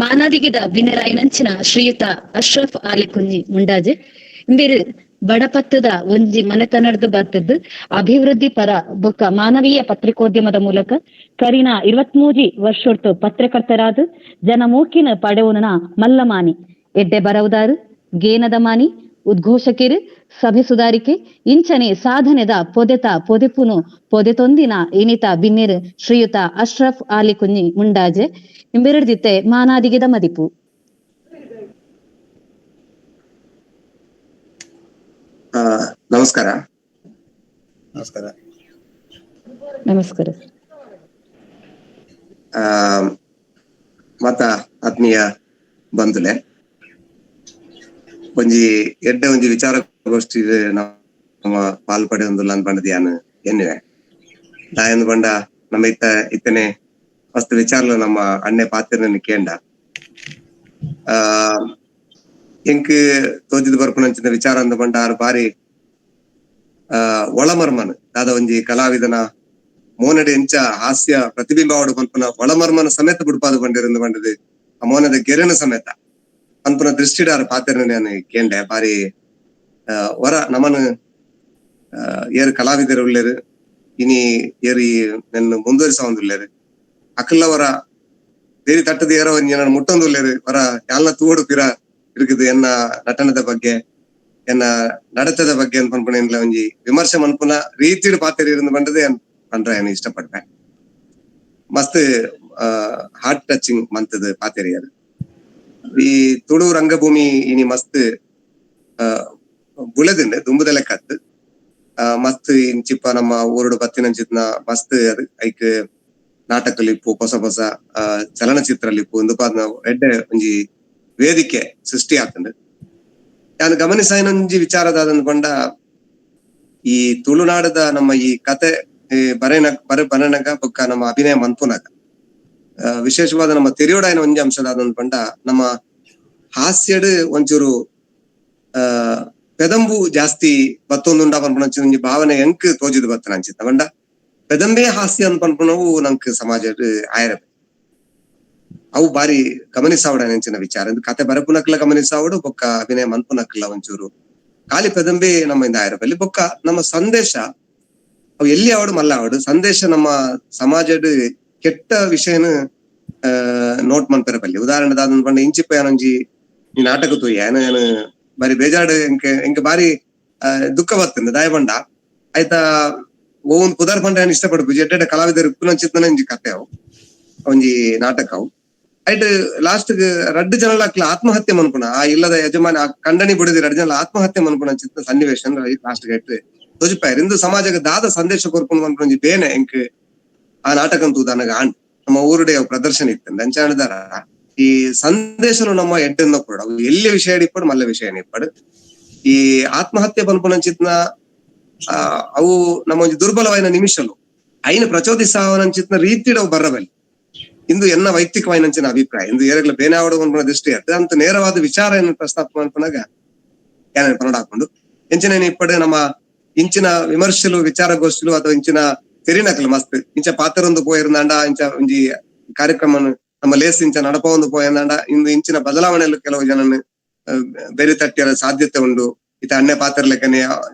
ಮಾನಾದಿಗಿದ ಬಿನೆರಾಯಿನಂಚಿನ ಶ್ರೀಯುತ ಅಶ್ರಫ್ ಆಲಿ ಕುಂಜಿ ಮುಂಡಾಜೆ ಇಂಬೇರು ಬಡಪತ್ತದ ಒಂಜಿ ಮನೆತನಡ್ದು ಬರ್ತದ್ದು ಅಭಿವೃದ್ಧಿ ಪರ ಬೊಕ್ಕ ಮಾನವೀಯ ಪತ್ರಿಕೋದ್ಯಮದ ಮೂಲಕ ಕರಿನ 23 ವರ್ಷೊಟ್ಟು ಪತ್ರಕರ್ತರಾದು ಜನ ಮೂಕಿನ ಪಡೆವುನ ಮಲ್ಲಮಾನಿ ಎಡ್ಡೆ ಬರವುದಾರು ಗೇನದ ಮಾನಿ ಉದ್ಘೋಷಕಿರು ಸಭೆ ಸುಧಾರಿಕೆ ಇಂಚನೆ ಸಾಧನೆದ ಪೊದೆಪುನು ಪೊದೆತೊಂದಿನ ಇನಿತ ಬಿನ್ನೆರು ಶ್ರೀಯುತ ಅಶ್ರಫ್ ಆಲಿ ಕುಂಜಿ ಮುಂಡಾಜೆ ಇಂಬೆರಡ್ದಿತ್ತೆ ಮಾನಾದಿಗಿದ ಮದಿಪು. ನಮಸ್ಕಾರ. ನಮಸ್ಕಾರ. ನಮಸ್ಕಾರ. ಮತ್ತ ಆತ್ಮೀಯ ಬಂಧುಲೆ ಒಂಜಿ ಎಡ್ಡೆ ಒಂಜಿ ವಿಚಾರಗೋಷ್ಠಿ ನಮ್ಮ ಪಾಲ್ಪಡೆ ಒಂದುಲ್ಲ ಅಂದ್ ಪಂಡದ್ ಯಾನ್ ಎನ್ನುವೆ ದಾಯಂದು ಪಂಡ ನಮ್ಮ ಇತ್ತನೆ ಮಸ್ತ್ ವಿಚಾರಲು ನಮ್ಮ ಅಣ್ಣೆ ಪಾತ್ರ ಕೇಂಡ ಎಂಕ್ ತೋಜಿದ್ ಬರ್ಪುನಂಚಿನ ವಿಚಾರ ಅಂದ ಪಂಡ ಆರು ಬಾರಿ ಒಳಮರ್ಮನ್ ದಾದ ಒಂಜಿ ಕಲಾವಿದನ ಮೋನಡೆ ಎಂಚ ಹಾಸ್ಯ ಪ್ರತಿಬಿಂಬವಾಡು ಪನ್ಪುನ ಒಳಮರ್ಮನ ಸಮೇತ ಬುಡ್ಪಾದು ಪಂಡಿರಂದು ಪಂಡದು ಆ ಮೋನದ ಗೆರೆನ ಸಮೇತ ಪನ್ಪುನ ದೃಷ್ಟಿಡಾರ ಪಾತ್ರ ನಾನು ಕೇಂಡೆ ಬಾರಿ ವರ ನಮನ್ ಏರು ಕಲಾವಿದರು ಉಳ್ಳೇರು ಇನಿ ಏರಿ ನನ್ನ ಮುಂದುವರಿಸ ಒಂದುಳ್ಳೇರು ಅಕಲ್ಲವರ ಬೇರೆ ತಟ್ಟದ ಏರೋ ಒಂಜಿ ಮುಟ್ಟೊಂದು ಉಳ್ಳೇರು ವರ ಯಾಲ್ನ ತೂಡು ಪಿರ ಇರುಗುದು ಎನ್ನ ನಟನದ ಬಗ್ಗೆ ಎನ್ನ ನಡತದ ಬಗ್ಗೆ ಅಂತ ಪನ್ಪುಣ ಒಂಜಿ ವಿಮರ್ಶೆ ಮನ್ಪುನ ರೀತಿಡ್ ಪಾತ್ರ ಇருந்து ಪಂಡದೆ ಪಂಡ್ರೆ ಏನು ಇಷ್ಟಪಡ್ಪೆ ಮಸ್ತ್ ಹಾರ್ಟ್ ಟಚಿಂಗ್ ಮಂತದ ಪಾತೆರಿ ಅದು ಈ ತುಳು ರಂಗಭೂಮಿ ಇನಿ ಮಸ್ತ್ ಬುಳೆದಿಂಡೆ ದುಂಬುದ ಲೆಕ್ಕತ್ತು ಮಸ್ತ್ ಇಂಚಿಪ್ಪ ನಮ್ಮ ಊರುಡು ಬತ್ತಿನಂಚಿತ್ನ ಮಸ್ತ್ ಅದು ಐಕ್ ನಾಟಕಲಿಪ್ಪು ಹೊಸ ಚಲನಚಿತ್ರಲಿಪ್ಪು ಇಂದುಪಾದ ಎಡ್ಡೆ ಒಂಜಿ ವೇದಿಕೆ ಸೃಷ್ಟಿ ಆಗ್ತದೆ. ನಾನು ಗಮನಿಸಾಯಿನೊಂಜಿ ವಿಚಾರದಾದಂದು ಪಂಡ ಈ ತುಳುನಾಡದ ನಮ್ಮ ಈ ಕತೆ ಬರನಗ ಬೊಕ್ಕ ನಮ್ಮ ಅಭಿನಯ ಮನ್ಪುನಗ ವಿಶೇಷವಾದ ನಮ್ಮ ತೆರಿಯೋಡಾಯಿನ ಒಂಜಿ ಅಂಶದಾದಂದು ಪಂಡ ನಮ್ಮ ಹಾಸ್ಯಡ್ ಒಂಚೂರು ಪೆದಂಬು ಜಾಸ್ತಿ ಬತ್ತೊಂದುಂಡ ಪನ್ಪುನ ಒಂಜಿ ಭಾವನೆ ಎಂಕ್ ತೋಜಿದ್ ಬತ್ತನ ಅಂಚಿತ್ತ ಪಂಡ ಪೆದಂಬೆ ಹಾಸ್ಯ ಅಂತ ಪನ್ಪುನವು ನಂಕ್ ಸಮಾಜ ಆಯರ ಅವು ಬಾರಿ ಗಮನಿಸಾವಡ ನೆಂಚಿನ ವಿಚಾರ ಕತೆ ಬರಪುನಕ್ಲ ಗಮನಿಸಾವಡು ಬೊಕ್ಕ ಅಭಿನಯ ಮನ್ಪುನಕ್ಲ ಒಂಚೂರು ಖಾಲಿ ಪೆದಂಬೆ ನಮ್ಮ ಇಂದ ಆಯರಬಲ್ಲಿ ಬೊಕ್ಕ ನಮ್ಮ ಸಂದೇಶ ಅವು ಎಲ್ಲಿ ಆವಡು ಮಲ್ಲ ಆವಡು ಸಂದೇಶ ನಮ್ಮ ಸಮಾಜಡ್ ಕೆಟ್ಟ ವಿಷಯನ ನೋಟ್ ಮನ್ಪೆರೆ ಬಲ್ಲಿ. ಉದಾಹರಣೆ ದಾದನ್ ಪಂಡ ಇಂಚಿಪ್ಪ ಏನೊಂಜಿ ಈ ನಾಟಕ ತೂಯ ಏನು ಬಾರಿ ಬೇಜಾಡ್ ಎಂಕ್ ಬಾರಿ ದುಃಖ ಬರ್ತಂದೆ ದಾಯ ಪಂಡ ಆಯ್ತಾ ಓನ್ ಪುದರ್ ಪಂಡ ಏನ್ ಇಷ್ಟಪಡ್ಪುಜಿ ಎಡ್ಡೆ ಕಲಾವಿದರು ಉಪ್ಪುನ ಚಿತ್ತನ ಇಂಜಿ ಕತೆ ಅವು ಒಂಜಿ ನಾಟಕ ಅವು ಐಟ್ ಲಾಸ್ಟ್ ರಡ್ಡು ಜನಲ ಆತ್ಮಹತ್ಯೆ ಮನ್ಪುಣ ಆ ಇಲ್ಲದ ಯಜಮಾನಿ ಆ ಕಂಡನಿ ಬಿಡದಿ ರಡ್ಡು ಜನ ಆತ್ಮಹತ್ಯೆ ಮನ್ಪುಣ ಚಿತ್ತ ಸನ್ನಿವೇಶ ಲಾಸ್ಟ್ ಇಟ್ಟು ತೋಜಿಪಾಯರ್ ಇಂದು ಸಮಾಜಕ್ಕೆ ದಾದ ಸಂದೇಶ ಕೊರ್ಪುಣ್ ಮನ್ಪುಣಿ ಬೇನೆ ಎಂಕ್ ಆ ನಾಟಕ ತೂದನಗ ಆಂಡ್ ನಮ್ಮ ಊರುಡೆ ಪ್ರದರ್ಶನ ಇತ್ತಂದ ಅಂಚಾಣದಾರ ಈ ಸಂದೇಶನು ನಮ್ಮ ಎಡ್ಡನ್ನ ಕೂಡ ಅವು ಎಲ್ಲಿ ವಿಷಯ ಇಪ್ಪಡು ಮಲ್ಲ ವಿಷಯ ಇಪ್ಪಡು ಈ ಆತ್ಮಹತ್ಯೆ ಪನ್ಪುಣ ಚಿತ್ನ ಅವು ನಮ್ಮ ಒಂಜಿ ದುರ್ಬಲವಾಯಿನ ನಿಮಿಷಲು ಐನ ಪ್ರಚೋದಿಸಾವನಂಚಿತ್ನ ರೀತಿಡ್ ಅವು ಬರಬಲ್ಲಿ ಇಂದು ಎನ್ನ ವೈಯಕ್ತಿಕವಾಯಿನಂಚಿನ ಅಭಿಪ್ರಾಯ ಇಂದು ಏರಗ್ಲ ಬೇನಾವಡ ಮನ್ಪುಣ ದೃಷ್ಟಿ ಅರ್ಥ ಅಂತ ನೇರವಾದ ವಿಚಾರ ಏನು ಪ್ರಸ್ತಾಪ ಮನ್ಪುನಾಗ ಏನೇನು ಪನ್ನಡ ಹಾಕೊಂಡು ಎಂಚಿನ ಇಪ್ಪಡೆ ನಮ್ಮ ಇಂಚಿನ ವಿಮರ್ಶಲು ವಿಚಾರಗೋಷ್ಠಿಲು ಅಥವಾ ಇಂಚಿನ ತೆರಿನಕಲು ಮಸ್ತ್ ಇಂಚ ಪಾತ್ರೊಂದು ಪೋಯಿರ್ನಾಂಡ ಇಂಚ ಒಂಜಿ ಕಾರ್ಯಕ್ರಮ ನಮ್ಮ ಲೇಸ್ ಇಂಚ ನಡಪೊಂದು ಪೋಯಂದಾಂಡ ಇಂದು ಇಂಚಿನ ಬದಲಾವಣೆಯಲ್ಲಿ ಕೆಲವು ಜನನ್ನು ಬೇರೆ ತಟ್ಟಿಯ ಸಾಧ್ಯತೆ ಉಂಡು ಇತ ಅನ್ಯ ಪಾತ್ರ ಲೆಕ್ಕನೆ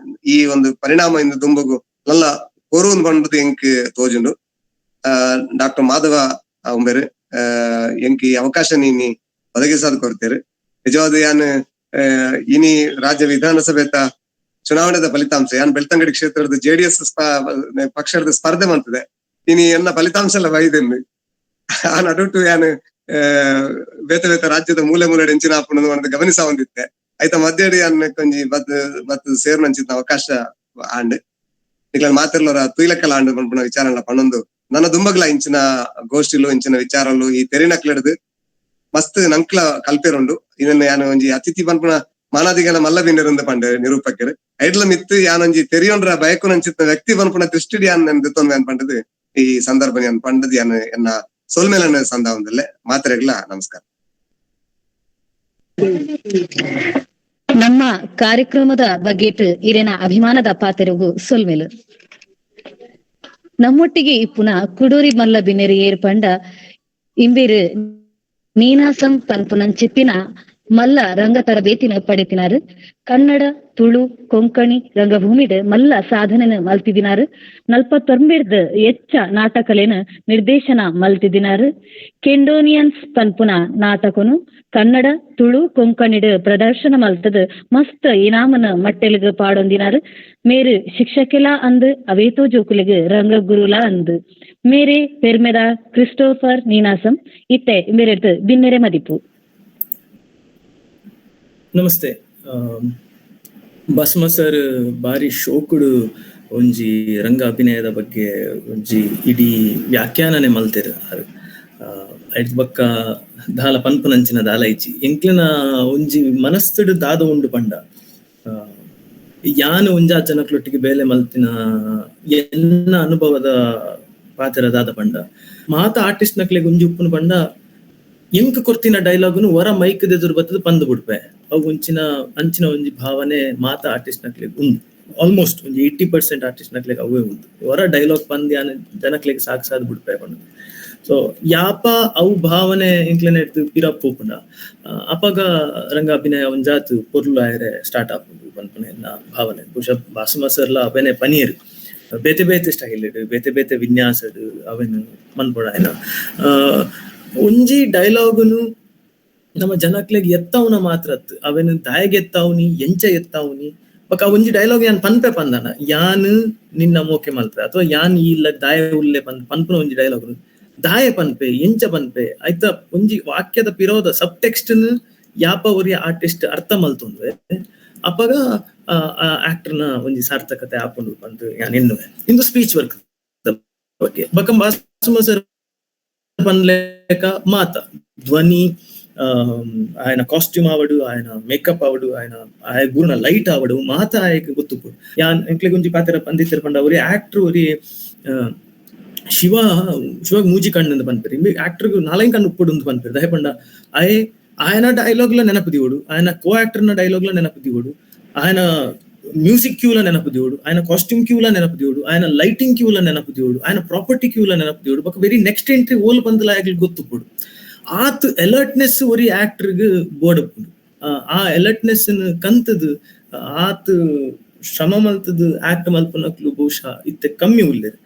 ಈ ಒಂದು ಪರಿಣಾಮ ಇಂದು ದುಂಬಗು ನಲ್ಲ ಕೋರುಂದು ಬಂಡದು ಎಂಕ್ ತೋಜುಂಡು. ಡಾಕ್ಟರ್ ಮಾಧವ ಉಂಬೆರು ಎಂಕ್ ಈ ಅವಕಾಶ ನೀನಿ ಒದಗಿಸಾದ ಕೊಡ್ತೇರು. ನಿಜವಾದ ಯಾನ್ ಇನಿ ರಾಜ್ಯ ವಿಧಾನಸಭೆತ ಚುನಾವಣೆದ ಫಲಿತಾಂಶ ಯಾನ್ ಬೆಳ್ತಂಗಡಿ ಕ್ಷೇತ್ರದ JDS ಪಕ್ಷದ ಸ್ಪರ್ಧೆ ಮಾಡ್ತದೆ ಇನಿ ಎನ್ನ ಫಲಿತಾಂಶ ಎಲ್ಲ ಬೈದೆಂದು ಆ ನಡುಟು ಯಾನ್ ಬೇತೆ ಬೇತೆ ರಾಜ್ಯದ ಮೂಲೆ ಮೂಲೆ ಎಂಚಿನ ಹಾಪುಣದು ಅಂತ ಗಮನಿಸ ಹೊಂದಿತ್ತೆ ಆಯ್ತಾ ಮಧ್ಯಡಿ ಯಾನ್ ಕೊಂಜಿ ಬತ್ ಸೇರ್ನಂಚಿನ ಅವಕಾಶ ಆಂಡ್ ಈಗ ಮಾತಿರ್ಲರ ತುಯ್ಲಕ್ಕಲ್ಲ ಆಂಡ್ ಪನ್ಪುಣ ವಿಚಾರ ಪಣ್ಣೊಂದು ನನ್ನ ದುಂಬಗ್ಲ ಇಂಚಿನ ಗೋಷ್ಠಿಲು ಇಂಚಿನ ವಿಚಾರಲು ಈ ತೆರಿನಕ್ಲೆಡ್ದು ಮಸ್ತ್ ನಂಕ್ಲ ಕಲ್ಪೆರುಂಡು ಇದನ್ನ ಯಾನ್ ಒಂಜಿ ಅತಿಥಿ ಪನ್ಪುಣ ಮಾನಾದಿಗನ ಮಲ್ಲ ಬಿನ್ನೆರುಂದು ಪಂಡೆ ನಿರೂಪಕರು ಐಡ್ಲ ಮಿತ್ತು ಯಾನೊಂಜಿ ತೆರಿಯೊಂಡ್ರ ಬಯಕು ನಂಚಿತ್ನ ವ್ಯಕ್ತಿ ಪನ್ಪುಣ ದೃಷ್ಟಿಡಿ ಯಾನ್ ದಿತ್ತೊಂದು ಏನ್ ಪಂಡದು ಈ ಸಂದರ್ಭ ಯಾನ್ ಪಂಡದು ಯಾನ್ ಎನ್ನ ಸೋಲ್ಮೇಲನ ಸಂಧಾನದಲ್ಲೇ ಮಾತ್ರೆಗ್ಲ ನಮಸ್ಕಾರ. ನಮ್ಮ ಕಾರ್ಯಕ್ರಮದ ಬಗ್ಗೆಟ್ ಇರೇನ ಅಭಿಮಾನದ ಪಾತೆರಗು ಸೊಲ್ಮೇಲು ನಮ್ಮೊಟ್ಟಿಗೆ ಇಪ್ಪುನ ಕುಡೂರಿ ಮಲ್ಲ ಬಿನ್ನೆರಿ ಏರ್ಪಂಡ ಇಂಬೇರು ನೀನಾಸಂ ಪನ್ಪುನಂಚಿತ್ತಿನ ಮಲ್ಲ ರಂಗ ತರಬೇತಿನ ಪಡೆತಿನಾರು. ಕನ್ನಡ, ತುಳು, ಕೊಂಕಣಿ ರಂಗಭೂಮಿಡ್ ಮಲ್ಲ ಸಾಧನೆನ ಮಲ್ತಿದಿನಾರು. 49 ಎಚ್ಚ ನಾಟಕಲೆನ ನಿರ್ದೇಶನ ಮಲ್ತಿದಿನಾರು. ಕೆಂಡೋನಿಯನ್ಸ್ ಪನ್ಪುನ ನಾಟಕನು ಕನ್ನಡ, ತುಳು, ಕೊಂಕಣಿಡ್ ಪ್ರದರ್ಶನ ಮಲ್ತದ ಮಸ್ತ್ ಇನಾಮನ ಮಟ್ಟೆಲಿಗ ಪಾಡೊಂದಿನಾರು. ಮೇರು ಶಿಕ್ಷಕೆಲಾ ಅಂದ್ ಅವೇತೋ ಜೋಕುಲಿಗ ರಂಗ ಗುರುಲಾ ಅಂದ್ ಮೇರೆ ಪೆರ್ಮೆದ ಕ್ರಿಸ್ಟೋಫರ್ ನೀನಾಸಂ ಇತ್ತೆ ಮೇರೆಟ್ ಬಿನ್ನೆರೆ ಮದಿಪು. ನಮಸ್ತೆ. ಬಸ್ಮ ಸರ್ ಬಾರಿ ಶೋಕುಡು ಒಂಜಿ ರಂಗ ಅಭಿನಯದ ಬಗ್ಗೆ ಒಂಜಿ ಇಡೀ ವ್ಯಾಖ್ಯಾನನೆ ಮಲ್ತೆರ್ ಐಟ್ ಬಕ್ಕ ದಾಲ ಪನ್ಪುನಂಚಿನ ದಾಲ ಇಜ್ಜಿ ಎಂಕ್ಲಿನ ಒಂಜಿ ಮನಸ್ಸುಡು ದಾದ ಉಂಡು ಪಂಡ ಯಾನು ಒಂಜಾ ಜನಕ್ಲೊಟ್ಟಿಗೆ ಬೇಲೆ ಮಲ್ತಿನ ಎನ್ನ ಅನುಭವದ ಪಾತ್ರ ದಾದ ಪಂಡ ಮಾತ ಆರ್ಟಿಸ್ಟ್ ನಕ್ಲೆಗ್ ಒಂಜಿ ಉಪ್ಪುನು ಪಂಡ ಎಂಕ್ ಕೊರ್ತಿನ ಡೈಲಾಗ್ನು ಹೊರ ಮೈಕ್ ಎದುರು ಬತ್ತದ ಪಂದು ಬಿಡ್ಪೆ ಅವು ಅಂಚಿನ ಒಂಜಿ ಭಾವನೆ ಮಾತ ಆರ್ಟಿಸ್ಟ್ ನಕ್ಲೆಗ್ ಉಂದು. ಆಲ್ಮೋಸ್ಟ್ ಒಂಜಿ 80% ಆರ್ಟಿಸ್ಟ್ ನಕ್ಲೆಗ್ ಅವೇ ಉಂದು. ಹೊರ ಡೈಲಾಗ್ ಪಂದ್ ಯಾನ್ ಜನಕ್ಲೆಗ್ ಸಾಕ್ಸಾದ್ ಬಿಡ್ಪೆ ಪಂಡ. ಸೊ ಯಾಪ ಅವು ಭಾವನೆ ಎಂಕ್ಲೆನ ಎಡ್ದು ಪಿರಪ್ ಪೋಪುಂಡ ಅಪಗ ರಂಗ ಅಭಿನಯ ಒಂಜಾತ್ ಪೊರ್ಲು ಆಯ್ರೆ ಸ್ಟಾರ್ಟ್ ಆಪುಂಡು ಪನ್ಪುನ ಎನ್ನ ಭಾವನೆ. ಬಹುಶಃ ಬಾಸುಮ ಸರ್ಲ ಅವೆನೆ ಪನಿಯರು ಬೇತೆ ಬೇತೆ ಸ್ಟೈಲ್ ಬೇತೆ ಬೇತೆ ವಿನ್ಯಾಸಡ್ ಅವೆನು ಮನ್ಪೊಡ ಆಯ್ನ ಒಂಜಿ ಡೈಲಾಗುನು ನಮ್ಮ ಜನಕ್ಲೆಗ್ ಎತ್ತವನ ಮಾತ್ರ ಅವೆನು ದಾಯಗೆ ಎತ್ತಾವ್ನಿ ಎಂಚ ಎತ್ತಾವ್ನಿ ಬಕ ಒಂಜಿ ಡೈಲಾಗ್ ಯಾನ್ ಪನ್ಪೆ ಪಂದನ ಯಾನ್ ನಿನ್ನ ಮೋಕೆ ಮಲ್ಪೆ ಅಥವಾ ಯಾನ್ ಇಲ್ಲ ದಾಯ ಉಲ್ಲೆ ಪನ್ಪುನ ಒಂಜಿ ಡೈಲಾಗ್ ದಾಯ ಪನ್ಪೆ ಎಂಚ ಪನ್ಪೆ ಆಯ್ತ ಒಂಜಿ ವಾಕ್ಯದ ಪಿರೋದ ಸಬ್ ಟೆಕ್ಸ್ಟ್ ಯಾಪ ಒರಿ ಆರ್ಟಿಸ್ಟ್ ಅರ್ಥ ಮಲ್ತೊಂದ್ರೆ ಅಪಗ ಆಕ್ಟರ್ನ ಒಂಜಿ ಸಾರ್ಥಕತೆ ಆಪುಂಡು ಪಂದ್ ಯಾನ್ ಎನ್ನುವೆ. ಇಂದು ಸ್ಪೀಚ್ ವರ್ಕ್ ಬಗ್ಗೆ ಬಕ ಬಾಸುಮ ಸರ್ ಪನ್ಲೇಕ ಮಾತ ಧ್ವನಿ ఆయన ಕಾಸ್ಟ್ಯೂಮ್ ಆವಡು ఆయన ಮೇಕಪ್ ಆವಡು ఆయన ಗುರುನ ಲೈಟ್ ಆವಡು ಮಾತ ಆಯಕ್ಕೆ ಗೊತ್ತುಪು ಯಾನ್ ಎಂಕ್ಲೆ ಗುಂಜಿ ಪಾತ್ರ ಪಂದಿತ್ತರ ಪಂಡ ಅವರಿ ಆಕ್ಟರ್ ಅವರಿ ಶಿವ ಮೂಜಿ ಕಣ್ಣು ಪನ್ಪೇರಿ ಆಕ್ಟರ್ ನಾಲ್ಕು ಕಣ್ಣು ಉಪ್ಪಡು ಪನ್ಪೇರಿ ದಯ ಪಂಡ ఆయన డైలాగ్ల నెనపు దివుడు ఆయన కో యాక్టర్ನ డైలాగ్ల నెనపు దివుడు ఆయన ಮ್ಯೂಸಿಕ್ ಕ್ಯೂಲ ನೆನಪು ದಿಯೋಡು ఆయన ಕಾಸ್ಟ್ಯೂಮ್ ಕ್ಯೂಲ ನೆನಪು ದಿಯೋಡು ఆయన ಲೈಟಿಂಗ್ ಕ್ಯೂಲ ನೆನಪು ದಿಯೋಡು ఆయన ಪ್ರಾಪರ್ಟಿ ಕ್ಯೂಲ ನೆನಪು ದಿಯೋಡು ಬಕ ವೆರಿ ನೆಕ್ಸ್ಟ್ ಎಂಟ್ರಿ ಓಲ್ ಬಂದಲ ಆಗ್ಲಿ ಗೊತ್ತುಪುಡು ಆತ್ ಅಲರ್ಟ್ನೆಸ್ ಒರಿ ಆಕ್ಟರ್ಗ್ ಬೋಡಪುಡು ಆ ಅಲರ್ಟ್ನೆಸ್ ಕಂತದು ಆತ್ ಶ್ರಮ ಮಲ್ತದು ಆಕ್ಟ್ ಮಲ್ಪನಕ್ಲು ಬಹುಶಃ ಇತ್ತೆ ಕಮ್ಮಿ ಉಲ್ಲೇರು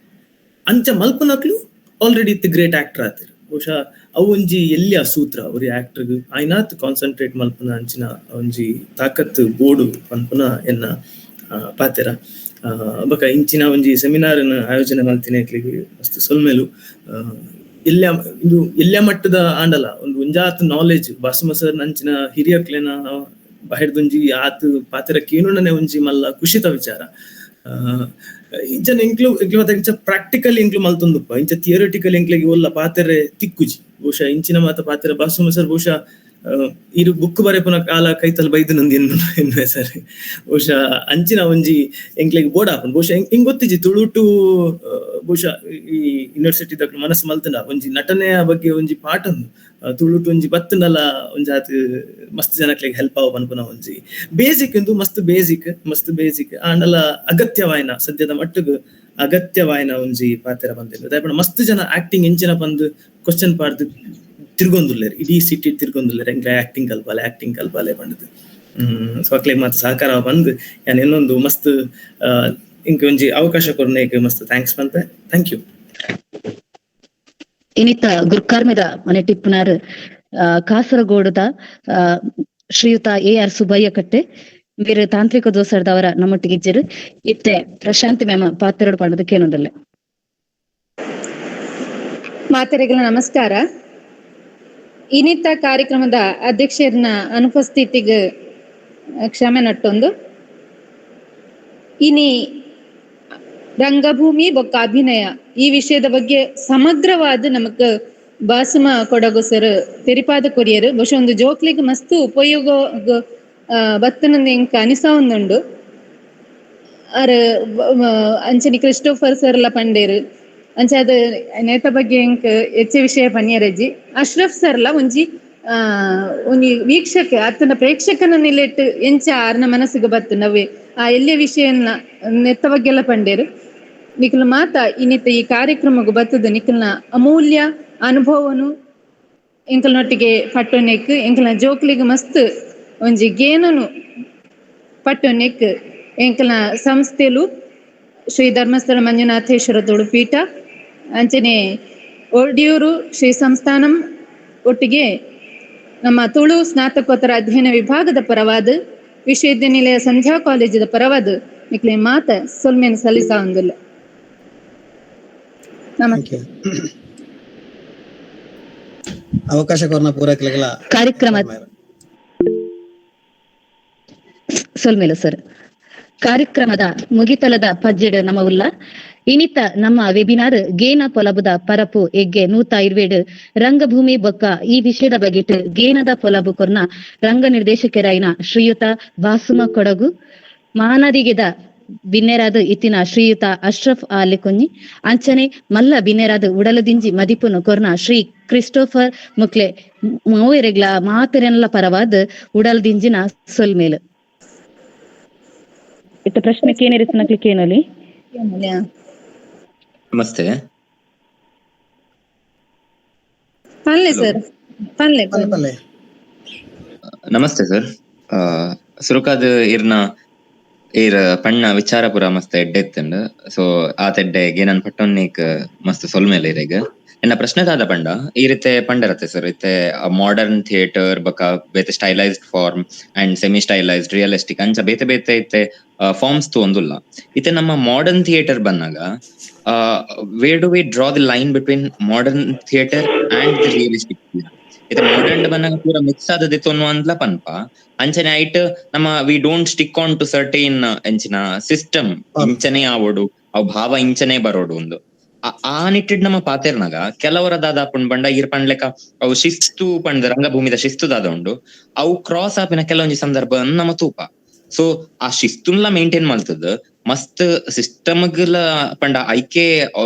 ಅಂಚ ಮಲ್ಪನಕ್ಲು ಆಲ್ರೆಡಿ ಇತ್ತು ಗ್ರೇಟ್ ಆಕ್ಟರ್ ಆತಿರು ಬಹುಶಃ ಅವು ಒಂಜಿ ಎಲ್ಲಿ ಆ ಸೂತ್ರ ಅವ್ರ ಆಕ್ಟರ್ಗ್ ಆಯ್ನಾತ್ ಕಾನ್ಸಂಟ್ರೇಟ್ ಮಲ್ಪುನ ಅಂಚಿನ ಒಂಜಿ ತಾಕತ್ ಬೋಡು ಪನ್ಪುನ ಎನ್ನ ಪಾತೆರ ಬೊಕ ಇಂಚಿನ ಒಂಜಿ ಸೆಮಿನಾರ್ ಆಯೋಜನೆ ಮಲ್ತಿನೇಕ್ಲಿಗೆ ಮಸ್ತ್ ಸೊಲ್ಮೆಲು ಇದು ಎಲ್ಲ ಮಟ್ಟದ ಆಂಡಲ ಒಂದು ಒಂಜಾತ್ ನಾಲೆಜ್ ಬಾಸುಮ ಸರ್ ನಂಚಿನ ಹಿರಿಯಕ್ಲೆನ ಬಾಹಿರ್ದೊಂಜಿ ಆತ್ ಪಾತೆರ ಕೇನುಂಡನೆ ಒಂಜಿ ಮಲ್ಲ ಖುಷಿತ ವಿಚಾರ ಇಂಚನ ಇಂಕ್ಲು ಪ್ರಾಕ್ಟಿಕಲ್ ಇಂಕ್ಲು ಮಲ್ತೊಂದುಪ್ಪ ಇಂಚ ಥಿಯರಿಟಿಕಲ್ ಇಂಕ್ಲೆಗೆ ಒಲ್ಲ ಪಾತೆರೆ ತಿಕ್ಕುಜಿ ಬಹುಶಃ ಇಂಚಿನ ಮಾತ ಪಾತೆರ ಬಾಸುಮ ಸರ್ ಬಹುಶಃ ಇರು ಬುಕ್ ಬರೆಪುನ ಕಾಲ ಕೈತಲ್ ಬೈದು ನಂದು ಎನ್ನುವೆ ಸರ್ ಬಹುಶಃ ಅಂಚಿನ ಒಂಜಿ ಎಂಕ್ಲೆಗೆ ಬೋರ್ಡ್ ಹಾಕೊಂಡು ಬಹುಶಃ ಹಿಂಗ್ ಗೊತ್ತಿಜಿ ತುಳುಟು ಬಹುಶಃ ಈ ಯೂನಿವರ್ಸಿಟಿ ಮನಸ್ಸು ಮಲ್ತನ ಒಂಜಿ ನಟನೆಯ ಬಗ್ಗೆ ಒಂಜಿ ಪಾಠನು ತುಳುಟು ಒಂಜಿ ಬತ್ತನಲ್ಲ ಒಂಜಿ ಆತ್ ಮಸ್ತ್ ಜನಕ್ಲೆಗೆ ಹೆಲ್ಪ್ ಆವ ಅನ್ಪುನ ಒಂಜಿ ಬೇಸಿಕ್ ಎಂದು ಮಸ್ತ್ ಬೇಸಿಕ್ ಆಂಡಲ ಅಗತ್ಯವಾಯಿನ ಸದ್ಯದ ಮಟ್ಟಿಗೆ ಅಗತ್ಯವಾಯಿನ ಒಂಜಿ ಪಾತೆರ ಬಂದಿಲ್ಲ ದಯಪಡ ಮಸ್ತ್ ಜನ ಆಕ್ಟಿಂಗ್ ಇಂಚಿನ ಬಂದು ಕ್ವಶನ್ ಪಾಡ್ದು ತಿರ್ಗೊಂದುಲ್ಲೇರು ಇಡೀ ಸಿಟಿ ತಿರ್ಗೊಂದುಲ್ಲೇರು ಎಂಕ್ಲೆ ಆಕ್ಟಿಂಗ್ ಕಲ್ಪಾಲೆ ಬಂದದ್ದು ಸೊ ಅಕ್ಲೆಗ್ ಮಾತ್ರ ಸಹಕಾರ ಬಂದು ನಾನು ಇನ್ನೊಂದು ಮಸ್ತ್ ಇಂಕ ಒಂಜಿ ಅವಕಾಶ ಕೊರ್ನೇಕ್ ಮಸ್ತ್ ಥ್ಯಾಂಕ್ಸ್ ಬಂತೆ ಥ್ಯಾಂಕ್ ಯು. ಇನ್ನಿತ್ತ ಗುರ್ಕಾರ್ಮೆದ ಮನೆ ಟಿಪ್ಪುನಾರ್ ಕಾಸರಗೋಡದ ಶ್ರೀಯುತ AR ಸುಬ್ಬಯ್ಯ ಕಟ್ಟೆ ಬೇರೆ ತಾಂತ್ರಿಕ ದೋಸರದವರ ನಮ್ಮೊಟ್ಟಿಗೆ ಇಜ್ಜರು ಇತ್ತೆ ಪ್ರಶಾಂತಿ ಮ್ಯಾಮ ಪಾತ್ರೆಡು ಪಂಡದಕ್ಕೆ ಏನೊಂದಲ್ಲೇ ಮಾತೆರೆಗಳ ನಮಸ್ಕಾರ. ಇನ್ನಿತ್ತ ಕಾರ್ಯಕ್ರಮದ ಅಧ್ಯಕ್ಷರನ್ನ ಅನುಪಸ್ಥಿತಿಗೆ ಕ್ಷಮೆ ನಟ್ಟೊಂದು ಇನಿ ರಂಗಭೂಮಿ ಬೊಕ್ಕ ಅಭಿನಯ ಈ ವಿಷಯದ ಬಗ್ಗೆ ಸಮಗ್ರವಾದ ನಮಕ್ ಬಾಸುಮ ಕೊಡಗು ಸರ್ ತೆರಿಪಾದ ಕೊರಿಯರ್ ಬಹುಶಃ ಒಂದು ಜೋಕ್ಲಿಗೆ ಮಸ್ತ್ ಉಪಯೋಗ ಬತ್ತನಂದ ಎಂಕ್ ಅನಿಸ ಒಂದುಂಡು ಅರ್ ಅಂಚನಿ ಕ್ರಿಸ್ಟೋಫರ್ ಸರ್ ಎಲ್ಲ ಪಂಡೇರು ಅಂಚ ಅದು ನೇತ ಬಗ್ಗೆ ಎಂಕ್ ಹೆಚ್ಚು ವಿಷಯ ಪನ್ಯರಜ್ಜಿ ಅಶ್ರಫ್ ಸರ್ಲ ಒಂಜಿ ವೀಕ್ಷಕ ಅತನ ಪ್ರೇಕ್ಷಕನ ನಿಲೆಟ್ಟು ಎಂಚ ಆರ್ನ ಮನಸ್ಸಿಗೆ ಬತ್ತು ನವ್ವೆ ಆ ಎಲ್ಲೇ ವಿಷಯನ್ನ ನೆತ್ತ ಬಗ್ಗೆಲ್ಲ ಪಂಡೇರು ನಿಖಿಲ್ ಮಾತ ಇನ್ನಿತ್ತ ಈ ಕಾರ್ಯಕ್ರಮಗೂ ಬತ್ತದ ನಿಖಿಲ್ನ ಅಮೂಲ್ಯ ಅನುಭವನು ಎಂಕಲ್ನೊಟ್ಟಿಗೆ ಪಟ್ಟೊನೆಕ್ ಎಂಕಲ್ನ ಜೋಕ್ಲಿಗೆ ಮಸ್ತ್ ಒಂಜಿ ಗೇನನು ಪಟ್ಟೊನೆಕ್ ಎಂಕಲ್ನ ಸಂಸ್ಥೆಲು ಶ್ರೀ ಧರ್ಮಸ್ಥಳ ಮಂಜುನಾಥೇಶ್ವರ ತುಳುಪೀಠ ಅಂಚನೆ ಒಡಿಯೂರು ಶ್ರೀ ಸಂಸ್ಥಾನಂ ಒಟ್ಟಿಗೆ ನಮ್ಮ ತುಳು ಸ್ನಾತಕೋತ್ತರ ಅಧ್ಯಯನ ವಿಭಾಗದ ಪರವಾದ ವಿಶ್ವವಿದ್ಯಾನಿಲಯ ಸಂಧ್ಯಾ ಕಾಲೇಜದ ಪರವಾದ ನಿಕ್ಲೆ ಮಾತ ಸೊಲ್ಮೆನ್ ಸಲ್ಲಿಸ ಒಂದಿಲ್ಲ. ನಮಸ್ತೆ. ಅವಕಾಶ ಕೊರ್ನ ಪೂರೈಕೆಗಳ ಕಾರ್ಯಕ್ರಮ ಸೊಲ್ಮೇಲು ಸರ್ ಕಾರ್ಯಕ್ರಮದ ಮುಗಿತಲದ ಪಜ್ಜೆಡ್ ನಮ್ಮ ಉಲ್ಲ ಇನಿತ ನಮ್ಮ ವೆಬಿನಾರ್ ಗೇನ ಪೊಲಬುದ ಪರಪು ಎಗ್ಗೆ ನೂತ ಇರ್ವೇಡ್ ರಂಗಭೂಮಿ ಬೊಕ್ಕ ಈ ವಿಷಯದ ಬಗೆಟ್ ಗೇನದ ಪೊಲಬು ಕೊರ್ನ ರಂಗ ನಿರ್ದೇಶಕರಾಯಿನ ಶ್ರೀಯುತ ಬಾಸುಮ ಕೊಡಗು ಮಾನದಿಗೆದ ಬಿನ್ನೆರಾದ ಇತ್ತಿನ ಶ್ರೀಯುತ ಅಶ್ರಫ್ ಆಲೆಕೊಂಜಿ ಅಂಚನೆ ಮಲ್ಲ ಬಿನ್ನೆರಾದ ಉಡಲದಿಂಜಿ ಮದಿಪುನು ಕೊರ್ನ ಶ್ರೀ ಕ್ರಿಸ್ಟೋಫರ್ ಮುಕ್ಲೆ ಮೂವೆರೆಗ್ಲ ಮಾತೆರೆನ್ಲ ಪರವಾದ ಉಡಲ್ದಿಂಜಿನ ಸೊಲ್ಮೇಲು ಇತ್ತ ಪ್ರಶ್ನೆ ಕೇನಿರಿಸ್ನಕ್ಲಿಕ್ಕೆ ಏನಲಿ ನಮಸ್ತೆ. ನಮಸ್ತೆ ಸರ್. ಸುರುಕಾದ ಇರ್ನ ಈರ್ ಪಣ್ಣ ವಿಚಾರ ಪೂರ ಮಸ್ತ್ ಎಡ್ಡೆತ್ತಂಡ್ ಸೊ ಆತೆಡ್ಡೆ ಗೇನನ್ ಪಟ್ಟೊನ್ನಿಕ್ ಮಸ್ತ್ ಸೊಲ್ಮೇಲೆ ಇರೆಗ್ ಎನ್ನ ಪ್ರಶ್ನೆ ದಾದ ಪಂಡ ಈ ರೀತಿ ಪಂಡರತ್ತೆ ಸರ್ ಇತ್ತೆ ಮಾಡರ್ನ್ ಥಿಯೇಟರ್ ಬಕ ಬೇತೆ stylised form and semi stylised realistic ಅಂಚ ಬೇತೆ ಬೇತೆ ಇತ್ತೆ ಫಾರ್ಮ್ಸ್ ತೊಂದುಲ್ಲ ಇತ್ತೆ ನಮ್ಮ ಮಾಡರ್ನ್ ಥಿಯೇಟರ್ ಬಂದಾಗ where do we draw the line between modern theater and the realistic theater? ಇದು ಮಾಡರ್ನ್ ಬಂದಾಗ ಪೂರ ಮಿಕ್ಸ್ ಆದದ್ದು ತೊನ್ನು ಅಂದ್ಲ ಪನ್ಪ ಅಂಚನೆ ಐಟ್ ನಮ್ಮ we don't stick on to certain ಎಂಚಿನ ಸಿಸ್ಟಮ್ ಇಂಚನೆ ಆವೋಡು ಅವು ಭಾವ ಇಂಚನೆ ಬರೋಡು ಒಂದು ಆ ನಿಟ್ಟಿಡ್ ನಮ್ಮ ಪಾತೆರ್ನಾಗ ಕೆಲವರ ದಾದಾಪುಂಡ್ ಬಂಡ ಇರ್ ಪಂಡ್ಲೆಕ್ಕ ಅವು ಶಿಸ್ತು ಪಂಡ್ ರಂಗಭೂಮಿದ ಶಿಸ್ತು ದಾದ ಉಂಡು ಅವು ಕ್ರಾಸ್ ಆಪಿನ ಕೆಲವೊಂಜಿ ಸಂದರ್ಭ ನಮ್ಮ ತೂಪ ಸೊ ಆ ಶಿಸ್ತುನ್ಲ ಮೇಂಟೈನ್ ಮಾಡ್ತದ ಮಸ್ತ್ ಸಿಸ್ಟಮ್ಗಳ ಪಂಡ ಐಕೆ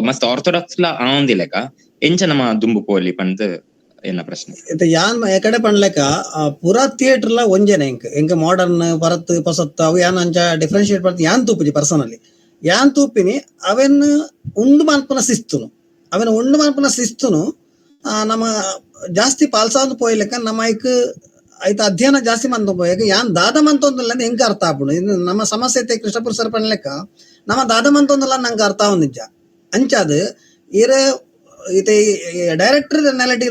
ಮಸ್ತ್ ಆರ್ಥೋಡಾಕ್ಸ್ ಲ ಆಂದಿಲೆಕ ಎಂಚ ನಮ್ಮ ದುಂಬು ಪೋಲಿ ಪಂಡ್ ಏನ ಪ್ರಶ್ನೆ ಯಾನ್ ಎಕಡೆ ಪಂಡ್ಲೆಕ ಪುರಾ ಥಿಯೇಟರ್ ಲ ಒಂಜೆನೆ ಎಂಕ ಮಾಡರ್ನ್ ಪರತ್ ಪೊಸತ್ ಅವು ಯಾನ್ ಅಂಚ ಡಿಫ್ರೆನ್ಶಿಯೇಟ್ ಮಾಡ್ತ ಯಾನ್ ತೂಪಿಜಿ ಪರ್ಸನಲಿ ಯಾನ್ ತೂಪಿನಿ ಅವೆನ್ ಉಂಡು ಮಲ್ಪನ ಶಿಸ್ತುನು ನಮ್ಮ ಜಾಸ್ತಿ ಪಾಲ್ಸಾದ್ ಪೋಯ್ಲೆಕ್ಕ ನಮ್ಮ ಐಕ್ ಐತ ಅಧ್ಯಯನ ಜಾಸ್ತಿ ಮಂತ ಪೋಯಕ ಯಾನ್ ದಾದ ಮಂತೊಂದಿಲ್ಲ ಎಂಕ ಅರ್ಥ ಆಪುಂಡು ಇದು ನಮ್ಮ ಸಮಸ್ಯೆ ಐತೆ ಕೃಷ್ಣಪುರ ಸರ್ ಪಂಡ್ಲೆಕ್ಕ ನಮ್ಮ ದಾದ ಮಂತೊಂದಿಲ್ಲ ನಂಗೆ ಅರ್ಥ ಆವ್ ನಿಜ ಅಂಚಾದ್ ಇರ ಈತೆ ಡೈರೆಕ್ಟರ್ ನೆಲಟಿ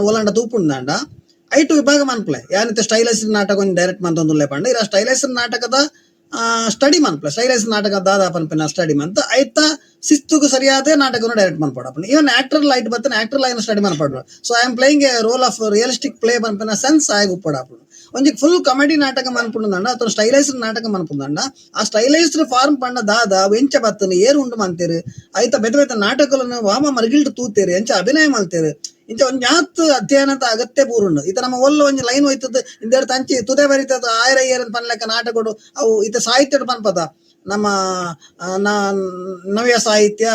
ಓಲಾಂಡ ತೂಪುಂಡಾಂಡ ಐಟು ವಿಭಾಗ ಮನ್ಪ್ಲೆ ಯಾನಿತ್ತೆ ಸ್ಟೈಲೈಸ್ ನಾಟಕ ಒಂದು ಡೈರೆಕ್ಟ್ ಮಂತೊಂದುಲ್ಲೆ ಪಂಡ ಇರ ಸ್ಟೈಲೈಸ್ ನಾಟಕದ ಸ್ಟಡಿ ಮನ್ಪ್ಲೆ ಸ್ಟೈಲೈಸ್ ನಾಟಕ ದಾದ ಪನ್ಪಿನ ಸ್ಟಡಿ ಮಂತ್ ಐತ ಶಿಸ್ತುಗೂ ಸರಿಯಾದ ನಾಟಕವನ್ನು ಡೈರೆಕ್ಟ್ ಮನ್ಪಡಪ್ಪನ ಇವನ್ ಆಕ್ಟರ್ ಲೈಟ್ ಬತ್ತನ ಆಕ್ಟರ್ ಲೈನ್ ಸ್ಟಡಿ ಮನ್ಪಡ್ರು so I am playing a role of realistic play ಪನ್ಪಿನ ಸೆನ್ಸ್ ಆಗಿ ಉಪ್ಪಡಪ್ಪನು ಒಂಜಿ ಫುಲ್ ಕಾಮಿಡಿ ನಾಟಕ ಮನ್ಪುಂಡಂಡ ಅಥವಾ ಸ್ಟೈಲೈಸ್ಡ್ ನಾಟಕ ಮನ್ಪುಂಡಂಡ ಆ ಸ್ಟೈಲೈಸ್ಡ್ ಫಾರ್ಮ್ ಪಂಡ ದಾದ ಎಂಚ ಬತ್ತನು ಏರು ಉಂಡು ಮಂತೇರು ಐತ ಬೆತ್ತ ಬೆತ್ತ ನಾಟಕಗಳನ್ನು ವಾಮ ಮರಗಿಲ್ಡು ತೂತೇರು ಎಂಚ ಅಭಿನಯ ಮಲ್ತೇರು ಇಂಚ ಒಂದ್ ಯಾತ್ ಅಧ್ಯಯನದ ಅಗತ್ಯ ಪೂರುಂಡು ಈತ ನಮ್ಮ ಒಲ್ಲ ಒಂಜಿ ಲೈನ್ ಹೋಯ್ತದ ಇಂದೆರಡು ತಂಚಿ ತುದೆ ಬರಿತದ ಆಯ್ರ ಏರನ್ ಪನ್ಲೆಕ್ಕ ನಾಟಕಗಳು ಅವು ಈತ ಸಾಹಿತ್ಯಡ್ ಪನ್ಪದ ನಮ್ಮ ನವ್ಯ ಸಾಹಿತ್ಯ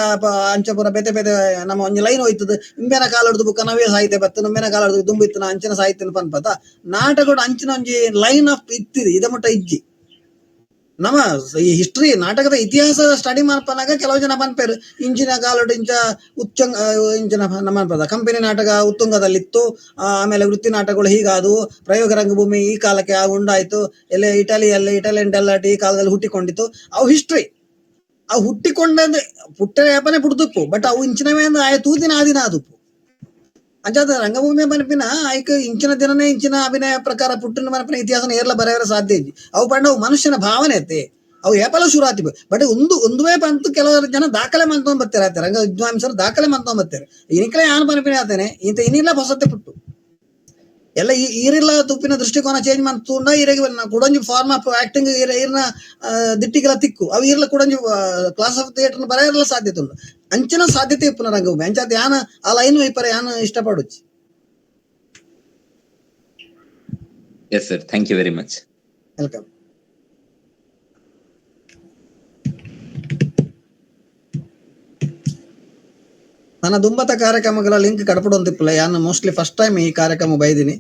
ಅಂಚಪುರ ಬೇತೆ ಬೇತೆ ನಮ್ಮ ಒಂಜಿ ಲೈನ್ ಹೋಯ್ತದ ಇಂಬೆನ ಕಾಲಡ್ದು ಬುಕ್ಕ ನವ್ಯ ಸಾಹಿತ್ಯ ಬತ್ತ ಇಂಬೆನ ಕಾಲಡ್ದು ದುಂಬಿತ್ತನ ಅಂಚಿನ ಸಾಹಿತ್ಯ ಪನ್ಪದ ನಾಟಕಗಳು ಅಂಚಿನ ಒಂಜಿ ಲೈನ್ ಆಫ್ ಇತ್ತಿದೆ ಇದ ಮುಟ್ಟ ಇಜ್ಜಿ ನಮ್ಮ ಈ ಹಿಸ್ಟ್ರಿ ನಾಟಕದ ಇತಿಹಾಸ ಸ್ಟಡಿ ಮಾಡ್ಪನಾಗ ಕೆಲವು ಜನ ಪನ್ಪೇರು ಇಂಚಿನ ಕಾಲೋಡು ಇಂಚ ಇಂಚಿನ ನಮ್ಮ ಕಂಪನಿ ನಾಟಕ ಉತ್ತುಂಗದಲ್ಲಿತ್ತು, ಆಮೇಲೆ ವೃತ್ತಿ ನಾಟಕಗಳು ಹೀಗಾದವು, ಪ್ರಯೋಗ ರಂಗಭೂಮಿ ಈ ಕಾಲಕ್ಕೆ ಉಂಡಾಯ್ತು, ಎಲ್ಲೇ ಇಟಾಲಿಯನ್ ಡೆಲ್ಲಟ್ ಈ ಕಾಲದಲ್ಲಿ ಹುಟ್ಟಿಕೊಂಡಿತ್ತು. ಅವು ಹಿಸ್ಟ್ರಿ, ಅವು ಹುಟ್ಟಿಕೊಂಡಂದ್ರೆ ಪುಟ್ಟ ಯಾಪನೆ ಪುಡ್ದುಪ್ಪು, ಬಟ್ ಅವು ಇಂಚಿನವೇ ಅಂದ್ರೆ ಆಯ ತೂದಿನ ಆದಿನ ಆದುಪ್ಪು ಅಂಚಾದ ರಂಗಭೂಮಿಯ ಮನಪಿನ ಆಯ್ಕೆ ಇಂಚಿನ ದಿನನೇ ಇಂಚಿನ ಅಭಿನಯ ಪ್ರಕಾರ ಪುಟ್ಟಿನ ಮನಪಿನ ಇತಿಹಾಸನ ಏರ್ಲ ಬರೆಯರ ಸಾಧ್ಯ ಇಜ್ಜಿ. ಅವು ಪಂಡ ಅವು ಮನುಷ್ಯನ ಭಾವನೆ ಐತೆ, ಅವು ಏಪಲ ಶುರು ಆತಿ. ಬಟ್ ಒಂದುವೇ ಬಂತು ಕೆಲವರು ಜನ ದಾಖಲೆ ಮಂತೊಂಡ್ ಬರ್ತಾರೆ ಆಯ್ತಾರೆ, ರಂಗ ವಿದ್ವಾಂಸರು ದಾಖಲೆ ಮಂತೊಂಡ್ ಬರ್ತಾರೆ. ಇನಿಕಲೇ ಯಾನ್ ಮನಪಿನ ಆತೇನೆ ಇಂತ ಇನ್ನಿಲ್ಲ ಹೊಸತೆ ಪುಟ್ಟು ಎಲ್ಲ ಈರಿಲ್ಲ ತುಪ್ಪಿನ ದೃಷ್ಟಿಕೋನ ಚೇಂಜ್ ಮಾಡ್ತುಂಡ ಈರಿಗೆ ಕುಡಂಜಿ ಫಾರ್ಮ್ ಆಫ್ ಆಕ್ಟಿಂಗ್ ಈರ್ನ ದಿಟ್ಟಿಗೆಲ್ಲ ತಿಕ್ಕು ಅವು ಈರ್ಲ ಕುಡಂಜಿ ಕ್ಲಾಸ್ ಆಫ್ ಥಿಯೇಟರ್ ಬರೆಯಲ್ಲ ಸಾಧ್ಯತೆ ಉಂಟು. ಅಂಚಿನ ಸಾಧ್ಯತೆ ಇಪ್ಪುನ ರಂಗಭೂಮಿ ಅಂಚಾದ ಯಾನ ಆ ಲೈನ್ ವೈಪರ ಯಾನ ಇಷ್ಟಪಡುಚ್ಚಿ. Yes sir, thank you very much. Welcome. ನನ್ನ ದುಂಬತ ಕಾರ್ಯಕ್ರಮಗಳ ಲಿಂಕ್ ಕಡಪಡೊಂದಿಪ್ಪಲ್ಲ ಯಾನು ಮೋಸ್ಟ್ಲಿ ಫಸ್ಟ್ ಟೈಮ್ ಈ ಕಾರ್ಯಕ್ರಮ ಬೈದಿನಿ.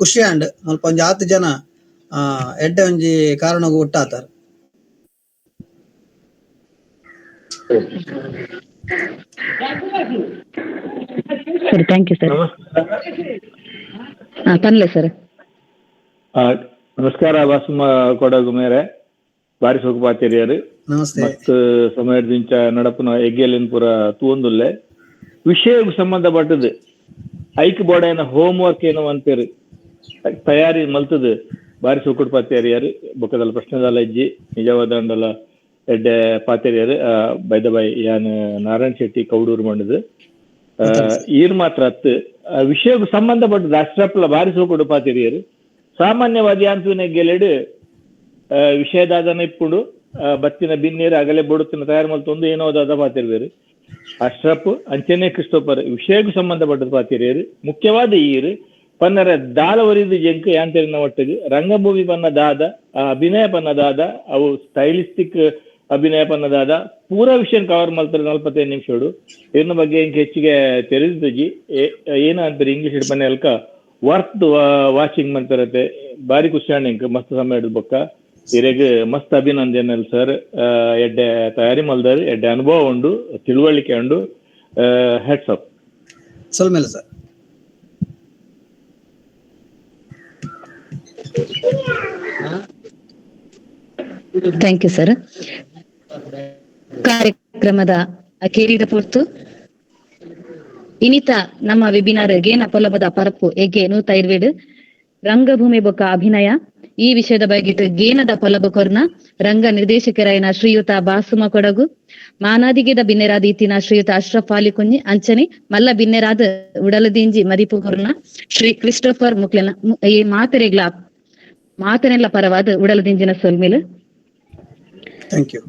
ಖುಷಿ ಆಂಡ್ ಸ್ವಲ್ಪ ಒಂಜಿ 10 ಜನ ಎಡ್ಡೆ ಒಂಜಿ ಕಾರಣಗೂ ಒಟ್ಟಾತಾರ. ಸರಿ, ಥ್ಯಾಂಕ್ ಯು ಸರ್. ಪನ್ಲೆ ಸರ್. ನಮಸ್ಕಾರ ವಾಸುಮ ಕೊಡಗು ಮೇರೆ ಬಾರಿ ಸೋಕುಪಾತಿರಿಯರು ನಮಸ್ತೆ. ಮತ್ತು ಸಮಯದಿಂಚ ನಡಪುನ ಎಗ್ಗೆಲಿನ ಪುರ ತೂಂದುಲ್ಲೆ ವಿಷಯಕ್ಕೆ ಸಂಬಂಧಪಟ್ಟದ್ದು ಐಕ್ ಬೋರ್ಡ್ ಹೋಮ್ ವರ್ಕ್ ಏನೋ ಅಂತೀರಿ ತಯಾರಿ ಮಲ್ತದು ಬಾರಿ ಸೋಕುಡ್ ಪಾತಿರಿಯರು ಬೊಕ್ಕದಲ್ಲ ಪ್ರಶ್ನೆದಲ್ಲ ಇಜ್ಜಿ ನಿಜವಾದ ಅಂಡಲ್ಲ ಎಡ್ಡೆ ಪಾತಿರಿಯರು ಬೈದ ಬೈ ಯಾನ್ ನಾರಾಯಣ್ ಶೆಟ್ಟಿ ಕೌಡೂರು ಮಂಡದು ಈರ್ ಮಾತ್ರ ಹತ್ತು ವಿಷಯಕ್ಕೆ ಸಂಬಂಧಪಟ್ಟದ್ದು ಅಷ್ಟಪ್ಲ ಬಾರಿ ಸೋಕುಡು ಪಾತಿರಿಯರು ಸಾಮಾನ್ಯವಾದಿ ಅಂತೂನೆ ಗೆಲೆಡು ವಿಷಯದಾದನ ಇಪ್ಪುಡು ಬತ್ತಿನ ಬಿನ್ನೀರು ಅಗಲೆ ಬೊಡುತ್ತಿನ ತಯಾರು ಮಲ್ತೊಂದು ಏನೋದಾದ ಪಾತಿರ್ವೇರು ಅಶ್ರಫ್ ಅಂಚನೆ ಕ್ರಿಸ್ಟೋಫರ್ ವಿಷಯಕ್ಕೂ ಸಂಬಂಧಪಟ್ಟದ್ದು ಪಾತಿರಿಯರು ಮುಖ್ಯವಾದ ಈರು ಪನ್ನರ ದಾಲ ಒರಿದು ಜಂಕ್ ಯಾಂತರಿನ ಒಟ್ಟಿಗೆ ರಂಗಭೂಮಿ ಪನ್ನದಾದ ಅಭಿನಯ ಪನ್ನದಾದ ಅವು ಸ್ಟೈಲಿಸ್ಟಿಕ್ ಅಭಿನಯ ಪನ್ನದಾದ ಪೂರ ವಿಷಯ ಕವರ್ ಮಾಡ್ತಾರೆ 45 ನಿಮಿಷಡು. ಇದ್ರ ಬಗ್ಗೆ ಇಂಕ ಹೆಚ್ಚಿಗೆ ತೆರೆದಿದ್ದಜಿ ಏನ ಅಂತಾರೆ ಇಂಗ್ಲಿಷ್ ಪನ್ನ ಎಲ್ಕ ವರ್ತ್ ವಾಚಿಂಗ್ ಮಾಡ್ತಾರತ್ತೆ ಬಾರಿ ಖುಷಿ ಇಂಕ ಮಸ್ತ್ ಸಮಯ ಹಿಡಿದು ಬೊಕ್ಕ ಇರೆಗ್ ಮಸ್ತ್ ಅಭಿನಂದನೆ ಸರ್. ಎಡ್ಡೆ ತಯಾರಿ ಮಲ್ದಾರು, ಎಡ್ಡೆ ಅನುಭವ ಉಂಡು, ತಿಳುವಳಿಕೆ ಉಂಡು. ಹೆಡ್ಸ್ ಅಪ್ ಸಲ್ಮೇಲೆ ಸರ್. Thank you sir. ಕಾರ್ಯಕ್ರಮದ ಅಖೇರಿದ ಪೊರ್ತು ಇನಿತ ನಮ್ಮ ವೆಬಿನಾರ್ ಗೇನ ಪೊಲಬದ ಪರಪು ಎಗೆ ನೂತ ಇರ್ವೇಡು ರಂಗಭೂಮಿ ಬೊಕ್ಕ ಅಭಿನಯ ಈ ವಿಷಯದ ಬಗೆಟ್ ಗೇನದ ಪೊಲಬ ಕೊರ್ನ ರಂಗ ನಿರ್ದೇಶಕರಾಯನ ಶ್ರೀಯುತ ಬಾಸುಮ ಕೊಡಗು, ಮಾನಾದಿಗೆದ ಬಿನ್ನೆರಾದ ಇತ್ತಿನ ಶ್ರೀಯುತ ಅಶ್ರಫ್ ಅಲಿ ಕುಂಜಿ ಅಂಚನೆ ಮಲ್ಲ ಬಿನ್ನೆರಾದ ಉಡಲದಿಂಜಿ ಮದಿಪು ಕೊರ್ನ ಶ್ರೀ ಕ್ರಿಸ್ಟೋಫರ್ ಮುಕ್ಲೆನ ಈ ಮಾತನೆಲ್ಲ ಪರವಾದ ಉಡಲದಿಂಜಿನ ಸೊಲ್ಮೇಲು ಥ್ಯಾಂಕ್ ಯು.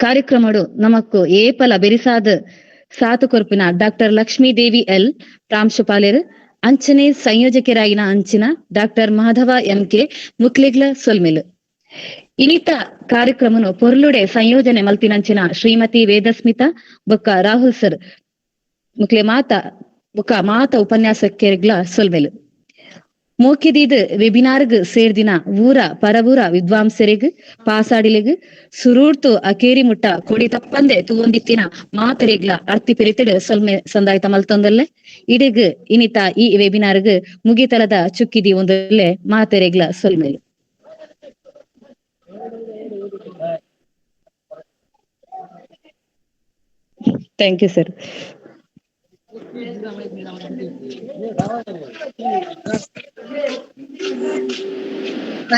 ಕಾರ್ಯಕ್ರಮಡು ನಮಕ್ಕು ಏಪಲ ಬೆರಿಸಾದ ಸಾತು ಕೊರ್ಪಿನ ಡಾಕ್ಟರ್ ಲಕ್ಷ್ಮೀದೇವಿ ಎಲ್ ಪ್ರಾಂಶುಪಾಲರು ಅಂಚನೆ ಸಂಯೋಜಕರಾಯಿನ ಅಂಚಿನ ಡಾಕ್ಟರ್ ಮಾಧವ ಎಂಕೆ ಮುಕ್ಲಿಗ್ಲ ಸೊಲ್ಮೆಲು. ಇನಿತ ಕಾರ್ಯಕ್ರಮನು ಪೊರ್ಲುಡೆ ಸಂಯೋಜನೆ ಮಲ್ತಿನಂಚಿನ ಶ್ರೀಮತಿ ವೇದಸ್ಮಿತಾ ಬೊಕ್ಕ ರಾಹುಲ್ ಸರ್ ಮುಕ್ಲೆ ಮಾತ ಉಪನ್ಯಾಸಕರಿಗ್ಲ ಸೊಲ್ಮೆಲು. ಮೋಕಿದೀದ್ ವೆಬಿನಾರ್ಗ್ ಸೇರ್ದಿನ ಊರ ಪರವೂರ ವಿದ್ವಾಂಸರಿಗ್ ಪಾಸಾಡಿಲಿಗ್ ಸುರೂರ್ತು ಅಕೇರಿ ಮುಟ್ಟ ಕೊಡಿ ತಪ್ಪಂದೆ ತೂವೊಂದಿತ್ತಿನ ಮಾತರಿಗ್ಲ ಅರ್ತಿ ಪೆರಿತಿಡ್ ಸೊಲ್ಮೆ ಸಂದಾಯ್ತ ಮಲ್ತೊಂದಲ್ಲೆ ಇಡಿಗ್ ಇನಿತ ಈ ವೆಬಿನಾರ್ಗ್ ಮುಗಿತಲದ ಚುಕ್ಕಿದಿ ಒಂದಲ್ಲೆ ಮಾತರಿಗ್ಲ ಸೊಲ್ಮೆಲು. Thank you sir.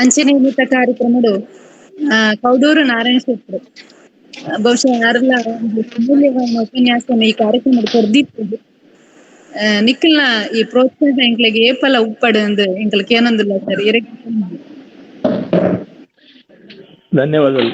ಅಂಚನೆ ಇಂದಿತ್ತ ಕಾರ್ಯಕ್ರಮಡು ಕೌಡೂರು ನಾರಾಯಣ ಶೆಟ್ರು ಬಹುಶಃ ಯಾರೆಲ್ಲ ಒಂದು ಅಮೂಲ್ಯವಾದ ಉಪನ್ಯಾಸನ ಈ ಕಾರ್ಯಕ್ರಮದ ಕೊರ್ದಿತ್ತು ನಿಖಲ್ನ ಈ ಪ್ರೋತ್ಸಾಹ ಎಂಕ್ಲೆಗೆ ಏಪಲ ಉಪ್ಪಡು ಅಂದು ಎಂಕಲ್ಗೆ ಏನೊಂದಿಲ್ಲ ಸರ್. ಧನ್ಯವಾದಗಳು.